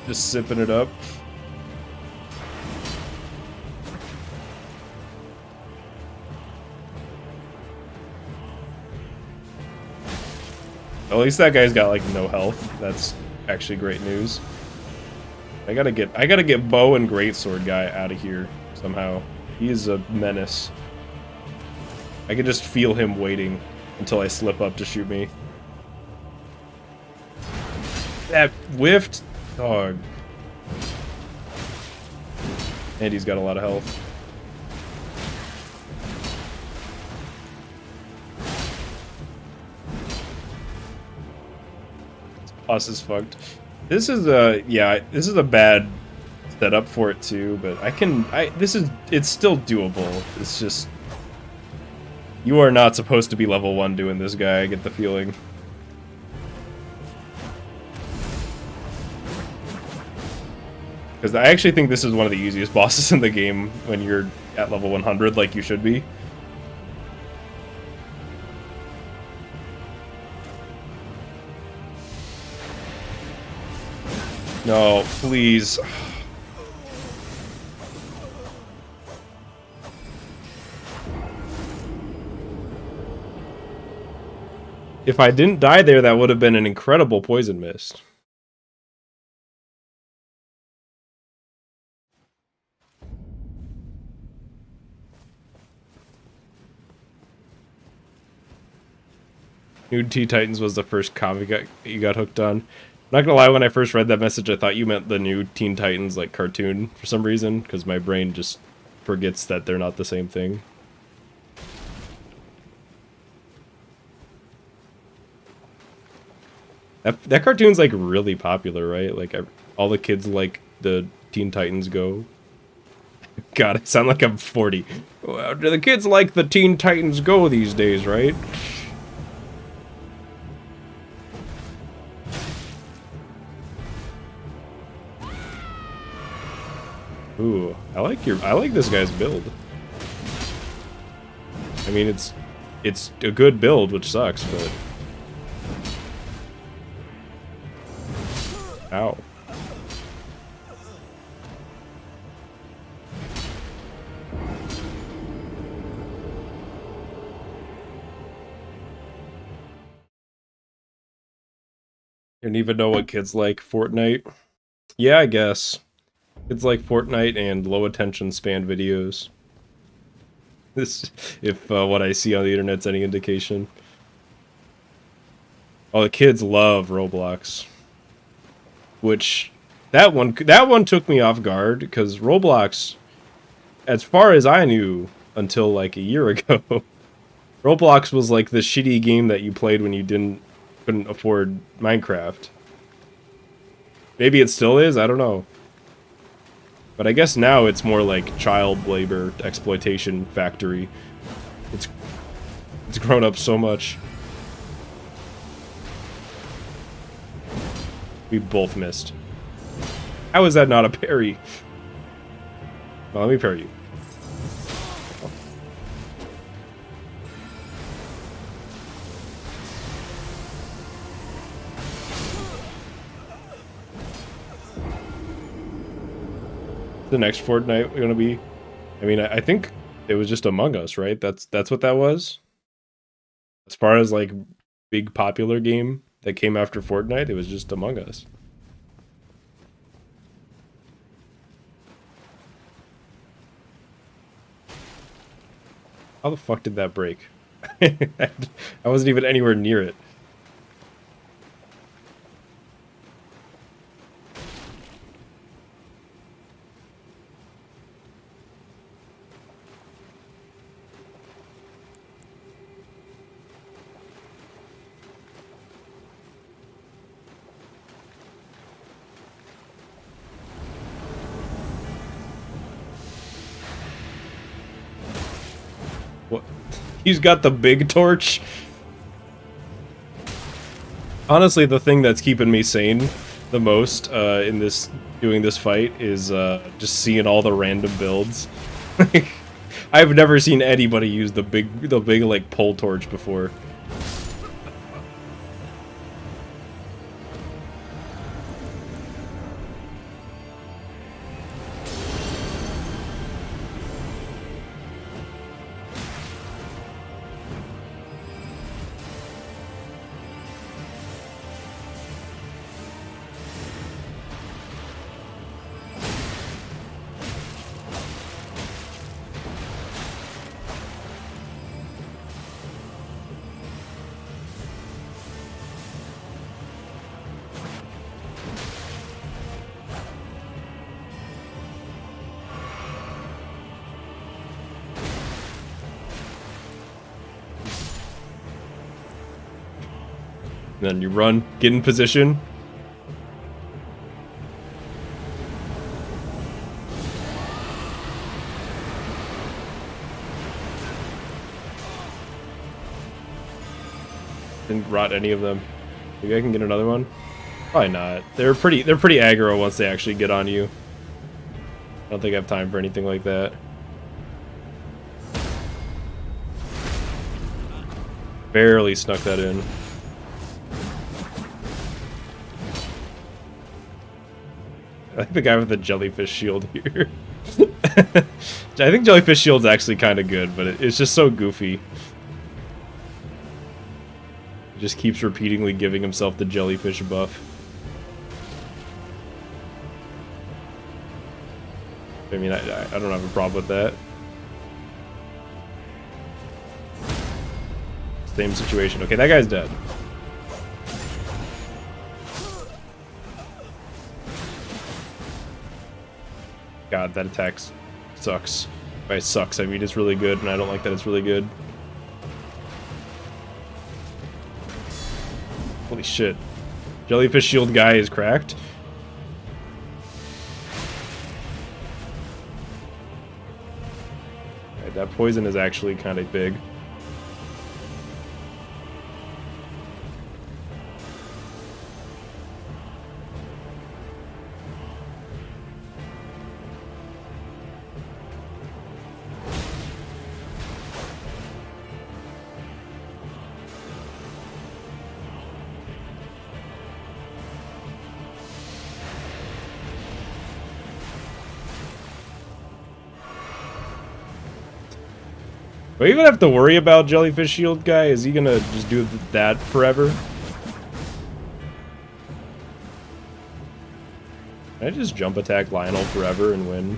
Just sipping it up. At least that guy's got like no health. That's actually great news. I gotta get bow and greatsword guy out of here somehow. He is a menace. I can just feel him waiting until I slip up to shoot me. That whiffed dog. And he's got a lot of health. Boss is fucked. This is this is a bad setup for it too, but it's still doable. It's just you are not supposed to be level 1 doing this guy, I get the feeling. Because I actually think this is one of the easiest bosses in the game when you're at level 100 like you should be. No, please. If I didn't die there, that would have been an incredible poison mist. New Teen Titans was the first comic you got hooked on. I'm not gonna lie, when I first read that message, I thought you meant the new Teen Titans like cartoon for some reason, because my brain just forgets that they're not the same thing. That cartoon's like really popular, right? Like all the kids like the Teen Titans Go. God, I sound like I'm 40. Well, do the kids like the Teen Titans Go these days, right? Ooh, I like this guy's build. I mean, it's a good build, which sucks, but ow. You don't even know what kids like Fortnite? Yeah, I guess. Kids like Fortnite and low attention span videos. This, if what I see on the internet's any indication. Oh, the kids love Roblox. Which, that one took me off guard, because Roblox, as far as I knew, until like a year ago, Roblox was like the shitty game that you played when you couldn't afford Minecraft. Maybe it still is, I don't know. But I guess now it's more like child labor exploitation factory. It's grown up so much. We both missed. How is that not a parry? Well, let me parry you. The next Fortnite gonna be? I mean, I think it was just Among Us, right? That's what that was. As far as like big popular game that came after Fortnite, it was just Among Us. How the fuck did that break? I wasn't even anywhere near it. What? He's got the big torch. Honestly, the thing that's keeping me sane the most in doing this fight is just seeing all the random builds. I've never seen anybody use the big like pole torch before. Then you run, get in position. Didn't rot any of them. Maybe I can get another one? Probably not. They're pretty aggro once they actually get on you. I don't think I have time for anything like that. Barely snuck that in. I think the guy with the jellyfish shield here. I think jellyfish shield's actually kind of good, but it's just so goofy. He just keeps repeatedly giving himself the jellyfish buff. I mean, I don't have a problem with that. Same situation. Okay, that guy's dead. God, that attack sucks. By sucks, I mean it's really good, and I don't like that it's really good. Holy shit. Jellyfish shield guy is cracked. Alright, that poison is actually kind of big. Do I even have to worry about Jellyfish Shield guy? Is he gonna just do that forever? Can I just jump attack Lionel forever and win?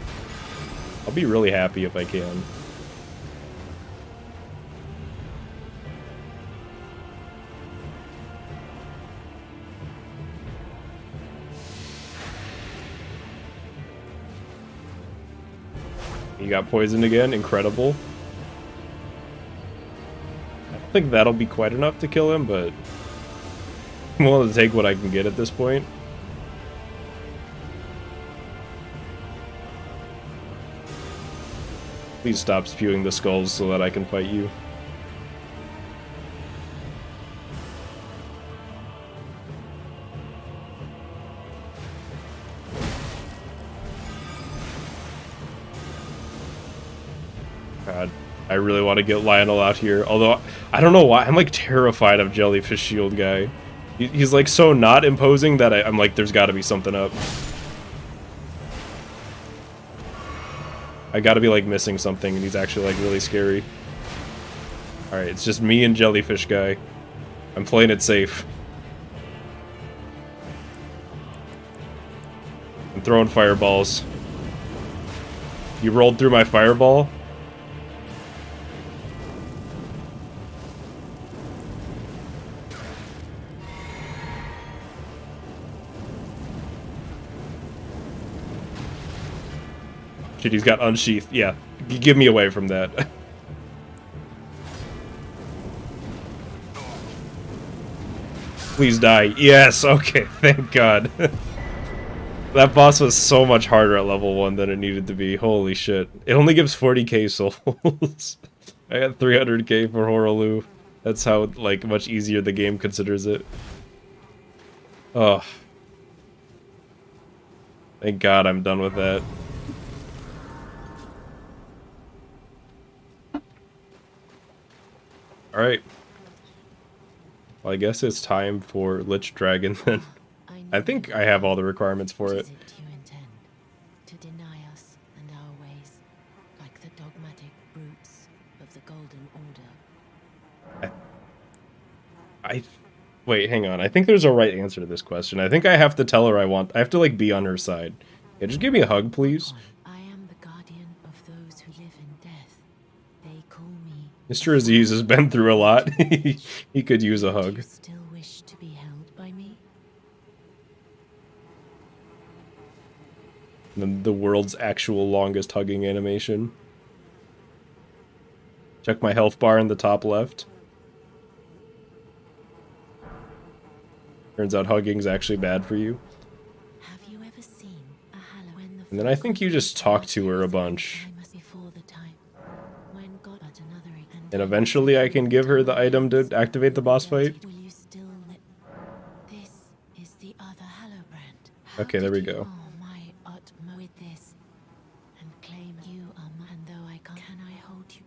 I'll be really happy if I can. He got poisoned again. Incredible. I think that'll be quite enough to kill him, but I'm willing to take what I can get at this point. Please stop spewing the skulls so that I can fight you. God. I really want to get Lionel out here, although I don't know why. I'm like terrified of Jellyfish Shield guy. He's like so not imposing that I'm like, there's got to be something up. I got to be like missing something, and he's actually like really scary. All right, it's just me and Jellyfish guy. I'm playing it safe. I'm throwing fireballs. You rolled through my fireball? Shit, he's got unsheathed. Yeah, give me away from that. Please die. Yes, okay, thank God. That boss was so much harder at level 1 than it needed to be. Holy shit. It only gives 40k souls. I got 300k for Horaloo. That's how, like, much easier the game considers it. Oh. Thank God I'm done with that. Alright. Well, I guess it's time for Lich Dragon then. I think I have all the requirements for it. You intend to deny us and our ways, like the dogmatic brutes of the Golden Order? Wait, hang on. I think there's a right answer to this question. I think I have to tell her I have to, like, be on her side. Yeah, just give me a hug, please. I am the guardian of those who live in death. They call me... Mr. Aziz has been through a lot. He could use a Do hug. you still wish to be held by me? The world's actual longest hugging animation. Check my health bar in the top left. Turns out hugging's actually bad for you. Have you ever seen a hallow when the And then I think you just talk to her a bunch. before the time when God but another And eventually I can give her the item to activate the boss fight. will you still this is the other hallow brand. Okay, there we go. My utmost with this and claim you are mine. And though I can't, can I hold you?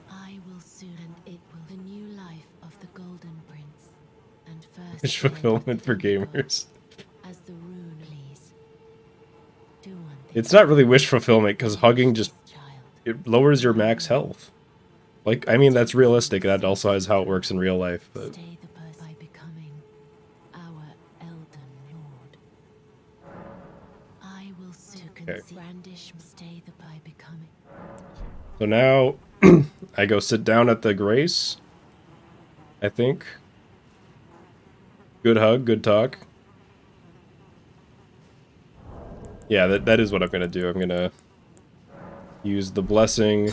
I will soon, and it will the new life of the Golden Prince, and first Wish fulfillment for gamers. as the rune please. Do one thing. It's not really wish fulfillment because hugging just Child, it lowers your max health. Like, I mean, that's realistic. That also is how it works in real life. But stay the person by becoming our Elden Lord. I will soon brandish stay the by becoming. so now I go sit down at the Grace. I think. Good hug, good talk. Yeah, that is what I'm gonna do. I'm gonna use the blessing.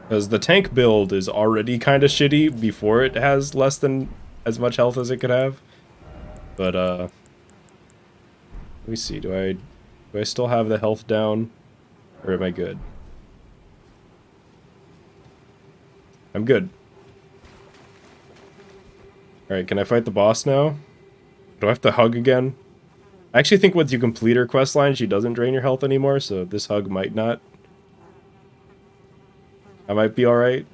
Because the tank build is already kind of shitty before it has less than as much health as it could have. But, let me see, do I still have the health down? Or am I good? I'm good. Alright, can I fight the boss now? Do I have to hug again? I actually think once you complete her questline, she doesn't drain your health anymore, so this hug might not. I might be alright.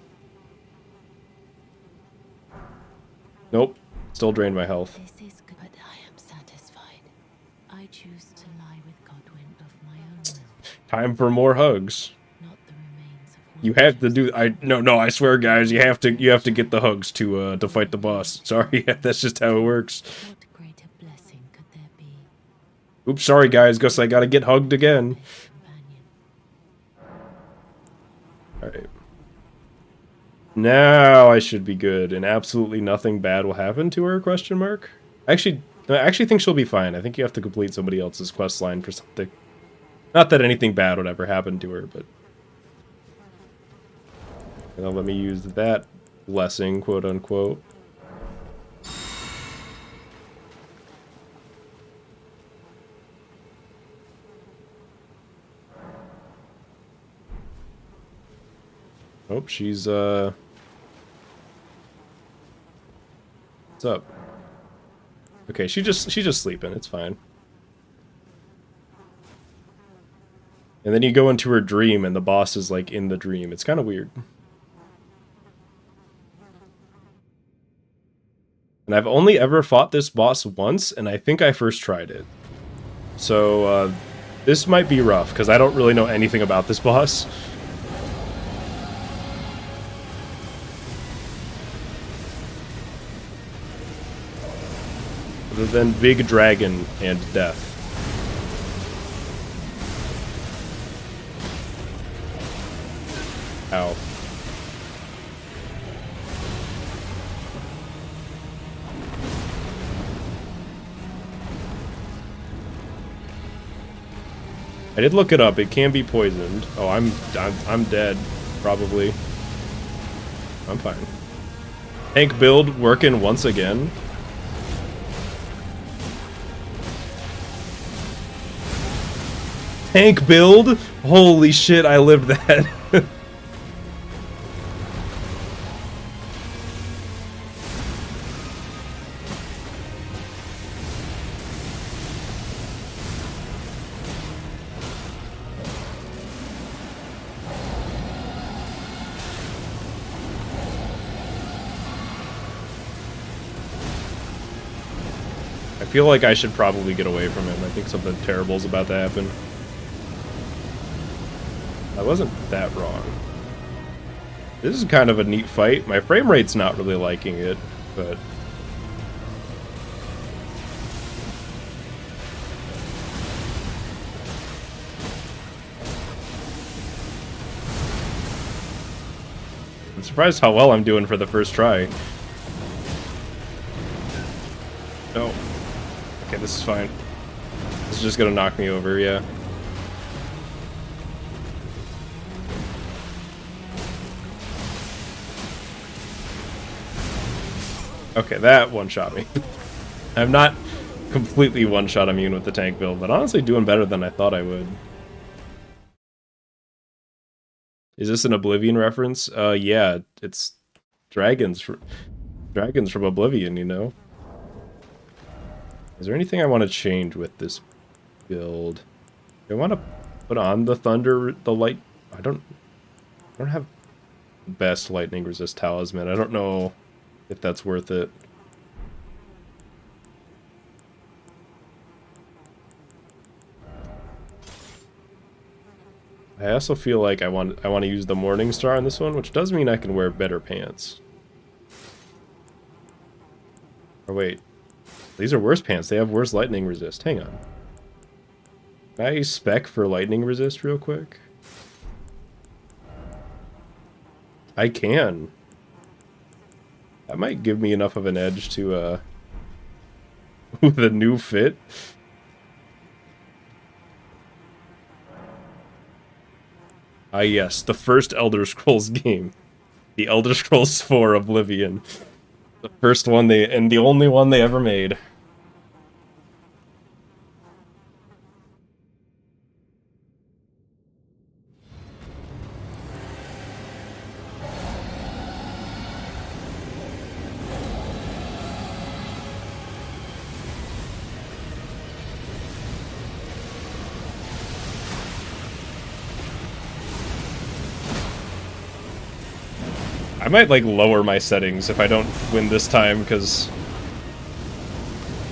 Nope. Still drained my health. This is good, but I am satisfied. I choose to lie with Godwin of my own will, Time for more hugs. not the remains of one You have to do no, I swear guys, you have to get the hugs to fight the boss. Sorry, that's just how it works. What greater blessing could there be? Oops, sorry guys, guess I gotta get hugged again. Companion. Alright. Now I should be good, and absolutely nothing bad will happen to her, question mark? I actually think she'll be fine. I think you have to complete somebody else's quest line for something. Not that anything bad would ever happen to her, but... Now let me use that blessing, quote-unquote. Oh, she's, What's up? Okay, she's just sleeping, it's fine. And then you go into her dream and the boss is like in the dream. It's kind of weird. And I've only ever fought this boss once, and I think I first tried it. So, this might be rough, because I don't really know anything about this boss. Other than Big Dragon and Death. Ow. I did look it up. It can be poisoned. Oh, I'm dead, probably. I'm fine. Tank build working once again. Tank build? Holy shit, I lived that. I feel like I should probably get away from him. I think something terrible is about to happen. I wasn't that wrong. This is kind of a neat fight. My frame rate's not really liking it, but... I'm surprised how well I'm doing for the first try. No. Okay, this is fine. This is just gonna knock me over, yeah. Okay, that one-shot me. I'm not completely one-shot immune with the tank build, but honestly doing better than I thought I would. Is this an Oblivion reference? Yeah, it's dragons from Oblivion, you know? Is there anything I want to change with this build? Do I want to put on the light? I don't have the best lightning resist talisman. I don't know if that's worth it. I also feel like I want to use the Morning Star on this one, which does mean I can wear better pants. Or wait, these are worse pants. They have worse lightning resist. Hang on. Can I spec for lightning resist real quick? I can. That might give me enough of an edge to, with a new fit. Ah yes, the first Elder Scrolls game. The Elder Scrolls 4 Oblivion. The first one and the only one they ever made. I might, like, lower my settings if I don't win this time, because...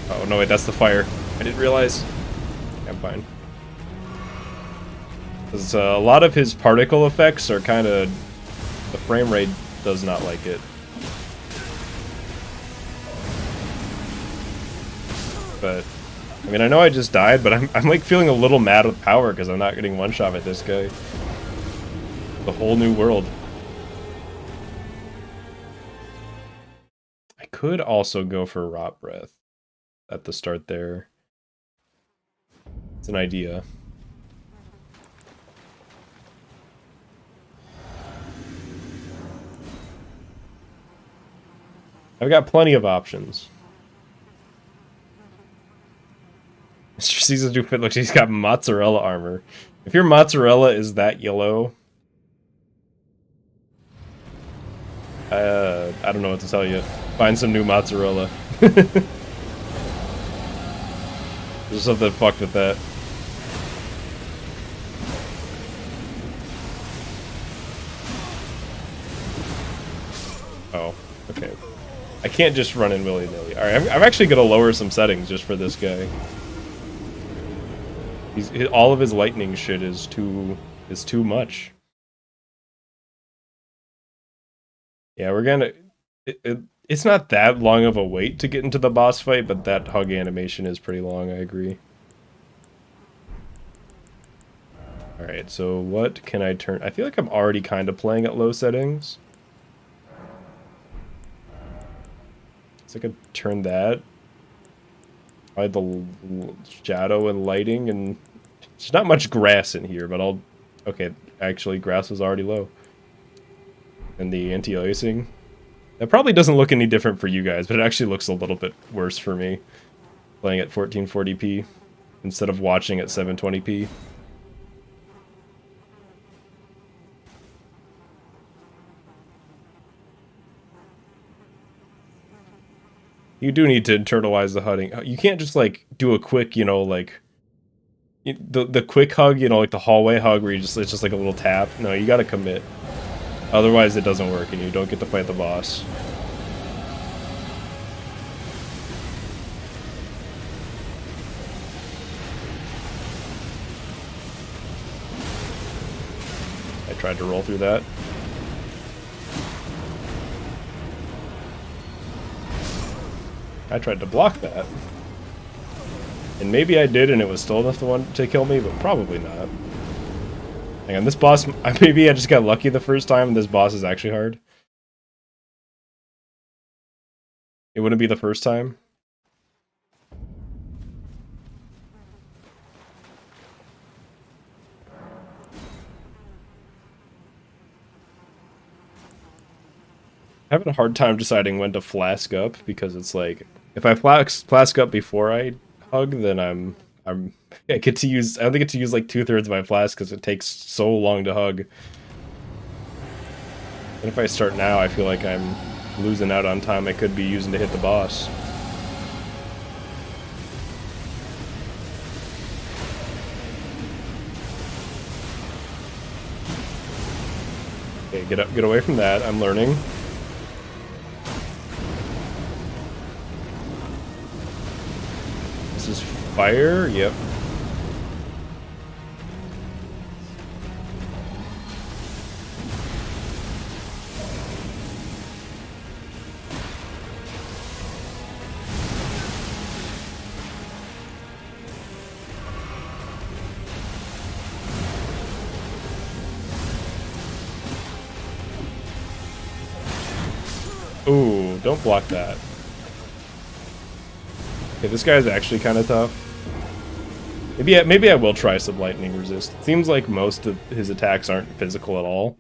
Oh, no, wait, that's the fire. I didn't realize. I'm fine. Because a lot of his particle effects are kind of... The frame rate does not like it. But... I mean, I know I just died, but I'm like, feeling a little mad with power, because I'm not getting one-shot at this guy. The whole new world. Could also go for Rot Breath at the start there. It's an idea. I've got plenty of options. Mr. Caesar's new fit looks like he's got mozzarella armor. If your mozzarella is that yellow, I don't know what to tell you. Find some new mozzarella. There's something fucked with that. Oh, okay. I can't just run in willy-nilly. Alright, I'm actually gonna lower some settings just for this guy. All of his lightning shit is too much. Yeah, we're gonna... It's not that long of a wait to get into the boss fight, but that hug animation is pretty long, I agree. Alright, so what can I turn... I feel like I'm already kind of playing at low settings. So I could turn that. Probably the shadow and lighting, and... There's not much grass in here, but I'll... Okay, actually, grass was already low. And the anti-icing. That probably doesn't look any different for you guys, but it actually looks a little bit worse for me. Playing at 1440p instead of watching at 720p. You do need to internalize the hugging. You can't just, like, do a quick, you know, like... The quick hug, you know, like the hallway hug where it's just like a little tap. No, you gotta commit. Otherwise it doesn't work and you don't get to fight the boss. I tried to roll through that. I tried to block that. And maybe I did and it was still enough to kill me, but probably not. Hang on, this boss... Maybe I just got lucky the first time and this boss is actually hard. It wouldn't be the first time. Having a hard time deciding when to flask up because it's like if I flask up before I hug, then I'm I get to use I only get to use like 2/3 of my flask because it takes so long to hug. And if I start now, I feel like I'm losing out on time I could be using to hit the boss. Okay, get away from that. I'm learning. This is fire. Yep. Ooh, don't block that. Okay, this guy's actually kind of tough. Maybe I will try some lightning resist. It seems like most of his attacks aren't physical at all.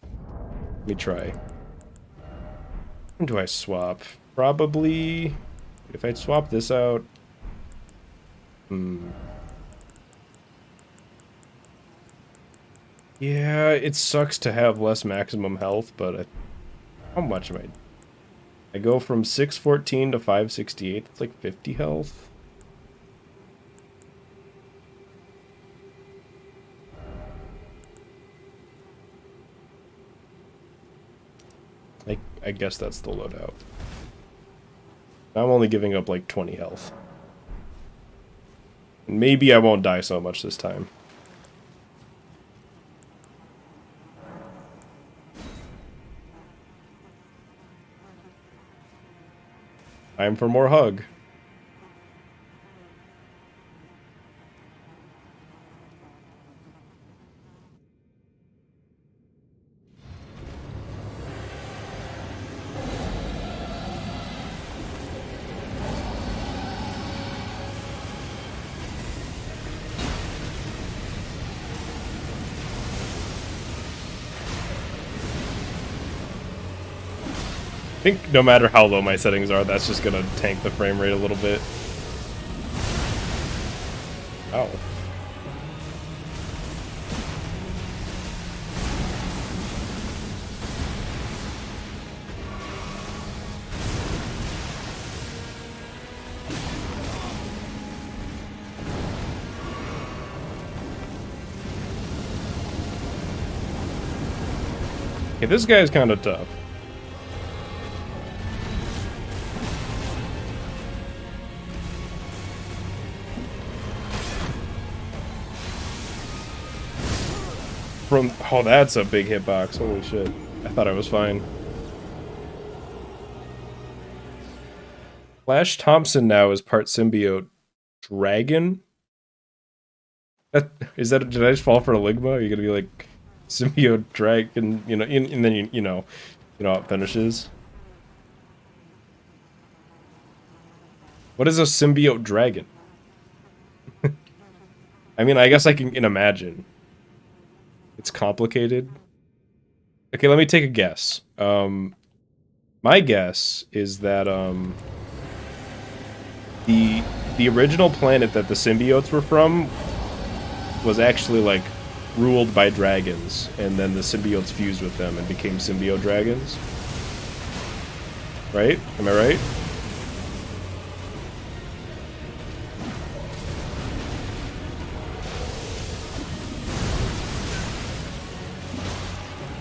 Let me try. When do I swap? Probably... If I'd swap this out... Yeah, it sucks to have less maximum health, but how much am I... I go from 614 to 568. That's like 50 health. I guess that's the loadout. I'm only giving up like 20 health. Maybe I won't die so much this time. Time for more hug. I think no matter how low my settings are, that's just gonna tank the frame rate a little bit. Oh. Okay, this guy's kind of tough. Oh, that's a big hitbox. Holy shit. I thought I was fine. Flash Thompson now is part symbiote dragon? Did I just fall for a ligma? Are you gonna be like symbiote dragon, and then you know how it finishes? What is a symbiote dragon? I mean, I guess I can imagine. It's complicated. Okay, let me take a guess. My guess is that the original planet that the symbiotes were from was actually like ruled by dragons, and then the symbiotes fused with them and became symbiote dragons. Right? Am I right?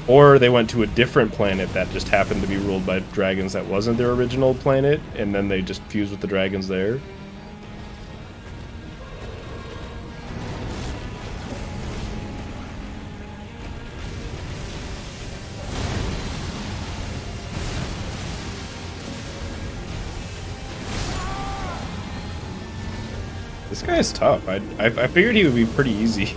Or they went to a different planet that just happened to be ruled by dragons that wasn't their original planet, and then they just fused with the dragons there. This guy is tough. I figured he would be pretty easy.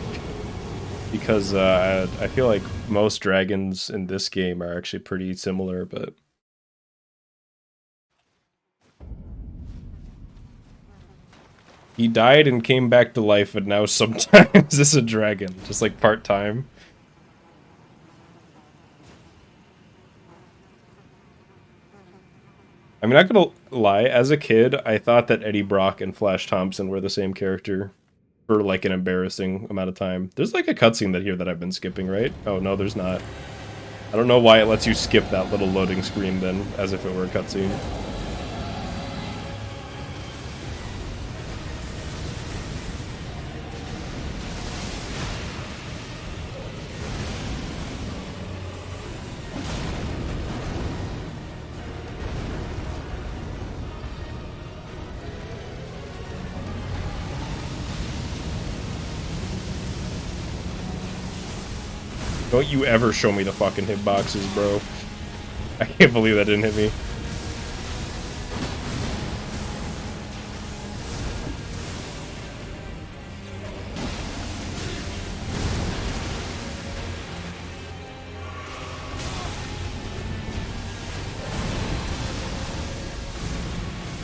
Because I feel like most dragons in this game are actually pretty similar, but... He died and came back to life, and now sometimes is a dragon, just like part-time. I'm not gonna lie, as a kid, I thought that Eddie Brock and Flash Thompson were the same character for like an embarrassing amount of time. There's like a cutscene that here that I've been skipping, right? Oh no, there's not. I don't know why it lets you skip that little loading screen then, as if it were a cutscene. Don't you ever show me the fucking hitboxes, bro. I can't believe that didn't hit me.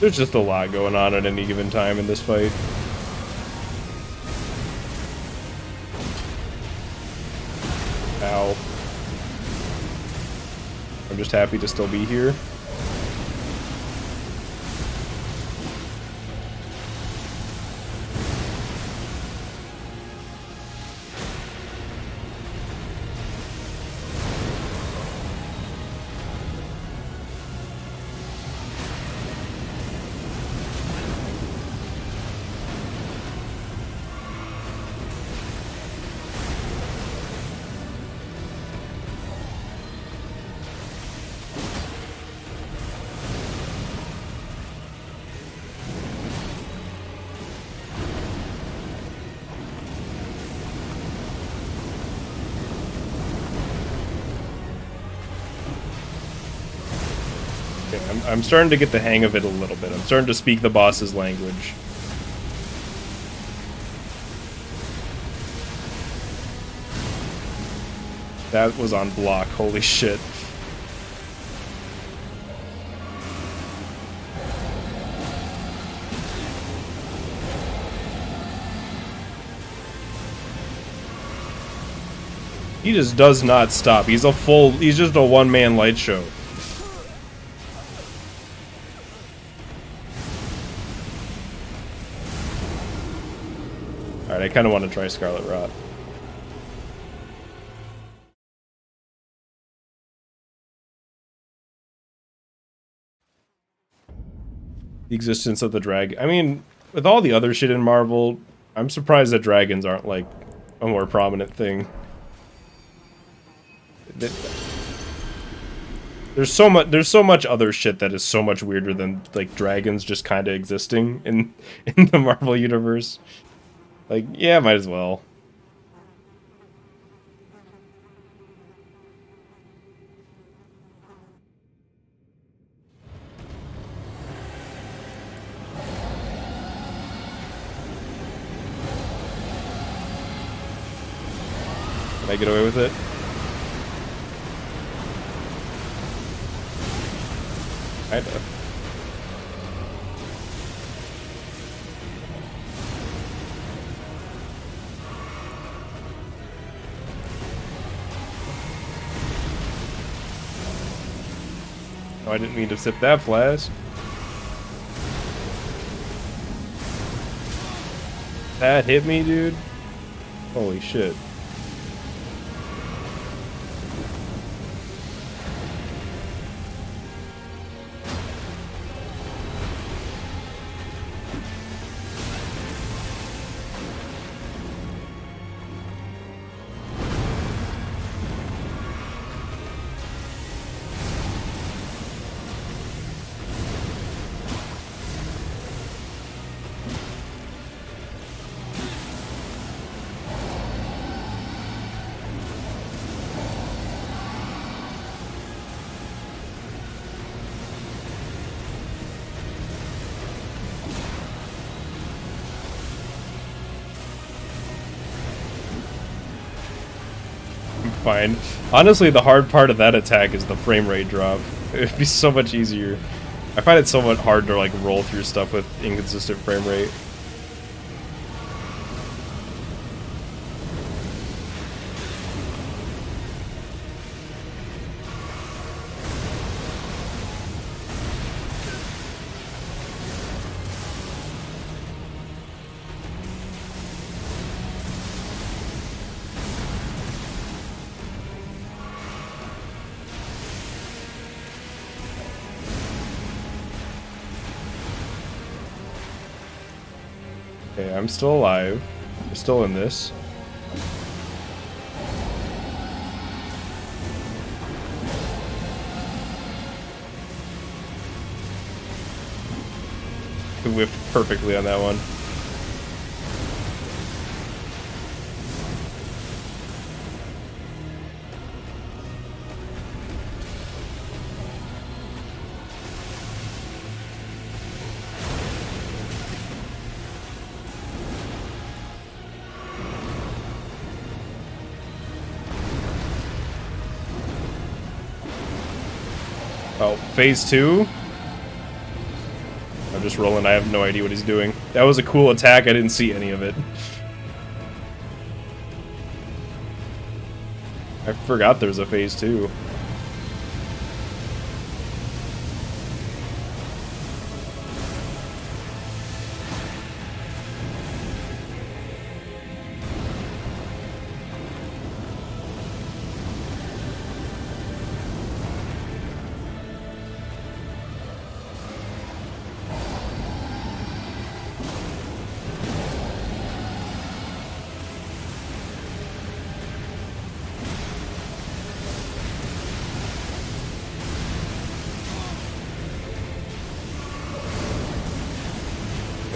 There's just a lot going on at any given time in this fight. Ow. I'm just happy to still be here. I'm starting to get the hang of it a little bit. I'm starting to speak the boss's language. That was on block, holy shit. He just does not stop. He's just a one-man light show. Alright, I kind of want to try Scarlet Rot. The existence of the dragon. I mean, with all the other shit in Marvel, I'm surprised that dragons aren't, like, a more prominent thing. There's so much other shit that is so much weirder than, like, dragons just kind of existing in the Marvel universe. Like, yeah, might as well. Can I get away with it? Kinda. Oh, I didn't mean to sip that flask. That hit me, dude. Holy shit. Fine. Honestly, the hard part of that attack is the frame rate drop. It'd be so much easier. I find it so much hard to like roll through stuff with inconsistent frame rate. Okay, I'm still alive. I'm still in this. It whiffed perfectly on that one. Oh, phase 2? I'm just rolling, I have no idea what he's doing. That was a cool attack, I didn't see any of it. I forgot there's a phase 2.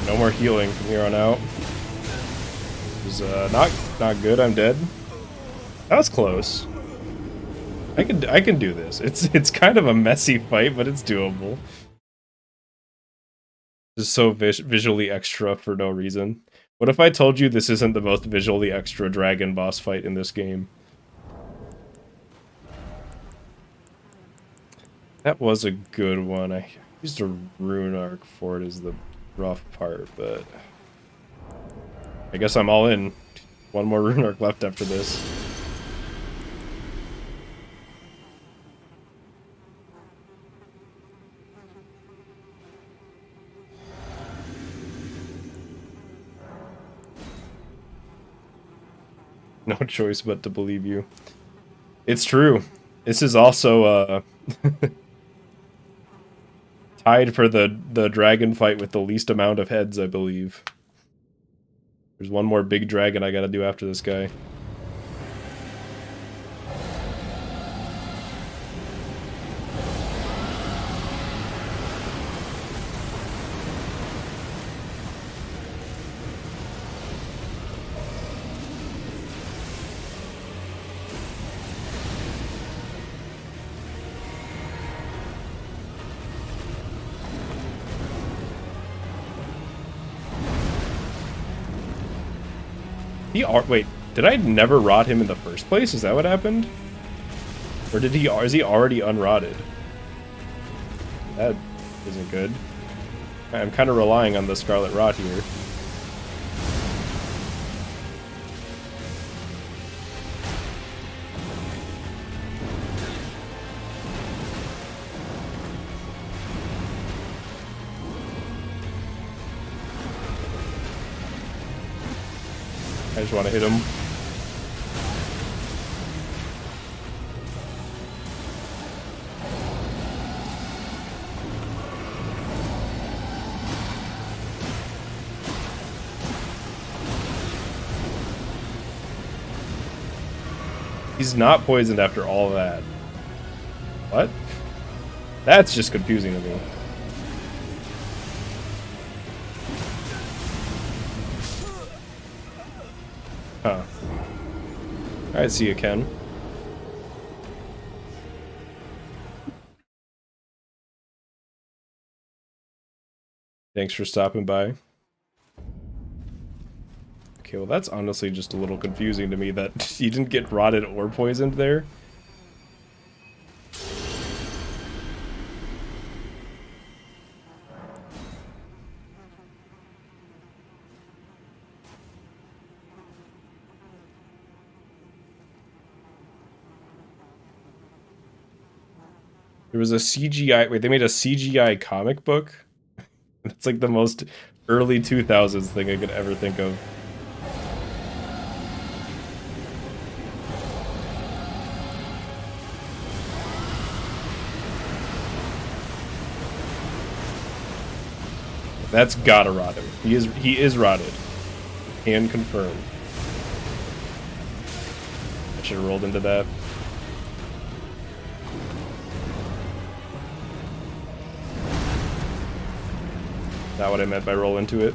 No more healing from here on out. This is not good. I'm dead. That was close. I can do this. It's kind of a messy fight, but it's doable. This is so visually extra for no reason. What if I told you this isn't the most visually extra dragon boss fight in this game? That was a good one. I used a rune arc for it as the rough part, but I guess I'm all in. One more rune arc left after this. No choice but to believe you. It's true. This is also tied for the dragon fight with the least amount of heads, I believe. There's one more big dragon I gotta do after this guy. Wait, did I never rot him in the first place? Is that what happened? Or is he already unrotted? That isn't good. I'm kind of relying on the Scarlet Rot here. I just want to hit him. He's not poisoned after all that. What? That's just confusing to me. Huh. Alright, see you, Ken. Thanks for stopping by. Okay, well that's honestly just a little confusing to me that you didn't get rotted or poisoned there. There was a CGI... Wait, they made a CGI comic book? That's like the most early 2000s thing I could ever think of. That's gotta rot him. He is rotted. Can confirm. I should have rolled into that. Not what I meant by roll into it.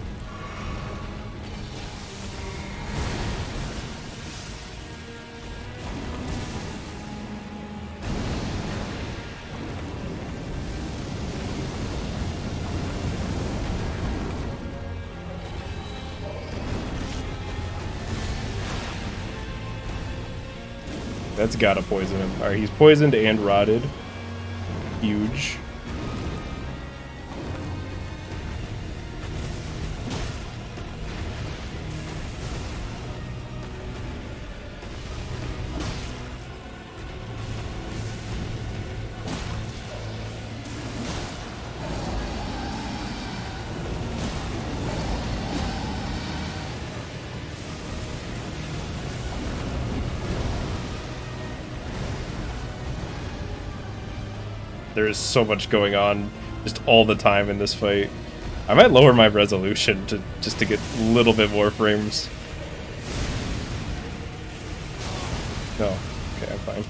That's gotta poison him. Alright, he's poisoned and rotted. Huge. There is so much going on just all the time in this fight. I might lower my resolution to just to get a little bit more frames. No. Okay, I'm fine.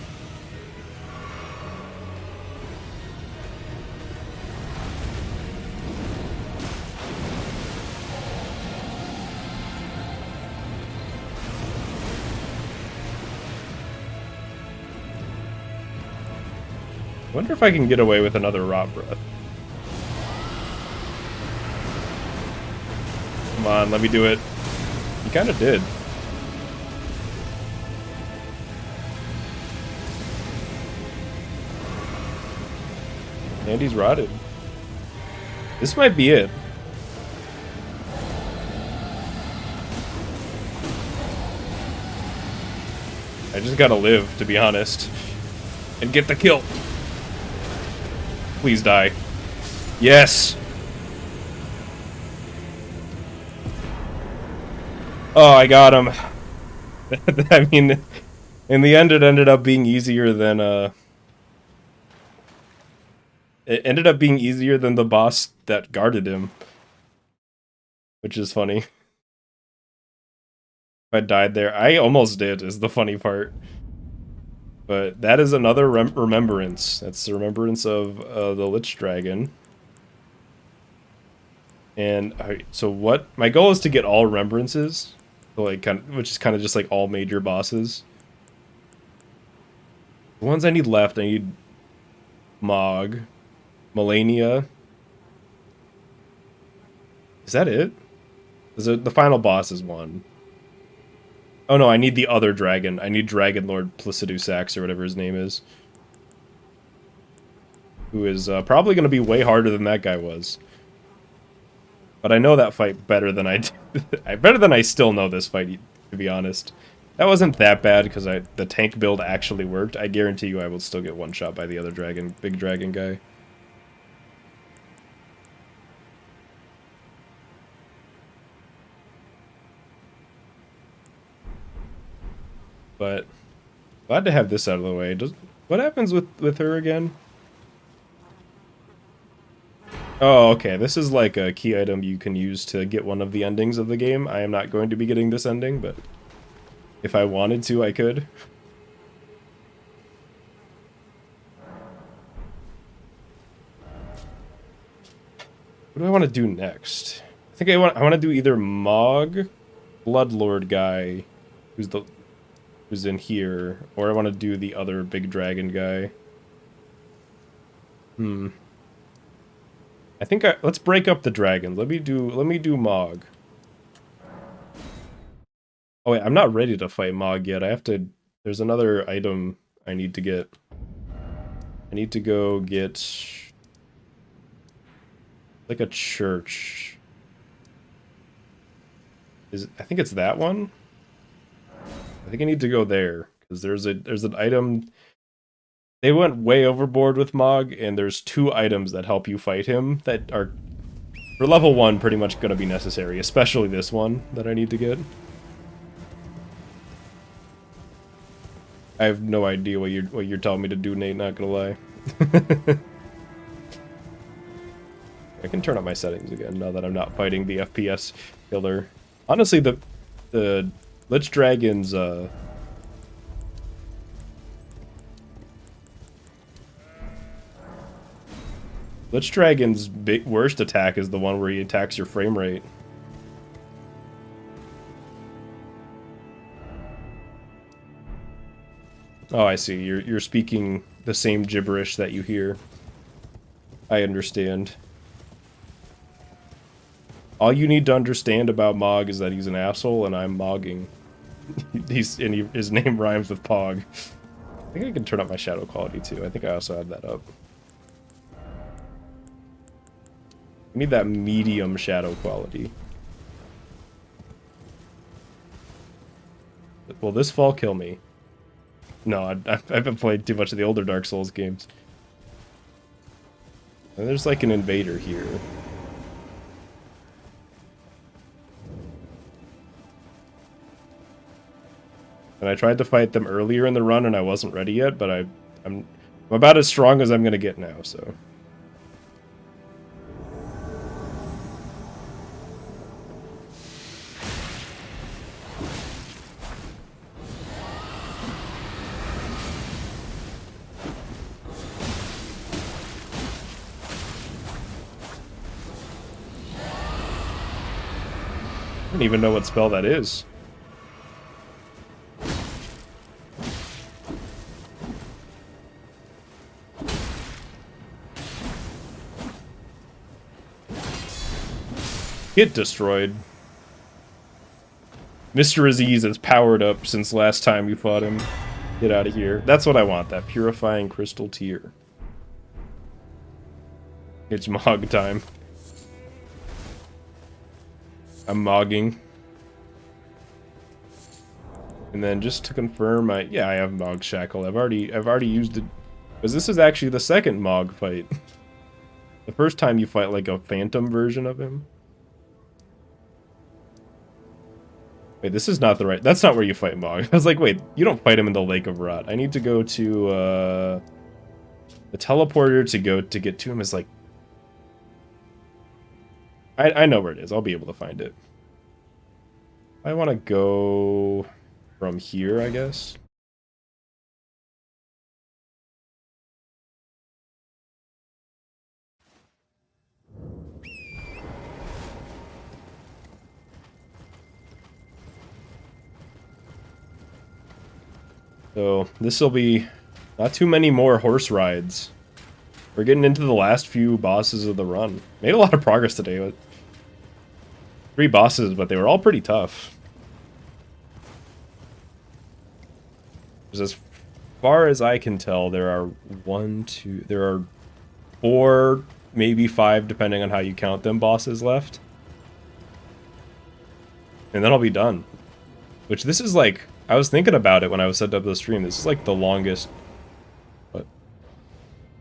I wonder if I can get away with another rot breath. Come on, let me do it. You kind of did. And he's rotted. This might be it. I just gotta live, to be honest. And get the kill. Please die. Yes! Oh, I got him. I mean, in the end, it ended up being easier than, It ended up being easier than the boss that guarded him. Which is funny. If I died there, I almost did, is the funny part. But that is another remembrance. That's the remembrance of the Lich Dragon. And so what? My goal is to get all remembrances, so like which is kind of just like all major bosses. The ones I need left, I need Mog, Melania. Is that it? Is it the final boss is one? Oh no, I need the other dragon. I need Dragon Lord Placidusax, or whatever his name is. Who is probably going to be way harder than that guy was. But I know that fight better than I better than I still know this fight, to be honest. That wasn't that bad, because the tank build actually worked. I guarantee you I will still get one shot by the other dragon, big dragon guy. But glad to have this out of the way. What happens with her again? Oh, okay. This is like a key item you can use to get one of the endings of the game. I am not going to be getting this ending, but if I wanted to, I could. What do I want to do next? I think I want to do either Mog, Bloodlord guy, who's in here, or I want to do the other big dragon guy. I think let's break up the dragon. Let me do Mog. Oh wait, I'm not ready to fight Mog yet. There's another item I need to get. I need to go get like a church. I think it's that one? I think I need to go there, because there's an item. They went way overboard with Mog, and there's 2 items that help you fight him that are, for level 1, pretty much going to be necessary, especially this one that I need to get. I have no idea what you're telling me to do, Nate, not gonna lie. I can turn up my settings again now that I'm not fighting the FPS killer. Honestly, the Lich Dragon's Lich Dragon's worst attack is the one where he attacks your frame rate. Oh, I see. You're speaking the same gibberish that you hear. I understand. All you need to understand about Mog is that he's an asshole, and I'm mogging. His name rhymes with Pog. I think I can turn up my shadow quality too. I think I also have that up. I need that medium shadow quality. Will this fall kill me? No, I haven't played too much of the older Dark Souls games. And there's like an invader here. And I tried to fight them earlier in the run and I wasn't ready yet, but I'm about as strong as I'm gonna get now, so. I don't even know what spell that is. Get destroyed. Mr. Aziz is powered up since last time you fought him. Get out of here. That's what I want, that purifying crystal tear. It's Mog time. I'm mogging. And then just to confirm, I have Mog Shackle. I've already used it. Because this is actually the second Mog fight. The first time you fight like a phantom version of him. Wait, this is not the right... That's not where you fight Mog. I was like, wait, you don't fight him in the Lake of Rot. I need to go to, the teleporter to get to him is like... I know where it is. I'll be able to find it. I want to go from here, I guess. So this will be not too many more horse rides. We're getting into the last few bosses of the run. Made a lot of progress today with 3 bosses, but they were all pretty tough. As far as I can tell, there are 4, maybe 5, depending on how you count them, bosses left. And then I'll be done. Which this is like, I was thinking about it when I was setting up the stream. This is like the longest... What?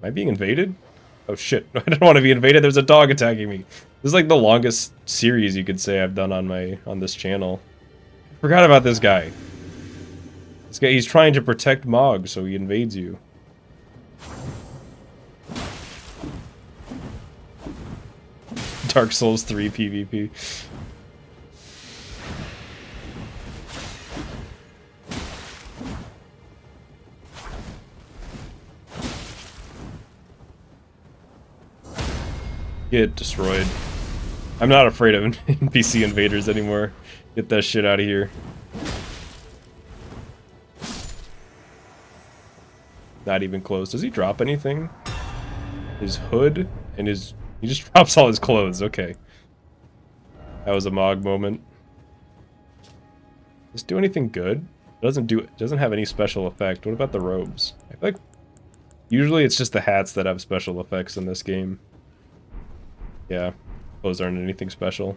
Am I being invaded? Oh shit, I don't want to be invaded, there's a dog attacking me. This is like the longest series you could say I've done on this channel. Forgot about this guy. This guy, he's trying to protect Mog, so he invades you. Dark Souls 3 PvP. Get destroyed. I'm not afraid of NPC invaders anymore. Get that shit out of here. Not even close. Does he drop anything? His hood and his... He just drops all his clothes. Okay. That was a Mog moment. Does it do anything good? It doesn't have any special effect. What about the robes? I feel like usually it's just the hats that have special effects in this game. Yeah, those aren't anything special.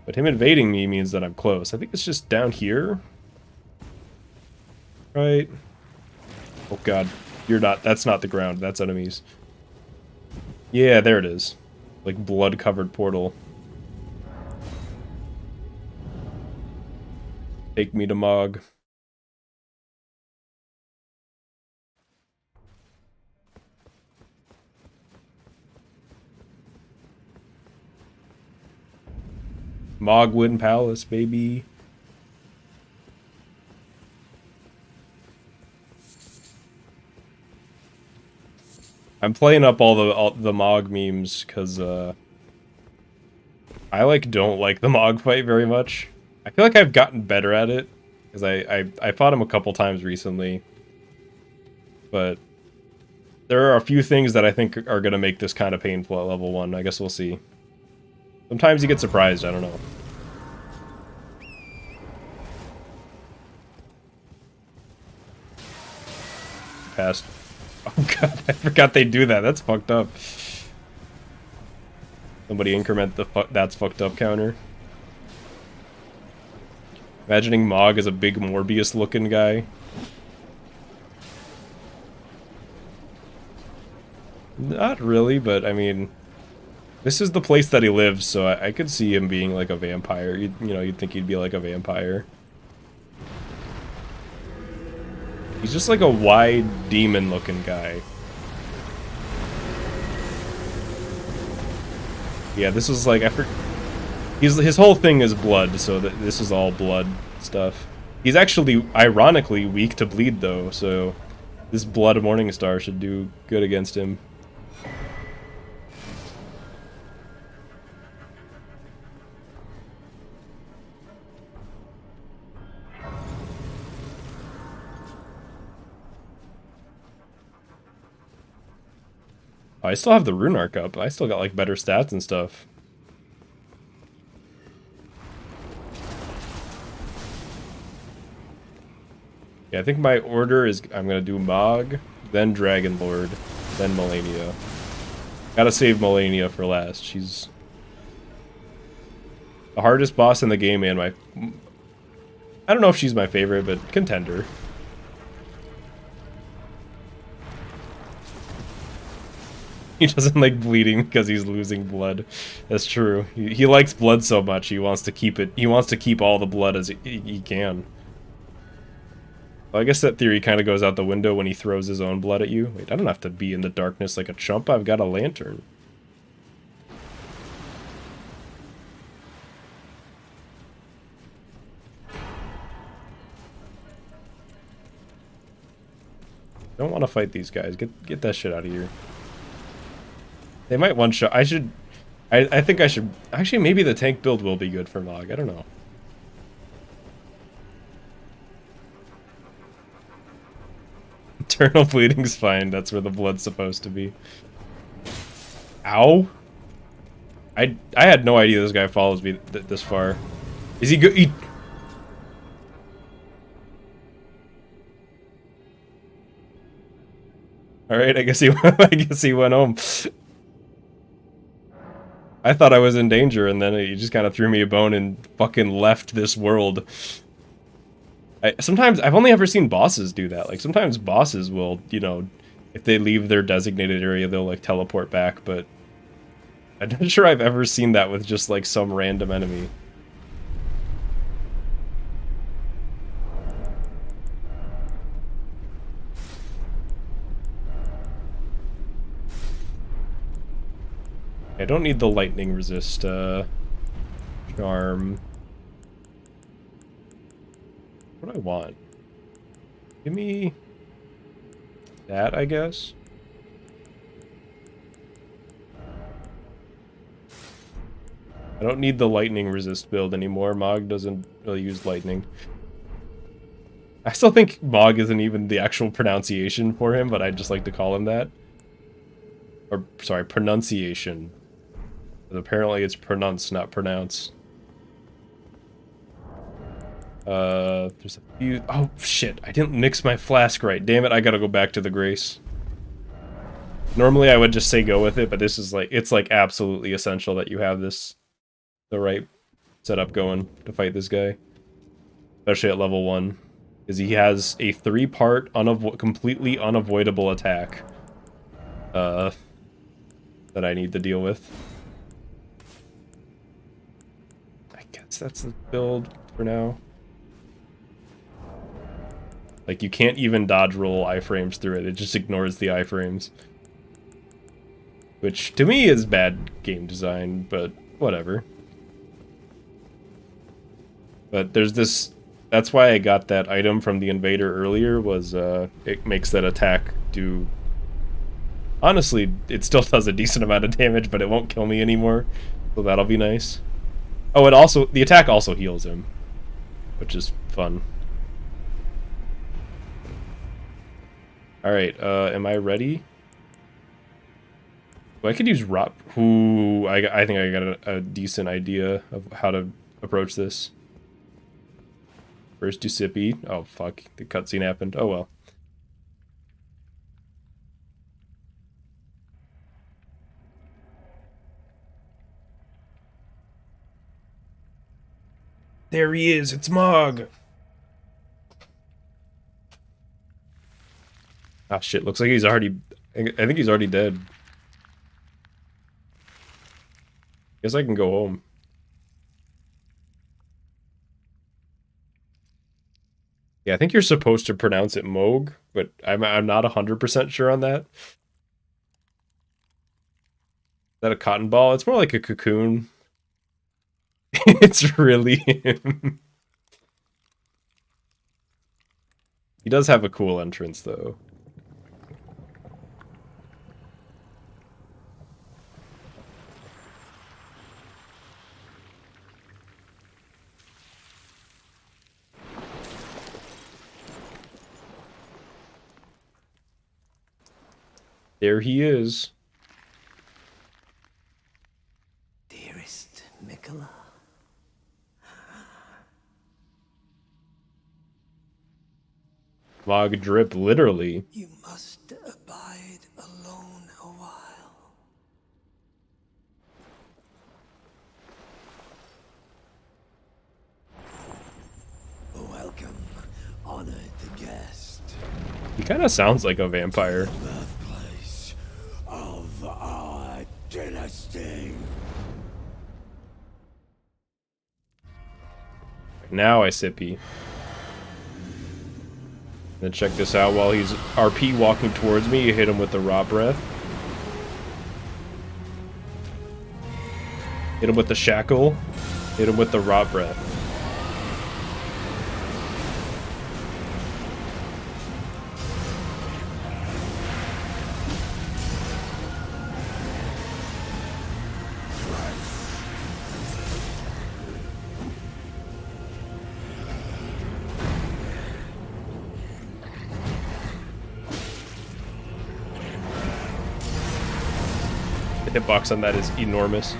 But him invading me means that I'm close. I think it's just down here. Right? Oh god, you're not, that's not the ground, that's enemies. Yeah, there it is. Like blood-covered portal. Take me to Mog. Mogwin Palace, baby. I'm playing up all the Mog memes because I like don't like the Mog fight very much. I feel like I've gotten better at it because I fought him a couple times recently, but there are a few things that I think are gonna make this kind of painful at level 1. I guess we'll see. Sometimes you get surprised. I don't know. Passed. Oh god, I forgot they do that. That's fucked up. Somebody increment the that's fucked up counter. Imagining Mog as a big Morbius looking guy. Not really, but I mean, this is the place that he lives, so I could see him being like a vampire. You know, you'd think he'd be like a vampire. He's just like a wide demon-looking guy. Yeah, this is like his whole thing is blood, so this is all blood stuff. He's actually ironically weak to bleed though, so this blood Morningstar should do good against him. I still have the Rune Arc up. I still got like better stats and stuff. Yeah, I think my order is I'm gonna do Mog, then Dragon Lord, then Melania. Gotta save Melania for last. She's the hardest boss in the game, and I don't know if she's my favorite, but contender. He doesn't like bleeding because he's losing blood. That's true. He likes blood so much, he wants to keep it. He wants to keep all the blood as he can. Well, I guess that theory kind of goes out the window when he throws his own blood at you. Wait, I don't have to be in the darkness like a chump. I've got a lantern. Don't want to fight these guys. Get that shit out of here. They might one-shot. I think I should... Actually, maybe the tank build will be good for Mog. I don't know. Eternal bleeding's fine. That's where the blood's supposed to be. Ow. I had no idea this guy follows me this far. Is he good? Alright, I guess he went home. I thought I was in danger, and then he just kind of threw me a bone and fucking left this world. Sometimes, I've only ever seen bosses do that. Like, sometimes bosses will, you know, if they leave their designated area, they'll, like, teleport back, but I'm not sure I've ever seen that with just, like, some random enemy. I don't need the lightning resist, charm. What do I want? Give me that, I guess. I don't need the lightning resist build anymore. Mog doesn't really use lightning. I still think Mog isn't even the actual pronunciation for him, but I just like to call him that. Or, sorry, pronunciation. But apparently it's pronounce, not pronounce. There's a few... Oh, shit. I didn't mix my flask right. Damn it, I gotta go back to the Grace. Normally I would just say go with it, but this is like... It's like absolutely essential that you have this... the right setup going to fight this guy. Especially at level 1. Because he has a 3-part, completely unavoidable attack. That I need to deal with. I guess that's the build for now. Like, you can't even dodge roll iframes through it. It just ignores the iframes. Which, to me, is bad game design, but whatever. But there's this... That's why I got that item from the invader earlier, was, it makes that attack do Honestly, it still does a decent amount of damage, but it won't kill me anymore. So that'll be nice. Oh, the attack also heals him, which is fun. Alright, am I ready? Well, I could use Rop. Ooh, I think I got a decent idea of how to approach this. First do Sippy. Oh, fuck. The cutscene happened. Oh, well. There he is. It's Mog. Ah, shit. Looks like he's already... I think he's already dead. Guess I can go home. Yeah, I think you're supposed to pronounce it Moog, but I'm not 100% sure on that. Is that a cotton ball? It's more like a cocoon. It's really him. He does have a cool entrance, though. There he is. Dearest Mikola. Mog drip, literally. You must abide alone a while. Welcome, honored guest. He kind of sounds like a vampire. Birthplace of our dynasty. Now I Sippy. Then check this out. While he's RP walking towards me, you hit him with the raw breath. Hit him with the shackle. Hit him with the raw breath. The hitbox on that is enormous.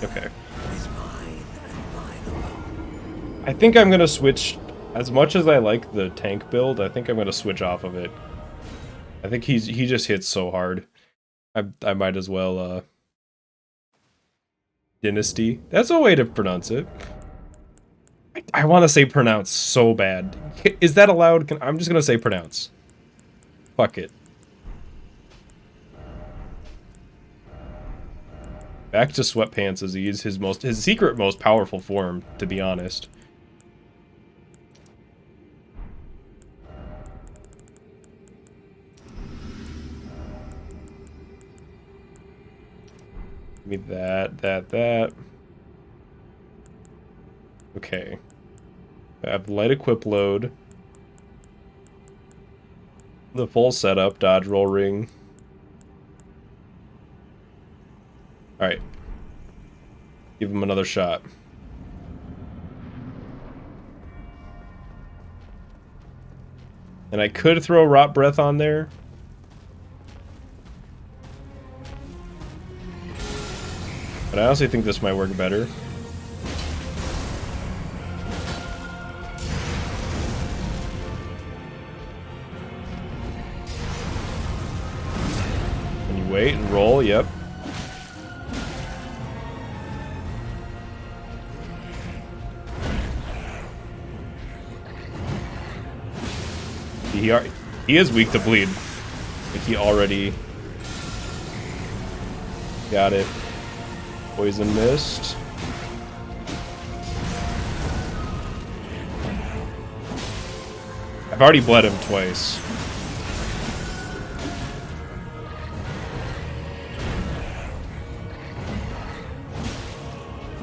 Okay. I think I'm gonna switch. As much as I like the tank build, I think I'm gonna switch off of it. I think he just hits so hard. I might as well Dynasty. That's a way to pronounce it. I want to say pronounce so bad. Is that allowed? I'm just gonna say pronounce. Fuck it. Back to Sweatpants Aziz, his secret most powerful form, to be honest. Give me that. Okay. I have light equip load. The full setup, dodge roll ring. Alright. Give him another shot. And I could throw Rot Breath on there. But I honestly think this might work better. And you wait and roll, yep. He is weak to bleed. Like he already got it. Poison Mist. I've already bled him twice.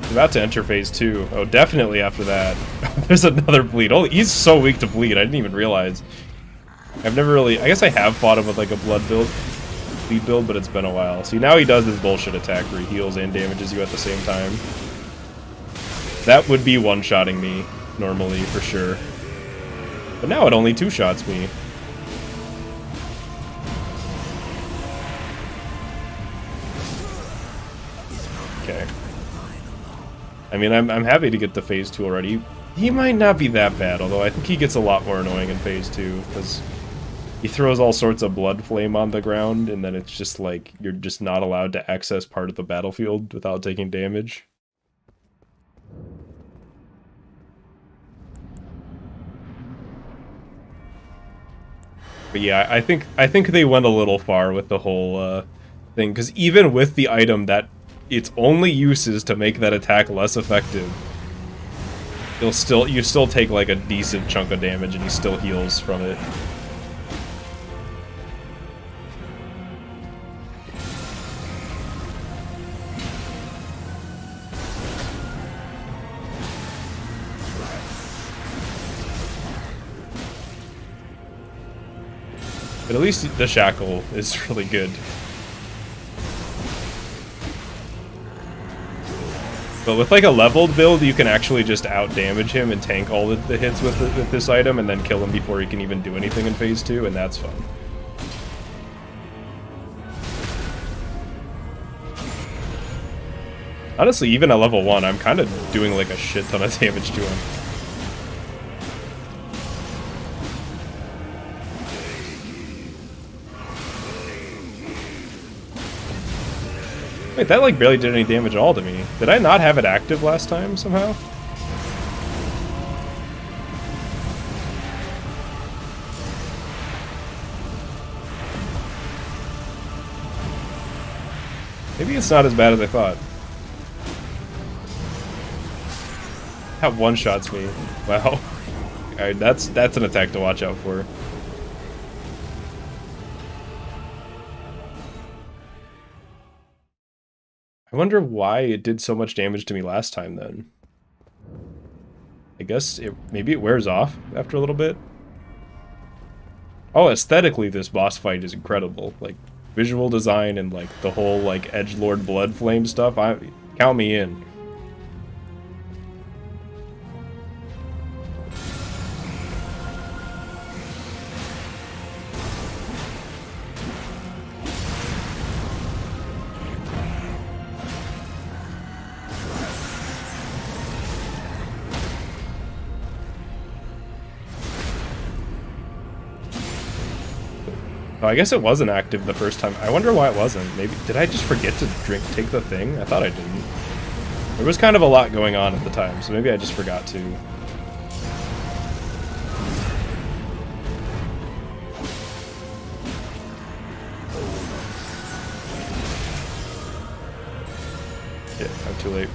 He's about to enter phase 2. Oh, definitely after that. There's another bleed. Oh, he's so weak to bleed. I didn't even realize. I've never really... I guess I have fought him with like a blood build. lead build, but it's been a while. See, now he does this bullshit attack where he heals and damages you at the same time. That would be one-shotting me, normally, for sure. But now it only two-shots me. Okay. I mean, I'm happy to get the phase 2 already. He might not be that bad, although I think he gets a lot more annoying in phase 2, because he throws all sorts of blood flame on the ground, and then it's just like, you're just not allowed to access part of the battlefield without taking damage. But yeah, I think they went a little far with the whole thing, because even with the item that its only use is to make that attack less effective, you still take like a decent chunk of damage, and he still heals from it. But at least the shackle is really good. But with like a leveled build, you can actually just out-damage him and tank all the hits with this item, and then kill him before he can even do anything in phase 2, and that's fun. Honestly, even at level 1, I'm kind of doing like a shit ton of damage to him. Wait, that like barely did any damage at all to me. Did I not have it active last time somehow? Maybe it's not as bad as I thought. That one-shots me. Wow. Alright, that's an attack to watch out for. I wonder why it did so much damage to me last time then. I guess maybe it wears off after a little bit. Oh, aesthetically this boss fight is incredible. Like, visual design and like the whole like edgelord blood flame stuff, count me in. Oh, I guess it wasn't active the first time. I wonder why it wasn't. Maybe, did I just forget to take the thing? I thought I didn't. There was kind of a lot going on at the time, so maybe I just forgot to. Yeah, I'm too late.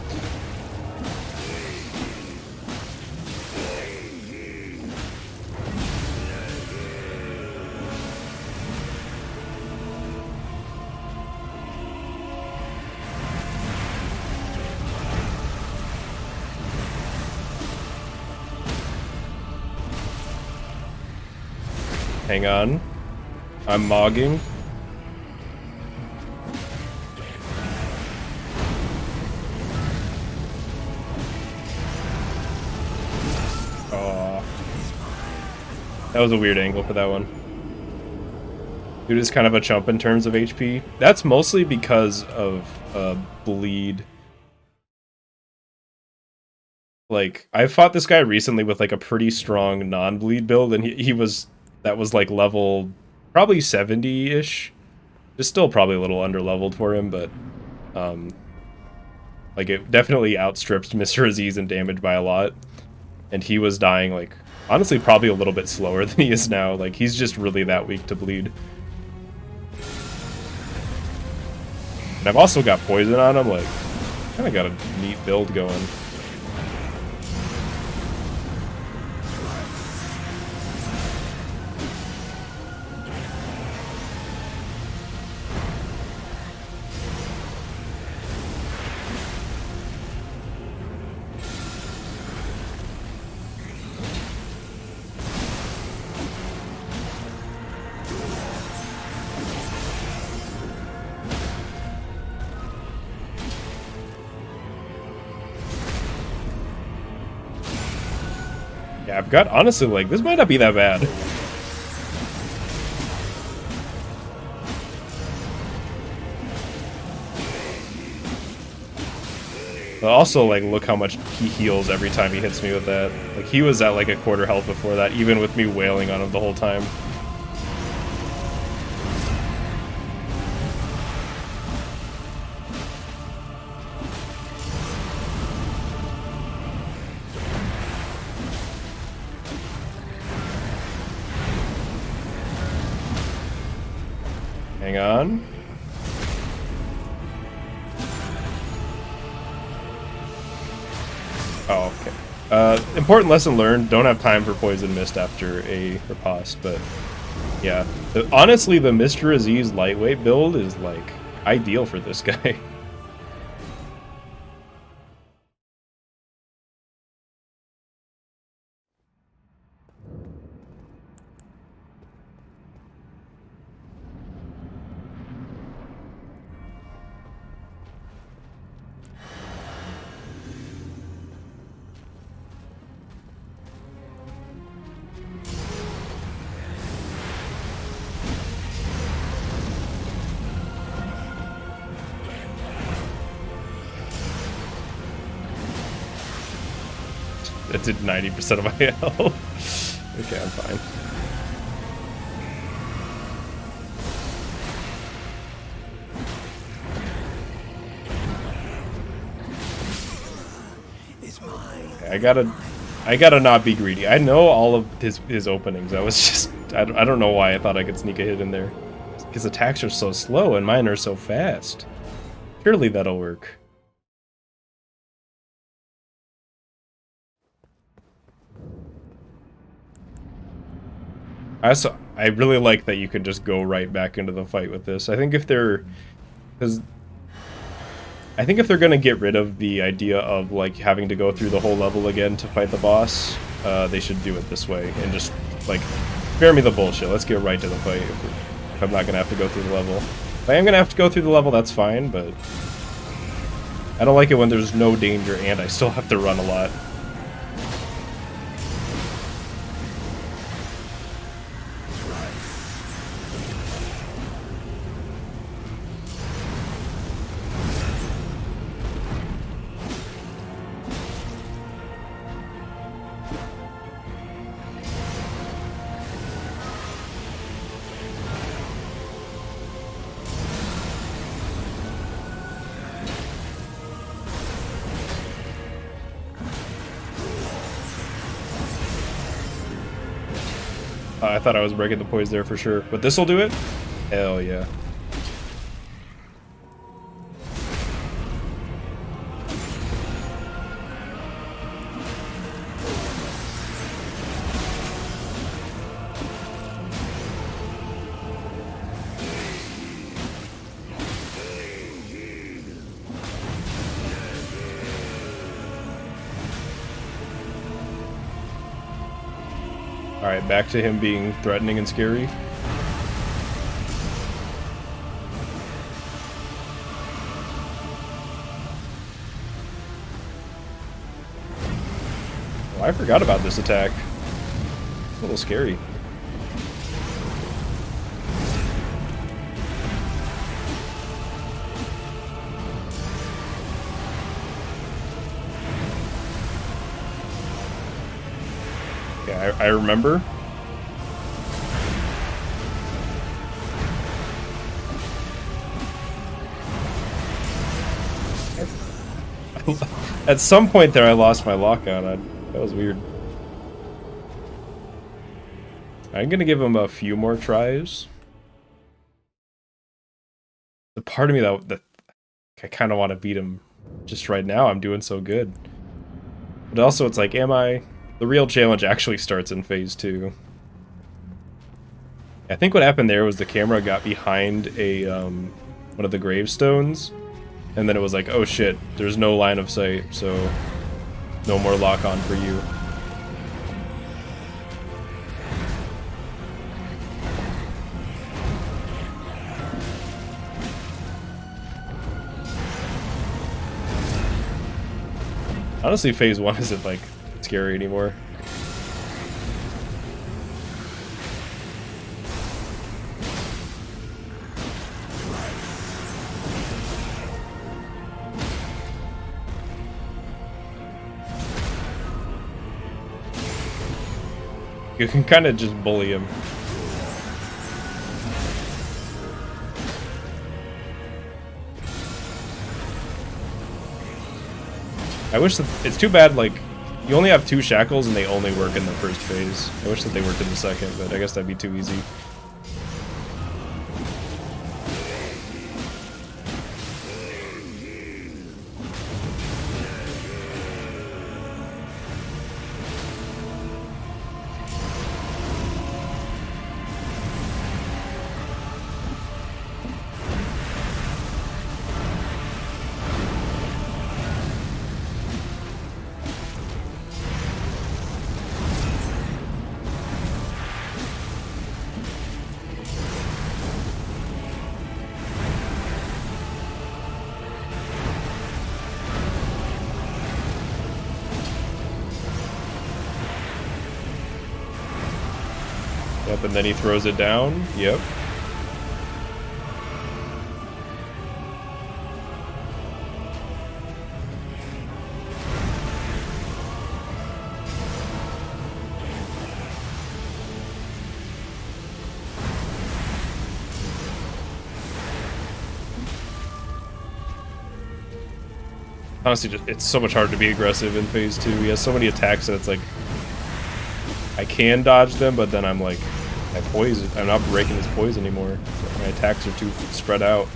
Hang on. I'm mogging. Oh. That was a weird angle for that one. Dude is kind of a chump in terms of HP. That's mostly because of bleed. Like, I fought this guy recently with like a pretty strong non-bleed build, and that was like level probably 70-ish. It's still probably a little under-leveled for him, but like it definitely outstripped Mr. Aziz in damage by a lot. And he was dying like honestly probably a little bit slower than he is now. Like he's just really that weak to bleed. And I've also got poison on him, like kinda got a neat build going. Yeah, I've got, honestly, like, this might not be that bad. But also, like, look how much he heals every time he hits me with that. Like, he was at, like, a quarter health before that, even with me wailing on him the whole time. Hang on. Oh, okay. Important lesson learned, don't have time for Poison Mist after a riposte, but yeah. Honestly, the Mr. Aziz lightweight build is, like, ideal for this guy. That did 90% of my health. Okay, I'm fine. I gotta not be greedy. I know all of his openings. I was just, I don't know why I thought I could sneak a hit in there. His attacks are so slow and mine are so fast. Surely that'll work. I really like that you can just go right back into the fight with this. I think if they're gonna get rid of the idea of, like, having to go through the whole level again to fight the boss, they should do it this way and just, like, spare me the bullshit. Let's get right to the fight if I'm not gonna have to go through the level. If I am gonna have to go through the level, that's fine, but I don't like it when there's no danger and I still have to run a lot. I thought I was breaking the poise there for sure, but this'll do it? Hell yeah. Alright, back to him being threatening and scary. Oh, I forgot about this attack. It's a little scary. Yeah, I remember. At some point there I lost my lockout. That was weird. I'm gonna give him a few more tries. The part of me that I kind of want to beat him just right now. I'm doing so good. But also it's like, am I... The real challenge actually starts in phase 2. I think what happened there was the camera got behind a one of the gravestones, and then it was like, oh shit, there's no line of sight, so no more lock on for you. Honestly, phase 1 isn't like scary anymore. You can kind of just bully him. I wish that it's too bad, like, you only have 2 shackles and they only work in the first phase. I wish that they worked in the second, but I guess that'd be too easy. Yep, and then he throws it down. Yep. Honestly, just, it's so much harder to be aggressive in phase 2. He has so many attacks that it's like I can dodge them, but then I'm like, I poison. I'm not breaking his poison anymore. So my attacks are too spread out.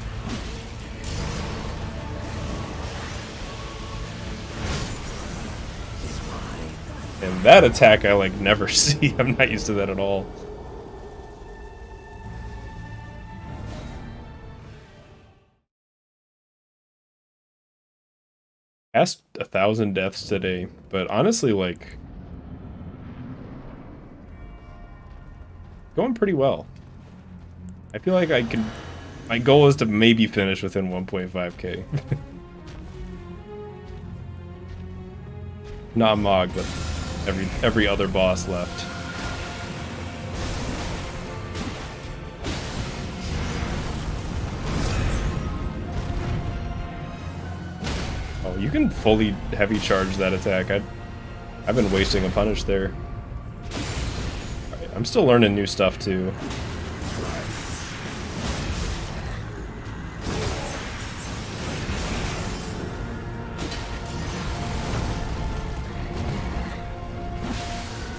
And that attack I like never see. I'm not used to that at all. Past 1,000 deaths today, but honestly, like, going pretty well. I feel like I can. My goal is to maybe finish within 1.5k. Not Mog, but every other boss left. Oh, you can fully heavy charge that attack. I've been wasting a punish there. Right, I'm still learning new stuff too.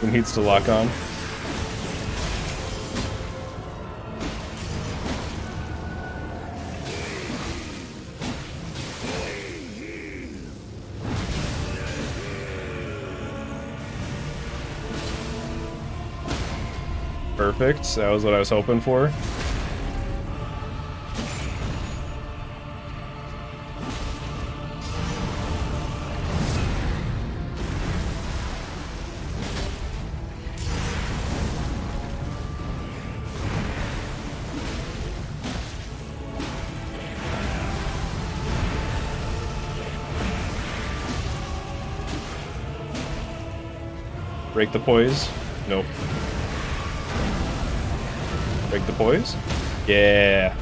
When heats to lock on. Perfect. That was what I was hoping for. Break the poise? Nope. Break the poise? Yeah.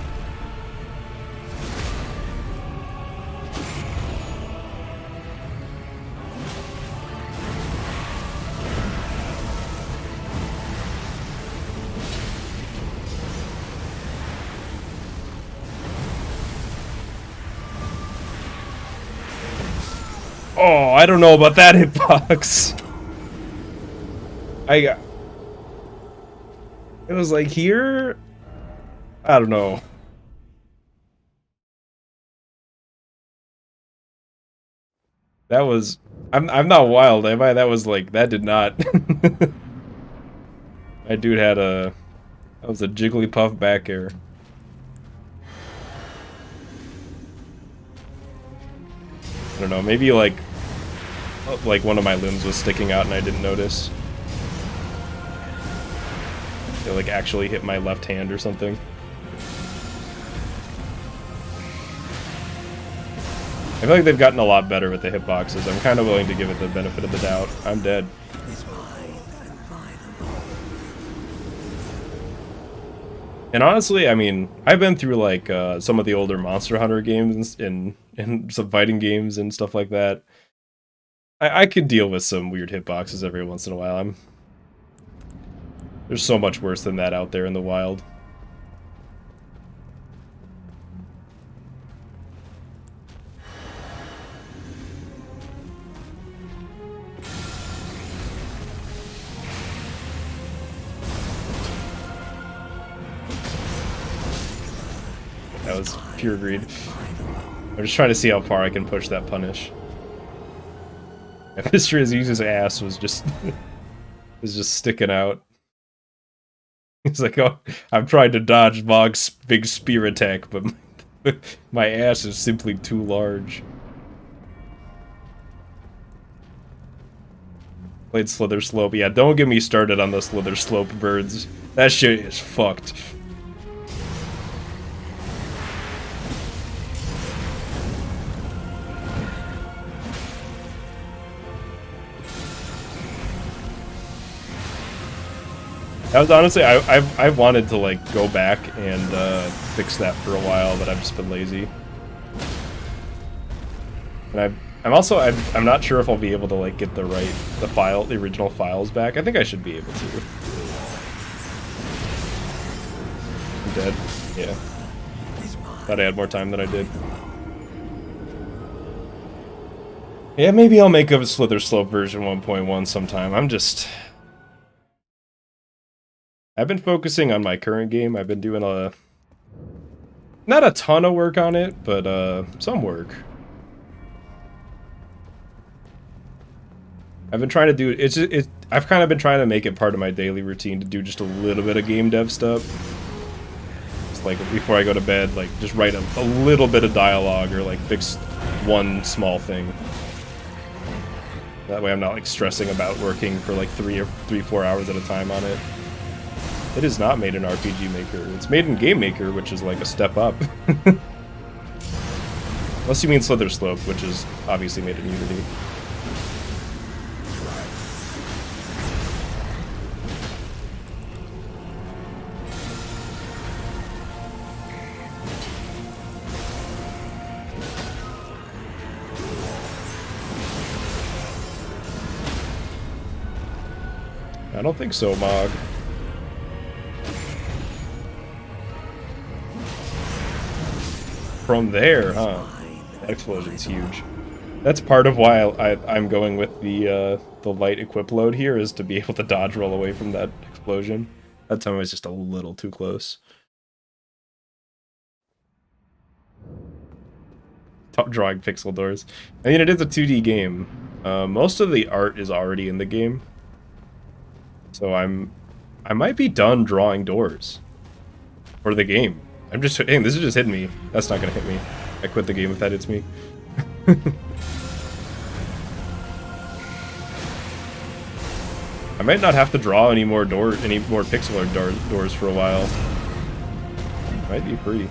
Oh, I don't know about that hitbox. It was like here. I don't know. That was. I'm not wild, am I? That was like that did not. My dude had a. That was a Jigglypuff back air. I don't know. Maybe like one of my limbs was sticking out and I didn't notice. They like actually hit my left hand or something. I feel like they've gotten a lot better with the hitboxes. I'm kind of willing to give it the benefit of the doubt. I'm dead. And honestly, I mean, I've been through like some of the older Monster Hunter games and some fighting games and stuff like that. I could deal with some weird hitboxes every once in a while. There's so much worse than that out there in the wild. That was pure greed. I'm just trying to see how far I can push that punish. And Mr. Aziz's ass was just was just sticking out. He's like, oh, I'm trying to dodge Mog's big spear attack, but my ass is simply too large. Played Slither Slope. Yeah, don't get me started on the Slither Slope birds. That shit is fucked. That was honestly, I've wanted to like go back and fix that for a while, but I've just been lazy. And I'm not sure if I'll be able to like get the original files back. I think I should be able to. I'm dead. Yeah. Thought I had more time than I did. Yeah, maybe I'll make a Slither Slope version 1.1 sometime. I've been focusing on my current game. I've been doing not a ton of work on it, but some work. I've been trying to do I've kind of been trying to make it part of my daily routine to do just a little bit of game dev stuff. Just like before I go to bed, like just write a little bit of dialogue or like fix one small thing. That way I'm not like stressing about working for like 4 hours at a time on it. It is not made in RPG Maker. It's made in Game Maker, which is like a step up. Unless you mean Slither Slope, which is obviously made in Unity. I don't think so, Mog. From there, huh? That explosion's huge. That's part of why I'm going with the light equip load here, is to be able to dodge roll away from that explosion. That time I was just a little too close. Top drawing pixel doors. I mean, it is a 2D game. Most of the art is already in the game. So I might be done drawing doors for the game. I'm just, hey, this is just hitting me. That's not gonna hit me. I quit the game if that hits me. I might not have to draw any more pixel art doors for a while. Might be free.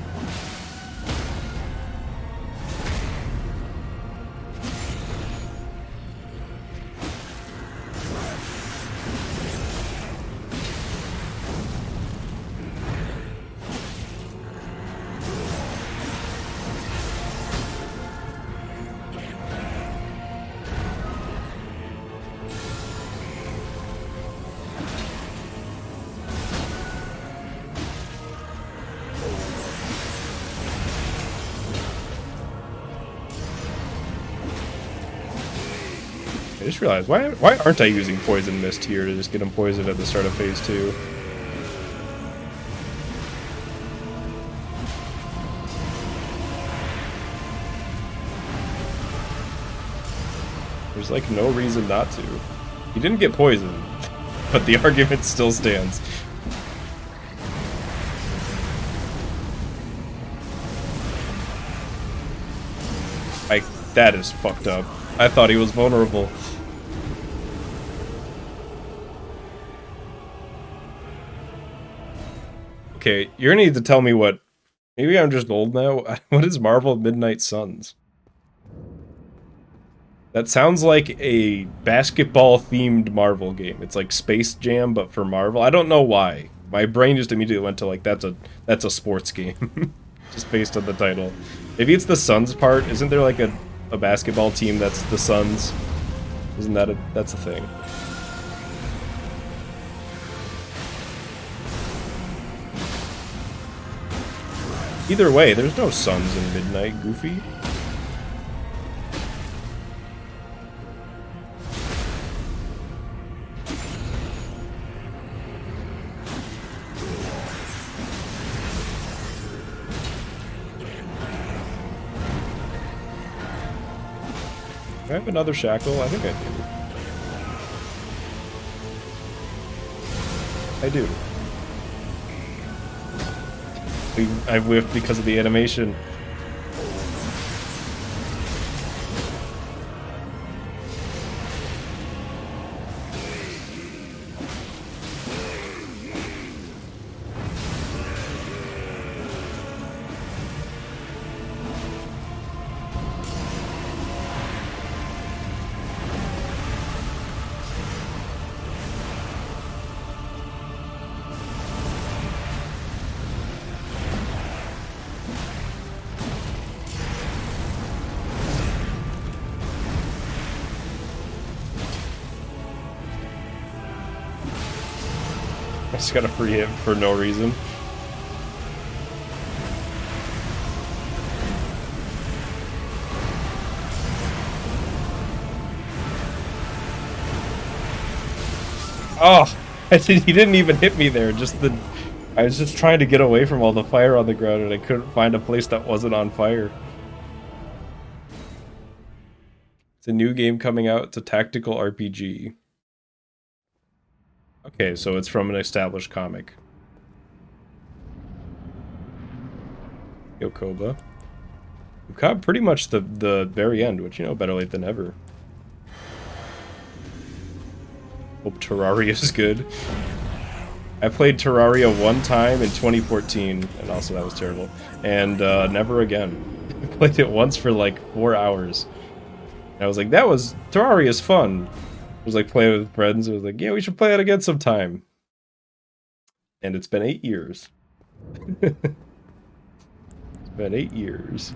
I just realized, why aren't I using Poison Mist here to just get him poisoned at the start of Phase 2? There's like no reason not to. He didn't get poisoned, but the argument still stands. That is fucked up. I thought he was vulnerable. Okay, you're gonna need to tell me what... Maybe I'm just old now. What is Marvel Midnight Suns? That sounds like a basketball-themed Marvel game. It's like Space Jam, but for Marvel. I don't know why. My brain just immediately went to like, that's a sports game. Just based on the title. Maybe it's the Suns part. Isn't there like a basketball team that's the Suns? Isn't that that's a thing? Either way, there's no suns in midnight, Goofy. Do I have another shackle? I think I do. I whiffed because of the animation. I just got a free hit for no reason. Oh, he didn't even hit me there. I was just trying to get away from all the fire on the ground, and I couldn't find a place that wasn't on fire. It's a new game coming out. It's a tactical RPG. Okay, so it's from an established comic. Yokoba. We've got pretty much the very end, which, you know, better late than never. Hope Terraria's good. I played Terraria one time in 2014, and also that was terrible. And never again. I played it once for like 4 hours. And I was like, Terraria's fun. I was like playing with friends. I was like, yeah, we should play it again sometime. And it's been 8 years. It's been 8 years.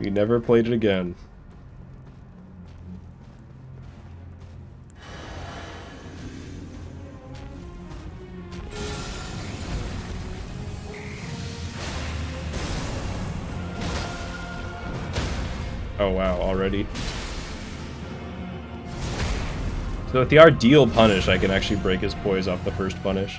We never played it again. Oh wow, already. So with the ideal punish, I can actually break his poise off the first punish.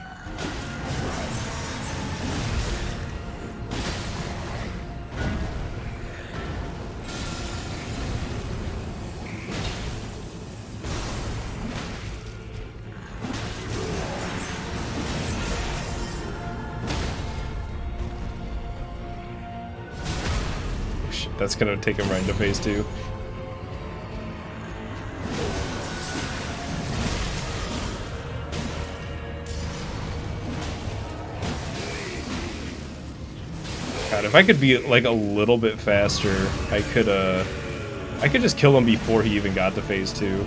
Oh, shit, that's gonna take him right into phase 2. God, if I could be like a little bit faster, I could just kill him before he even got to phase 2.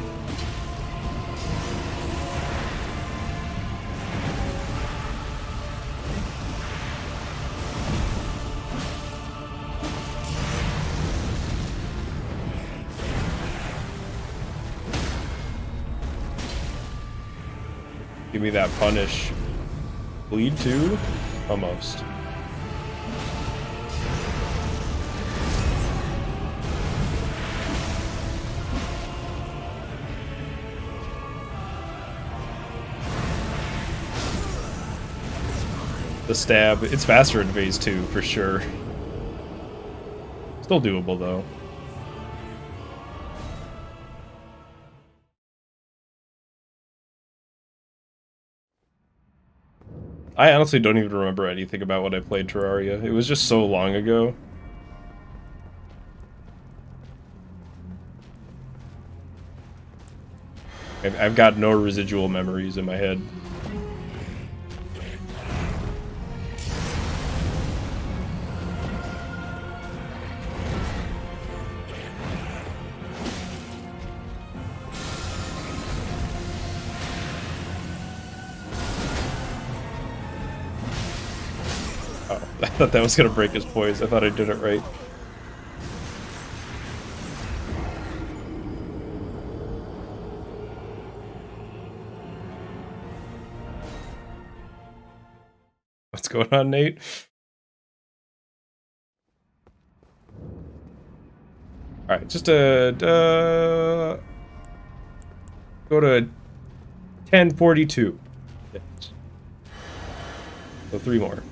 Give me that punish. Bleed too? Almost. The stab, it's faster in phase 2 for sure. Still doable though. I honestly don't even remember anything about when I played Terraria. It was just so long ago. I've got no residual memories in my head. I thought that was gonna break his poise. I thought I did it right. What's going on, Nate? All right, just go to 1042. So 3 more.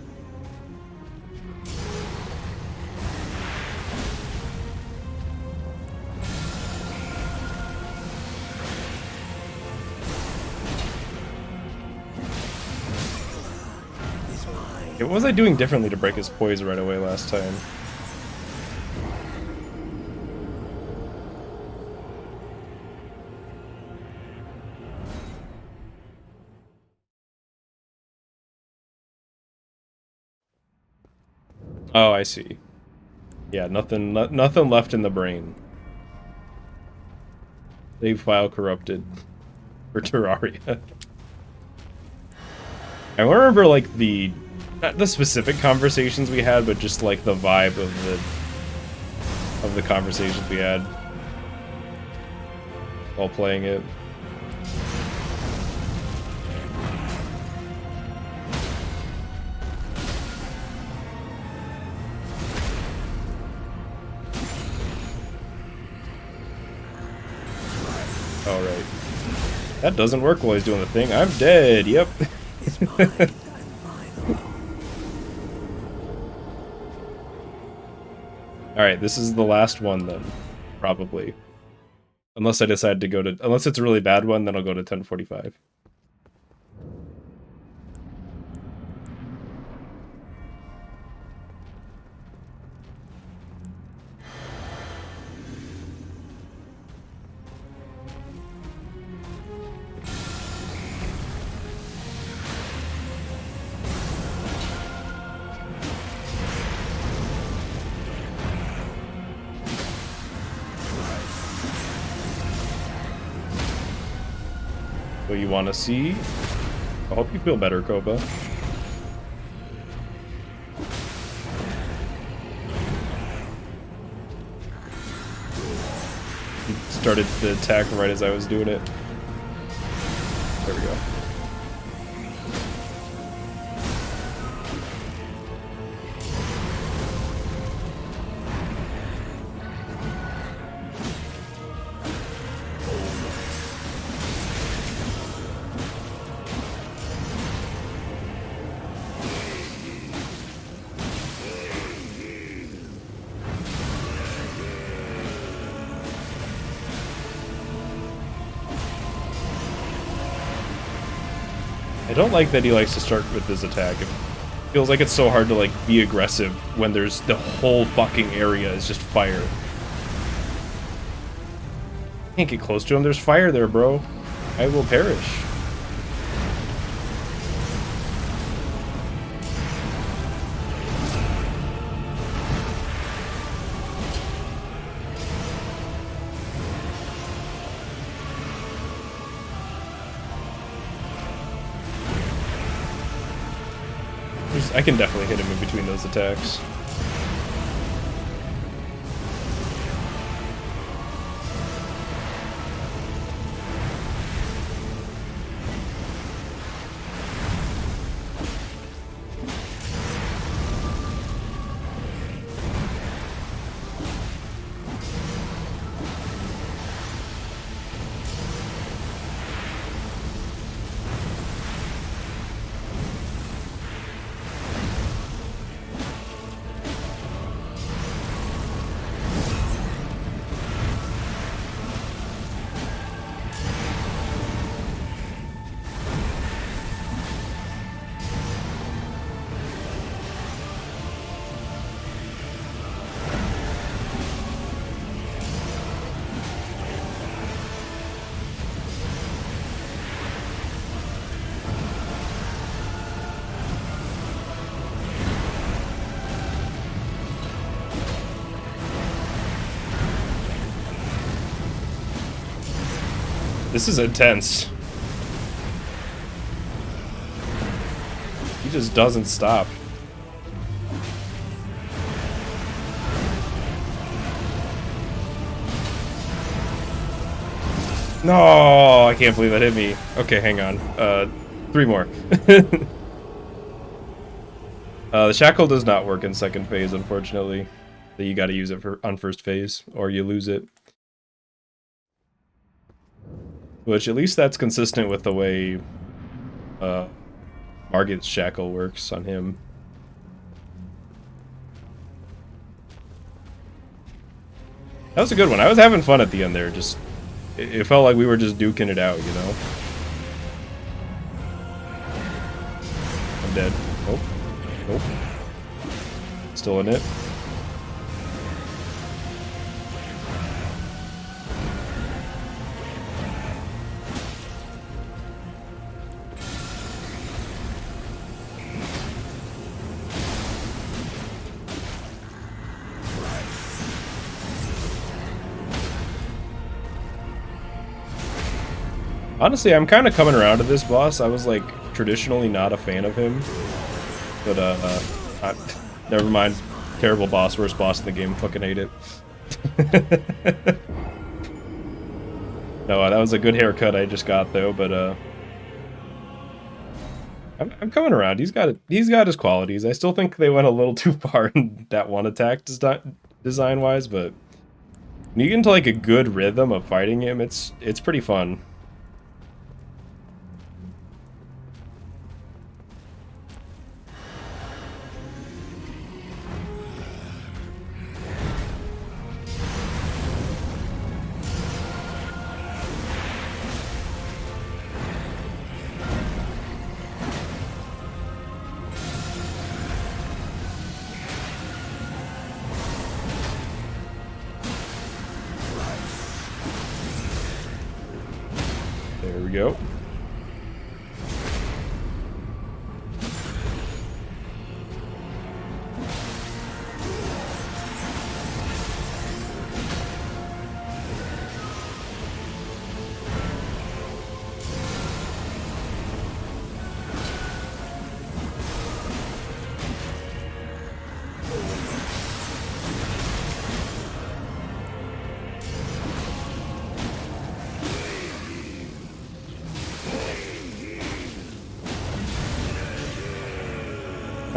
What was I doing differently to break his poise right away last time? Oh, I see. Yeah, nothing left in the brain. Save file corrupted for Terraria. I remember like not the specific conversations we had, but just like the vibe of the conversations we had while playing it. All right. That doesn't work while he's doing the thing. I'm dead. Yep. Alright, this is the last one then. Probably. Unless I decide to go to... Unless it's a really bad one, then I'll go to 1045. What you want to see? I hope you feel better, Koba. He started the attack right as I was doing it. There we go. I don't like that he likes to start with his attack. It feels like it's so hard to like be aggressive when there's the whole fucking area is just fire. Can't get close to him. There's fire there, bro. I will perish. I can definitely hit him in between those attacks. This is intense. He just doesn't stop. No, I can't believe that hit me. Okay, hang on. 3 more. The shackle does not work in second phase, unfortunately. that you got to use it on first phase, or you lose it. Which at least that's consistent with the way Margit's Shackle works on him. That was a good one. I was having fun at the end there. Just it felt like we were just duking it out, you know? I'm dead. Nope. Nope. Still in it. Honestly, I'm kind of coming around to this boss. I was like traditionally not a fan of him, but never mind. Terrible boss, worst boss in the game. Fucking hate it. No, that was a good haircut I just got though. But I'm coming around. He's got his qualities. I still think they went a little too far in that one attack design wise, but when you get into like a good rhythm of fighting him, it's pretty fun. There we go.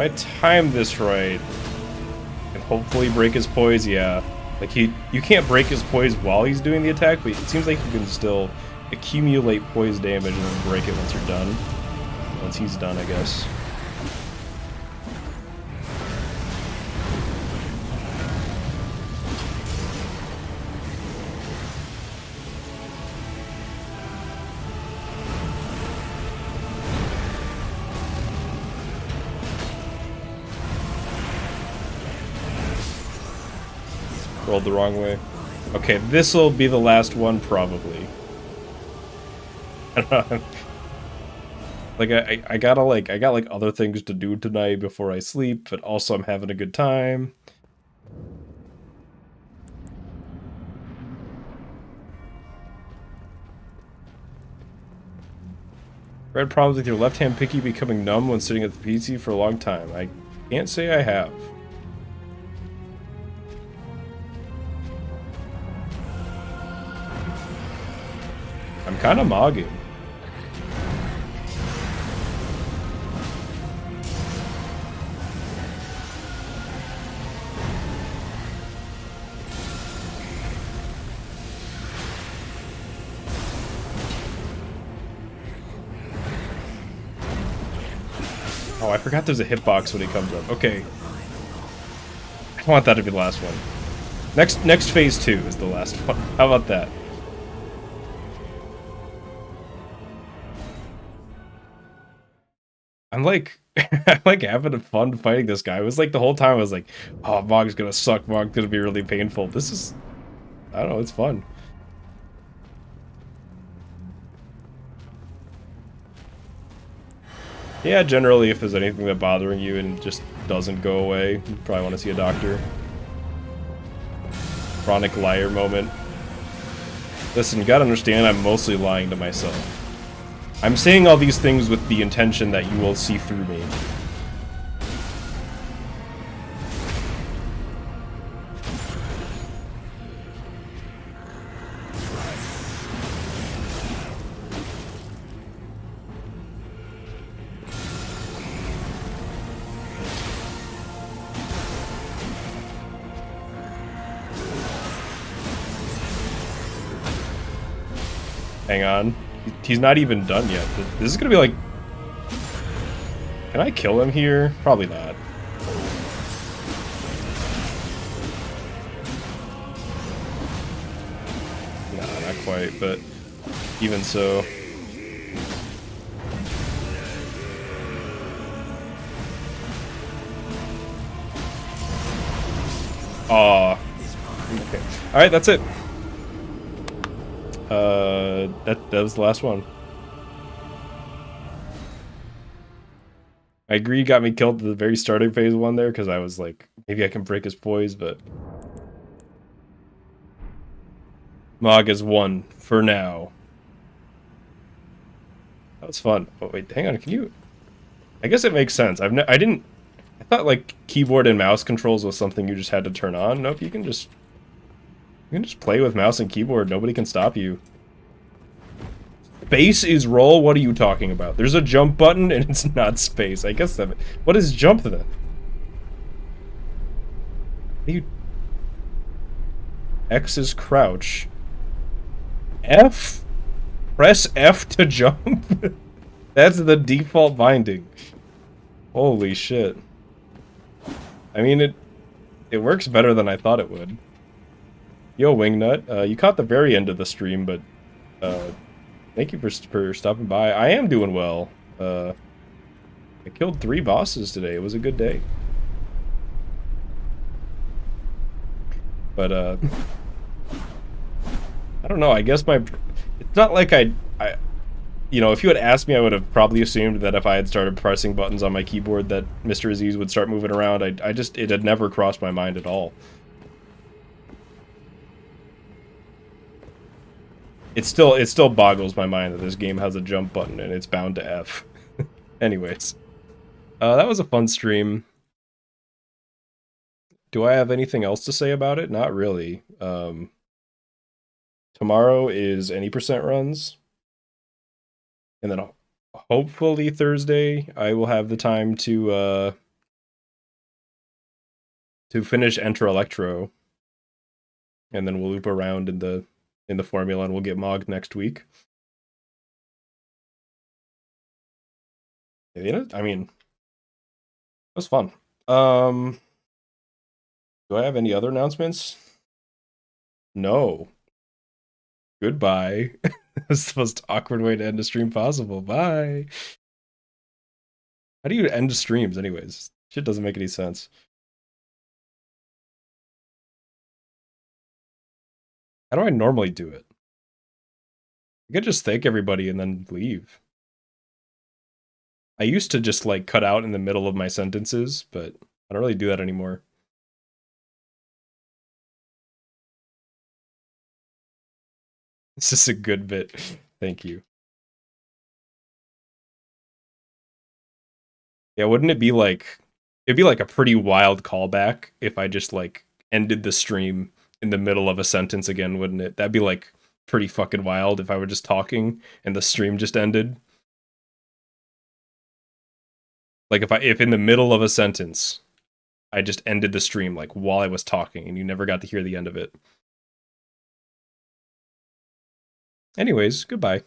If I time this right, and hopefully break his poise, yeah. Like you can't break his poise while he's doing the attack, but it seems like you can still accumulate poise damage and then break it once you're done. Once he's done, I guess. Rolled the wrong way. Okay, this will be the last one, probably. I don't know. Like I got like other things to do tonight before I sleep, but also I'm having a good time. Red problems with your left-hand picky becoming numb when sitting at the PC for a long time. I can't say I have. I'm kind of mogging. Oh, I forgot there's a hitbox when he comes up. Okay. I want that to be the last one. Next phase 2 is the last one. How about that? I'm like, I'm like having fun fighting this guy. It was like the whole time I was like, oh, Mog's gonna suck. Mog's gonna be really painful. This is, I don't know, it's fun. Yeah, generally, if there's anything that's bothering you and it just doesn't go away, you probably want to see a doctor. Chronic liar moment. Listen, you gotta understand I'm mostly lying to myself. I'm saying all these things with the intention that you will see through me. Hang on. He's not even done yet. This is gonna be like... Can I kill him here? Probably not. Nah, not quite, but even so. Aw. Okay. Alright, that's it. That was the last one. I agree, he got me killed at the very start of phase 1 there, because I was like, maybe I can break his poise, but... Mog is 1 for now. That was fun. Oh wait, hang on, can you... I guess it makes sense. I thought like keyboard and mouse controls was something you just had to turn on. Nope, you can just play with mouse and keyboard. Nobody can stop you. Space is roll? What are you talking about? There's a jump button and it's not space. I guess that... What is jump then? X is crouch. F? Press F to jump? That's the default binding. Holy shit. I mean, it works better than I thought it would. Yo, Wingnut. You caught the very end of the stream, but... thank you for stopping by. I am doing well. I killed 3 bosses today. It was a good day. But, I don't know. I guess it's not like you know, if you had asked me, I would have probably assumed that if I had started pressing buttons on my keyboard that Mr. Aziz would start moving around. It had never crossed my mind at all. It still boggles my mind that this game has a jump button and it's bound to F. Anyways. That was a fun stream. Do I have anything else to say about it? Not really. Tomorrow is any percent runs. And then hopefully Thursday I will have the time to finish Enter Electro. And then we'll loop around in the formula and we'll get Mog next week. Yeah, I mean, it was fun. Do I have any other announcements? No. Goodbye. That's the most awkward way to end a stream possible. Bye. How do you end streams anyways? Shit doesn't make any sense. How do I normally do it? I could just thank everybody and then leave. I used to just like cut out in the middle of my sentences, but I don't really do that anymore. This is a good bit. Thank you. Yeah, wouldn't it be like... It'd be like a pretty wild callback if I just like ended the stream in the middle of a sentence again, wouldn't it? That'd be like pretty fucking wild if I were just talking and the stream just ended. Like if in the middle of a sentence I just ended the stream like while I was talking and you never got to hear the end of it. Anyways, goodbye.